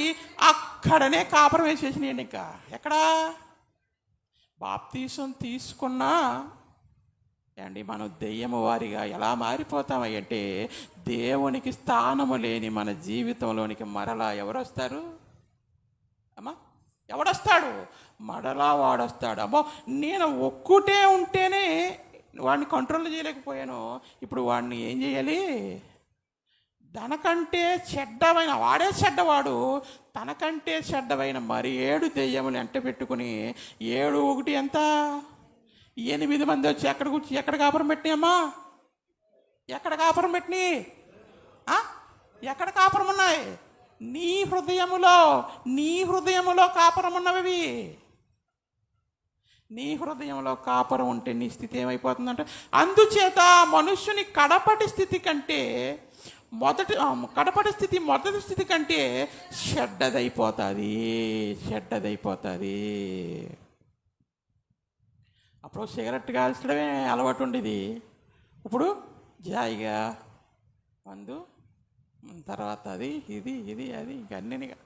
అక్కడనే కాపురం వేసేసినాయండి. ఇంకా ఎక్కడా? బాప్తీసం తీసుకున్నా అండి మనం దెయ్యము వారిగా ఎలా మారిపోతామంటే, దేవునికి స్థానము లేని మన జీవితంలోనికి మరలా ఎవరు వస్తారు అమ్మా? ఎవడొస్తాడు? మరలా వాడొస్తాడు. అమ్మో నేను ఒక్కటే ఉంటేనే వాడిని కంట్రోల్ చేయలేకపోయాను, ఇప్పుడు వాడిని ఏం చేయాలి? తనకంటే చెడ్డమైన వాడే చెడ్డవాడు, తనకంటే చెడ్డమైన మరి 7 దెయ్యములు ఎంట పెట్టుకుని 7 1 ఎంత? 8 మంది వచ్చి ఎక్కడ కాపురం పెట్టినాయమ్మా? ఎక్కడ కాపురం పెట్టినాయి? ఎక్కడ కాపురం ఉన్నాయి? నీ హృదయములో కాపురం ఉన్నవి. నీ హృదయంలో కాపురం ఉంటే నీ స్థితి ఏమైపోతుందంటే, అందుచేత మనుష్యుని కడపటి స్థితి కంటే కడపటి స్థితి మొదటి స్థితి కంటే చెడ్డదైపోతుంది. అప్పుడు సిగరెట్ కాల్చడమే అలవాటు ఉండేది, ఇప్పుడు జాయిగా మందు, తర్వాత అది ఇది అది ఇంకన్నీగా.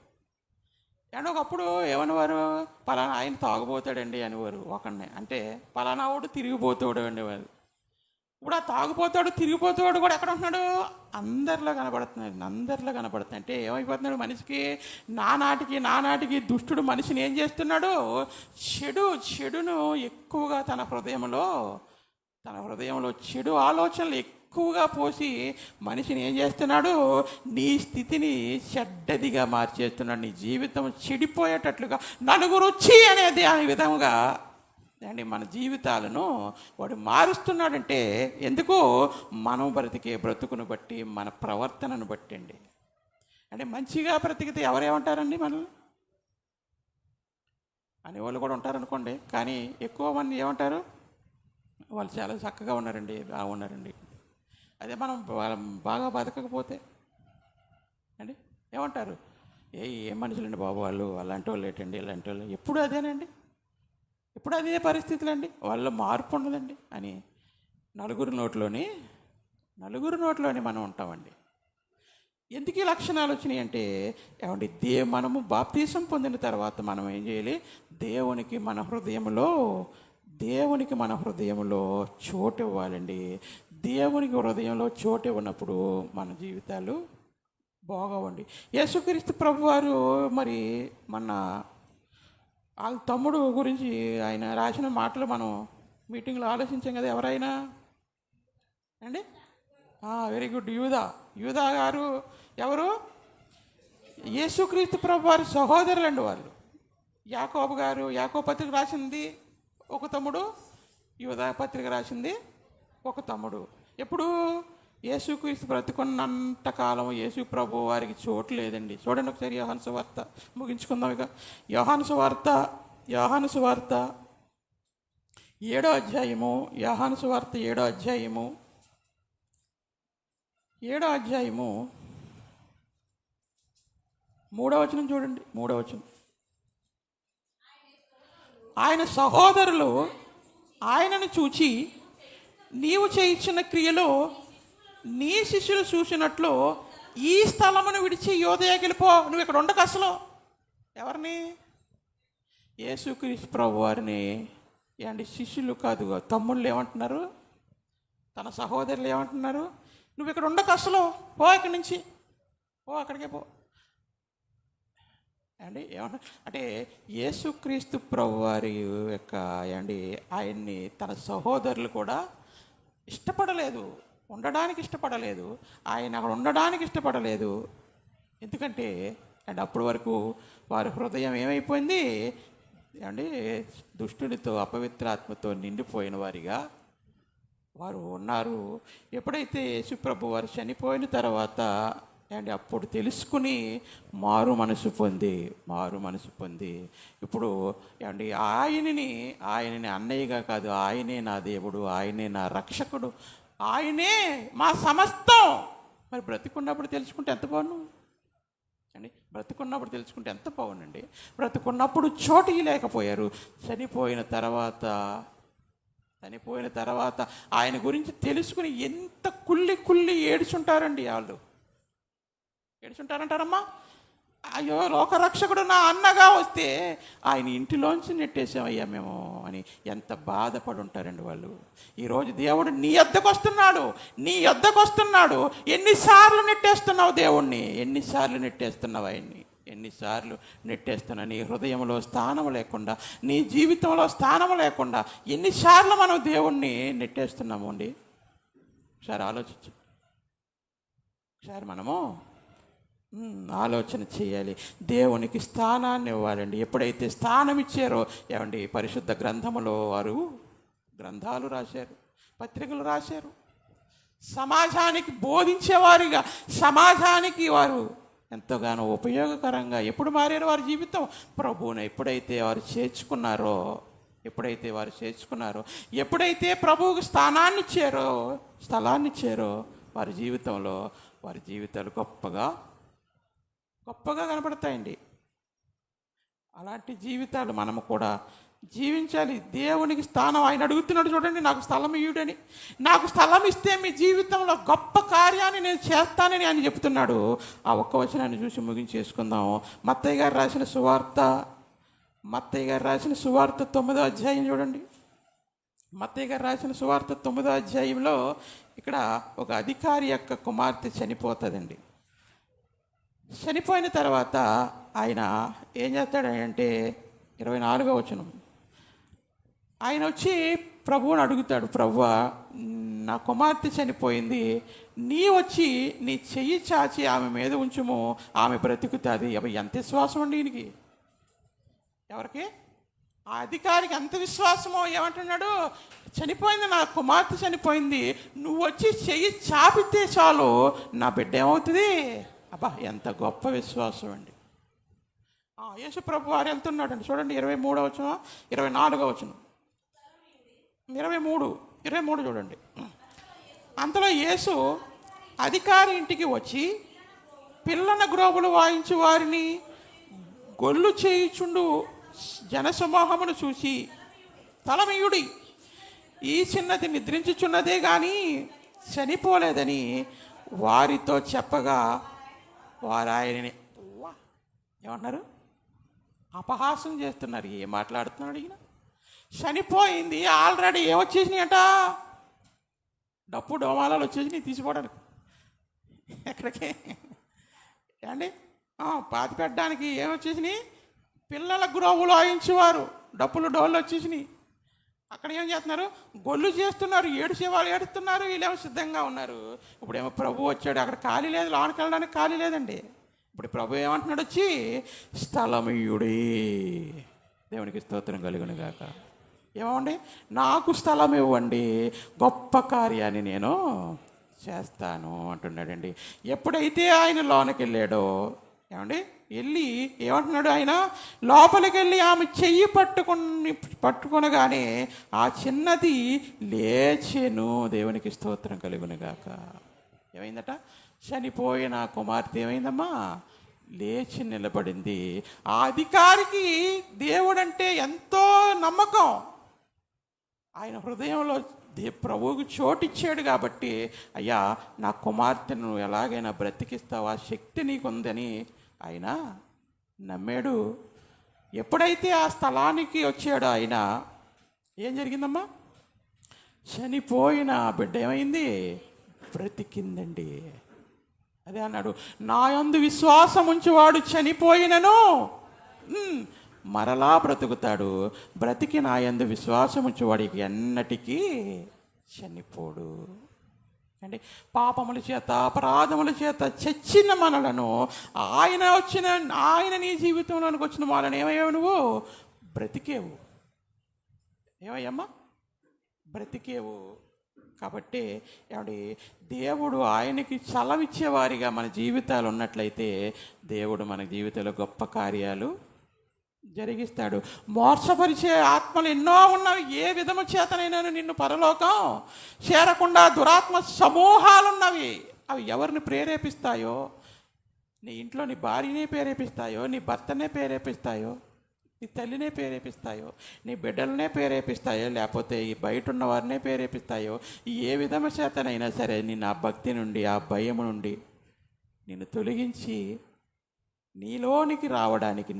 అండ్ ఒకప్పుడు ఏమనేవారు, పలానా ఆయన తాగుపోతాడండి అనేవారు ఒకడిని, అంటే పలానా వాడు తిరిగిపోతాడు అనేవారు. ఇప్పుడు ఆ తాగుపోతాడు తిరిగిపోతాడు కూడా ఎక్కడ ఉంటున్నాడు, అందరిలో కనపడుతున్నాడు. అంటే ఏమైపోతున్నాడు, మనిషికి నానాటికి దుష్టుడు మనిషిని ఏం చేస్తున్నాడు, చెడును ఎక్కువగా తన హృదయంలో చెడు ఆలోచనలు ఎక్కువగా పోసి మనిషిని ఏం చేస్తున్నాడు, నీ స్థితిని చెడ్డదిగా మార్చేస్తున్నాడు. నీ జీవితం చెడిపోయేటట్లుగా నలుగురు వచ్చి అనేది అనే విధంగా అండి మన జీవితాలను వాడు మారుస్తున్నాడంటే ఎందుకు, మనం బ్రతికే బ్రతుకును బట్టి, మన ప్రవర్తనను బట్టి అండి. అంటే మంచిగా బ్రతికితే ఎవరేమంటారండి మనల్ని అనేవాళ్ళు కూడా ఉంటారనుకోండి, కానీ ఎక్కువ మంది ఏమంటారు, వాళ్ళు చాలా చక్కగా ఉన్నారండి, బాగున్నారండి. అదే మనం బాగా బతకకపోతే అండి ఏమంటారు, ఏం మనుషులండి బాబు వాళ్ళు, అలాంటి వాళ్ళు ఏంటండి, ఇలాంటి వాళ్ళు ఎప్పుడు అదేనండి, ఎప్పుడు అదే పరిస్థితులండి, వాళ్ళ మార్పు ఉండదండి అని నలుగురు నోట్లోని మనం ఉంటామండి. ఎందుకు ఈ లక్షణాలు వచ్చినాయి అంటే, ఏమండి మనము బాప్తీసం పొందిన తర్వాత మనం ఏం చేయాలి, దేవునికి మన హృదయంలో చోటు ఇవ్వాలండి. దేవునికి హృదయంలో చోటు ఇవ్వనప్పుడు మన జీవితాలు బాగోవండి. యేసుక్రీస్తు ప్రభువారు మరి మన వాళ్ళ తమ్ముడు గురించి ఆయన రాసిన మాటలు మనం మీటింగ్లో ఆలోచించాం కదా, ఎవరైనా అండి, వెరీ గుడ్, యూదా గారు ఎవరు, యేసుక్రీస్తు ప్రభువారి సహోదరులండి వాళ్ళు. యాకోబు గారు యాకోబు పత్రిక రాసింది ఒక తమ్ముడు, యూదా పత్రిక రాసింది ఒక తమ్ముడు. ఎప్పుడు యేసుక్రీస్తు బ్రతుకున్నంత కాలం యేసు ప్రభు వారికి చోటు లేదండి. చూడండి ఒకసారి యోహాను సువార్త, ముగించుకుందాం ఇక. యోహాను సువార్త 7వ అధ్యాయము, యోహాను సువార్త 7వ అధ్యాయము 3వ వచనం చూడండి. 3వ వచనం, ఆయన సహోదరులు ఆయనను చూచి, నీవు చేయించిన క్రియలో నీ శిష్యులు చూసినట్లు ఈ స్థలమును విడిచి యోదయకి వెళ్ళిపో, నువ్వు ఇక్కడ ఉండక అసలు. ఎవరిని, యేసుక్రీస్తు ప్రభు వారిని ఏంటి, శిష్యులు కాదు తమ్ముళ్ళు ఏమంటున్నారు, తన సహోదరులు ఏమంటున్నారు, నువ్వు ఇక్కడ ఉండక అసలు, పో ఇక్కడి నుంచి, పో అక్కడికే పో అండి. అంటే యేసుక్రీస్తు ప్రభు వారి యొక్క ఆయన్ని తన సహోదరులు కూడా ఉండడానికి ఇష్టపడలేదు. ఆయన అక్కడ ఉండడానికి ఇష్టపడలేదు. ఎందుకంటే అప్పటి వరకు వారి హృదయం ఏమైపోయింది దుష్టునితో, అపవిత్రాత్మతో నిండిపోయిన వారిగా వారు ఉన్నారు. ఎప్పుడైతే యేసు ప్రభు వారు చనిపోయిన తర్వాత అప్పుడు తెలుసుకుని మారు మనసు పొంది ఇప్పుడు ఆయనని అన్నయ్యగా కాదు, ఆయనే నా దేవుడు, ఆయనే నా రక్షకుడు, ఆయనే మా సమస్తం. మరి బ్రతికున్నప్పుడు తెలుసుకుంటే ఎంత బాగుండు బ్రతికున్నప్పుడు ఎంత బాగుండండి. బ్రతికున్నప్పుడు చోటు లేకపోయారు. చనిపోయిన తర్వాత ఆయన గురించి తెలుసుకుని ఎంత కుళ్ళి ఏడుచుంటారండి. వాళ్ళు ఏడుచుంటారంటారమ్మా, అయ్యో లోకరక్షకుడు నా అన్నగా వస్తే ఆయన ఇంటిలోంచి నెట్టేసామయ్యా మేము అని ఎంత బాధపడి ఉంటారండి వాళ్ళు. ఈరోజు దేవుడు నీ యొద్దకు వస్తున్నాడు. ఎన్నిసార్లు నెట్టేస్తున్నావు దేవుణ్ణి, ఎన్నిసార్లు నెట్టేస్తున్నావు ఆయన్ని, ఎన్నిసార్లు నెట్టేస్తున్నా. నీ హృదయంలో స్థానం లేకుండా, నీ జీవితంలో స్థానం లేకుండా ఎన్నిసార్లు మనం దేవుణ్ణి నెట్టేస్తున్నాము అండి. ఒకసారి ఆలోచించు. ఒకసారి మనము ఆలోచన చేయాలి. దేవునికి స్థానాన్ని ఇవ్వాలండి. ఎప్పుడైతే స్థానం ఇచ్చారో పరిశుద్ధ గ్రంథములో వారు గ్రంథాలు రాశారు, పత్రికలు రాశారు. సమాజానికి బోధించేవారిగా, సమాజానికి వారు ఎంతగానో ఉపయోగకరంగా ఎప్పుడు మారారు వారి జీవితం. ప్రభువుని ఎప్పుడైతే వారు చేర్చుకున్నారో ఎప్పుడైతే వారు చేర్చుకున్నారో, ఎప్పుడైతే ప్రభువుకు స్థలాన్ని ఇచ్చారో వారి జీవితాలు గొప్పగా కనపడతాయండి. అలాంటి జీవితాలు మనము కూడా జీవించాలి. దేవునికి స్థానం ఆయన అడుగుతున్నాడు చూడండి, నాకు స్థలం ఇయ్యుడని. నాకు స్థలం ఇస్తే మీ జీవితంలో గొప్ప కార్యాన్ని నేను చేస్తానని ఆయన చెప్తున్నాడు. ఆ ఒక్క వచనాన్ని చూసి ముగించేసుకుందాం. మత్తయ్య గారు రాసిన సువార్త 9వ అధ్యాయం చూడండి. మత్తయ్య గారు రాసిన సువార్త 9వ అధ్యాయంలో ఇక్కడ ఒక అధికారి యొక్క కుమార్తె చనిపోతుందండి. చనిపోయిన తర్వాత ఆయన ఏం చేస్తాడంటే 24వ వచనం, ఆయన వచ్చి ప్రభువుని అడుగుతాడు, ప్రభువా నా కుమార్తె చనిపోయింది, నీ వచ్చి నీ చెయ్యి చాచి ఆమె మీద ఉంచుము, ఆమె బ్రతుకుతుంది. అవి ఎంత విశ్వాసం అండి ఈయనకి, ఎవరికి? ఆ అధికారికి ఎంత విశ్వాసమో. ఏమంటున్నాడు, చనిపోయింది, నా కుమార్తె చనిపోయింది, నువ్వు వచ్చి చెయ్యి చాపితే చాలు నా బిడ్డ ఏమవుతుంది. అబ్బా ఎంత గొప్ప విశ్వాసం అండి. యేసు ప్రభు వారు వెళ్తున్నాడు అండి, చూడండి 23వ వచనం 24వ వచనం 23 చూడండి. అంతలో యేసు అధికారి ఇంటికి వచ్చి పిల్లన గ్రోబులు వాయించు వారిని గొల్లు చేయుచుండు జనసమూహమును చూసి, తలమీయుడి, ఈ చిన్నది నిద్రించుచున్నదే కానీ చనిపోలేదని వారితో చెప్పగా వారు ఆయనని ఏమన్నారు, అపహాసం చేస్తున్నారు. ఏం మాట్లాడుతున్నాడు ఈయన? చనిపోయింది, ఆల్రెడీ ఏమొచ్చేసినాయట, డప్పు డోమాలాలు వచ్చేసినాయి తీసిపోవడానికి. ఎక్కడికి అండి, పాతి పెట్టడానికి ఏమొచ్చేసినాయి, పిల్లల గ్రోవులు వాయించేవారు డప్పులు డోళ్ళు వచ్చేసినాయి. అక్కడ ఏం చేస్తున్నారు, గొల్లు చేస్తున్నారు, ఏడుసేవాళ్ళు ఏడుస్తున్నారు, వీళ్ళేమో సిద్ధంగా ఉన్నారు. ఇప్పుడేమో ప్రభు వచ్చాడు, అక్కడ ఖాళీ లేదు, లోనికి వెళ్ళడానికి ఖాళీ లేదండి. ఇప్పుడు ప్రభు ఏమంటున్నాడు, వచ్చి స్థలమీయుడే, దేవునికి స్తోత్రం కలుగును గాక. ఏమండి, నాకు స్థలం ఇవ్వండి, గొప్ప కార్యాన్ని నేను చేస్తాను అంటున్నాడండి. ఎప్పుడైతే ఆయన లోనికి వెళ్ళాడో, ఏమండి వెళ్ళి ఏమంటున్నాడు, ఆయన లోపలికి వెళ్ళి ఆమె చెయ్యి పట్టుకొనగానే ఆ చిన్నది లేచెను. దేవునికి స్తోత్రం కలుగును గాక. ఏమైందట, చనిపోయిన కుమార్తె ఏమైందమ్మా, లేచి నిలబడింది. ఆ అధికారికి దేవుడంటే ఎంతో నమ్మకం. ఆయన హృదయంలో ప్రభువుకు చోటిచ్చాడు కాబట్టి, అయ్యా నా కుమార్తెను ఎలాగైనా బ్రతికిస్తావు, ఆ శక్తి నీకుందని ఆయన నమ్మాడు. ఎప్పుడైతే ఆ స్థలానికి వచ్చాడో ఆయన, ఏం జరిగిందమ్మా, చనిపోయిన బిడ్డ ఏమైంది, బ్రతికిందండి. అదే అన్నాడు, నా యందు విశ్వాసం ఉంచువాడు చనిపోయినను మరలా బ్రతుకుతాడు, బ్రతికి నా యందు విశ్వాసం ఉంచువాడికి ఎన్నటికీ చనిపోడు. అంటే పాపముల చేత అపరాధముల చేత చచ్చిన మనలను ఆయన నీ జీవితంలోనికి వచ్చిన వాళ్ళని ఏమయ్యావు, నువ్వు బ్రతికేవు. ఏమయ్యమ్మా, బ్రతికేవు. కాబట్టి ఏమండి, దేవుడు ఆయనకి చలవిచ్చేవారిగా మన జీవితాలు ఉన్నట్లయితే దేవుడు మన జీవితంలో గొప్ప కార్యాలు జరిగిస్తాడు. మోర్చపరిచే ఆత్మలు ఎన్నో ఉన్నవి. ఏ విధము చేతనైనా నిన్ను పరలోకం చేరకుండా దురాత్మ సమూహాలున్నవి. అవి ఎవరిని ప్రేరేపిస్తాయో, నీ ఇంట్లో నీ భార్యనే ప్రేరేపిస్తాయో, నీ భర్తనే ప్రేరేపిస్తాయో, నీ తల్లినే ప్రేరేపిస్తాయో, నీ బిడ్డలనే ప్రేరేపిస్తాయో, లేకపోతే ఈ బయట ఉన్న వారినే ప్రేరేపిస్తాయో, ఏ విధము చేతనైనా సరే నిన్ను ఆ భక్తి నుండి, ఆ భయం నుండి నిన్ను తొలగించి నీలోనికి రావడానికి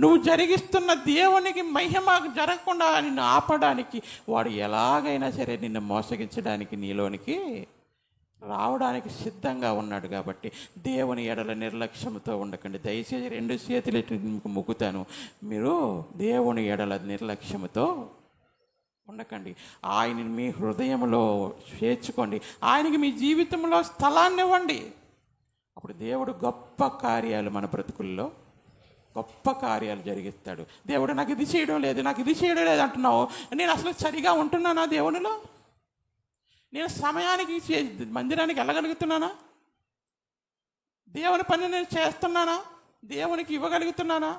నువ్వు జరిగిస్తున్న దేవునికి మహిమ జరగకుండా నిన్ను ఆపడానికి వాడు ఎలాగైనా సరే నిన్ను మోసగించడానికి నీలోనికి రావడానికి సిద్ధంగా ఉన్నాడు. కాబట్టి దేవుని ఎడల నిర్లక్ష్యంతో ఉండకండి. దయచేసి 2 చేతులు మొక్కుతాను, మీరు దేవుని ఎడల నిర్లక్ష్యంతో ఉండకండి. ఆయనని మీ హృదయంలో చేర్చుకోండి. ఆయనకి మీ జీవితంలో స్థలాన్ని ఇవ్వండి. అప్పుడు దేవుడు గొప్ప కార్యాలు మన బ్రతుకుల్లో గొప్ప కార్యాలు జరిగిస్తాడు. దేవుడు నాకు ఇది చేయడం లేదు అంటున్నావు. నేను అసలు సరిగా ఉంటున్నానా దేవునిలో? నేను సమయానికి మందిరానికి వెళ్ళగలుగుతున్నానా? దేవుని పని నేను చేస్తున్నానా? దేవునికి ఇవ్వగలుగుతున్నానా?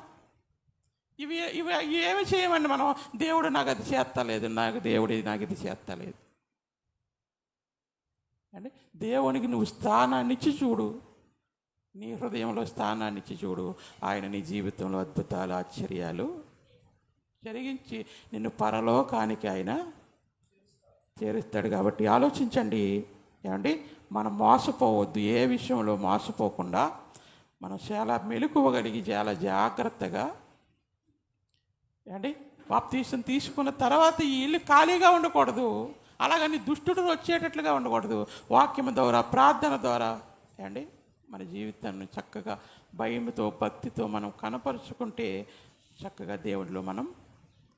ఇవి ఇవి ఏమి చేయమండి మనం. దేవుడు నాకు అది చేస్తలేదు, దేవుడు నాకు ఇది చేస్తలేదు అంటే దేవునికి నువ్వు స్థానాన్ని ఇచ్చి చూడు, నీ హృదయంలో స్థానాన్ని ఇచ్చి చూడు. ఆయన నీ జీవితంలో అద్భుతాలు ఆశ్చర్యాలు జరిగించి నిన్ను పరలోకానికి ఆయన చేరుస్తాడు. కాబట్టి ఆలోచించండి ఏమండి, మనం మోసపోవద్దు. ఏ విషయంలో మోసపోకుండా మనం చాలా మెలకువగలిగి చాలా జాగ్రత్తగా ఏమండి బాప్తీసం తీసుకున్న తర్వాత ఈ ఇల్లు ఖాళీగా ఉండకూడదు. అలాగని దుష్టుడు వచ్చేటట్లుగా ఉండకూడదు. వాక్యం ద్వారా, ప్రార్థన ద్వారా ఏమండి మన జీవితాన్ని చక్కగా భయంతో భక్తితో మనం కనపరుచుకుంటే చక్కగా దేవుడిలో మనం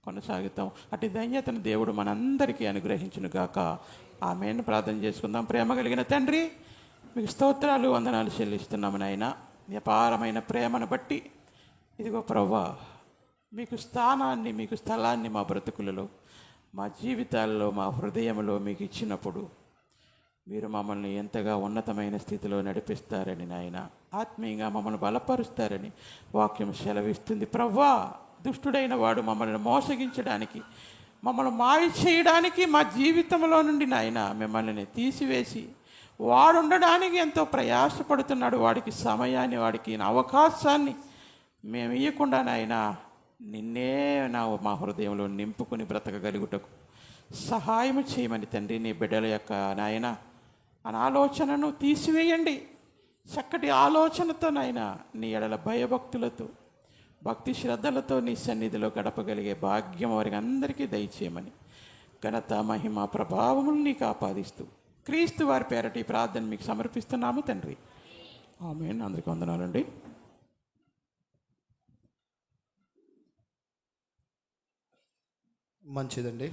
కొనసాగుతాం. అటు ధన్యతను దేవుడు మనందరికీ అనుగ్రహించును గాక. ఆమేన్. ప్రార్థన చేసుకుందాం. ప్రేమ కలిగిన తండ్రి, మీకు స్తోత్రాలు వందనాలు చెల్లిస్తున్నాము నాయన. మీ అపారమైన ప్రేమను బట్టి ఇదిగో ప్రభువా, మీకు స్థానాన్ని, మీకు స్థలాన్ని మా బ్రతుకులలో, మా జీవితాల్లో, మా హృదయంలో మీకు ఇచ్చినప్పుడు మీరు మమ్మల్ని ఎంతగా ఉన్నతమైన స్థితిలో నడిపిస్తారని నాయన, ఆత్మీయంగా మమ్మల్ని బలపరుస్తారని వాక్యం సెలవిస్తుంది. ప్రభువా, దుష్టుడైన వాడు మమ్మల్ని మోసగించడానికి, మమ్మల్ని మాయ చేయడానికి మా జీవితంలో నుండి నాయన మిమ్మల్ని తీసివేసి వాడు ఉండడానికి ఎంతో ప్రయాసపడుతున్నాడు. వాడికి సమయాన్ని, వాడికి అవకాశాన్ని మేము ఇవ్వకుండా నాయన నిన్నే మా హృదయంలో నింపుకుని బ్రతకగలుగుటకు సహాయం చేయమని తండ్రి, నీ బిడ్డల యొక్క నాయన అనాలోచనను తీసివేయండి. చక్కటి ఆలోచనతో నాయన నీ ఎడల భయభక్తులతో, భక్తి శ్రద్ధలతో నీ సన్నిధిలో గడపగలిగే భాగ్యం వారికి అందరికీ దయచేయమని ఘనత, మహిమ, ప్రభావములు నీకు ఆపాదిస్తూ క్రీస్తు వారి పేరటి ప్రార్థన మీకు సమర్పిస్తున్నాము తండ్రి. ఆమేన్. అందరికీ వందనాలండి. మంచిదండి.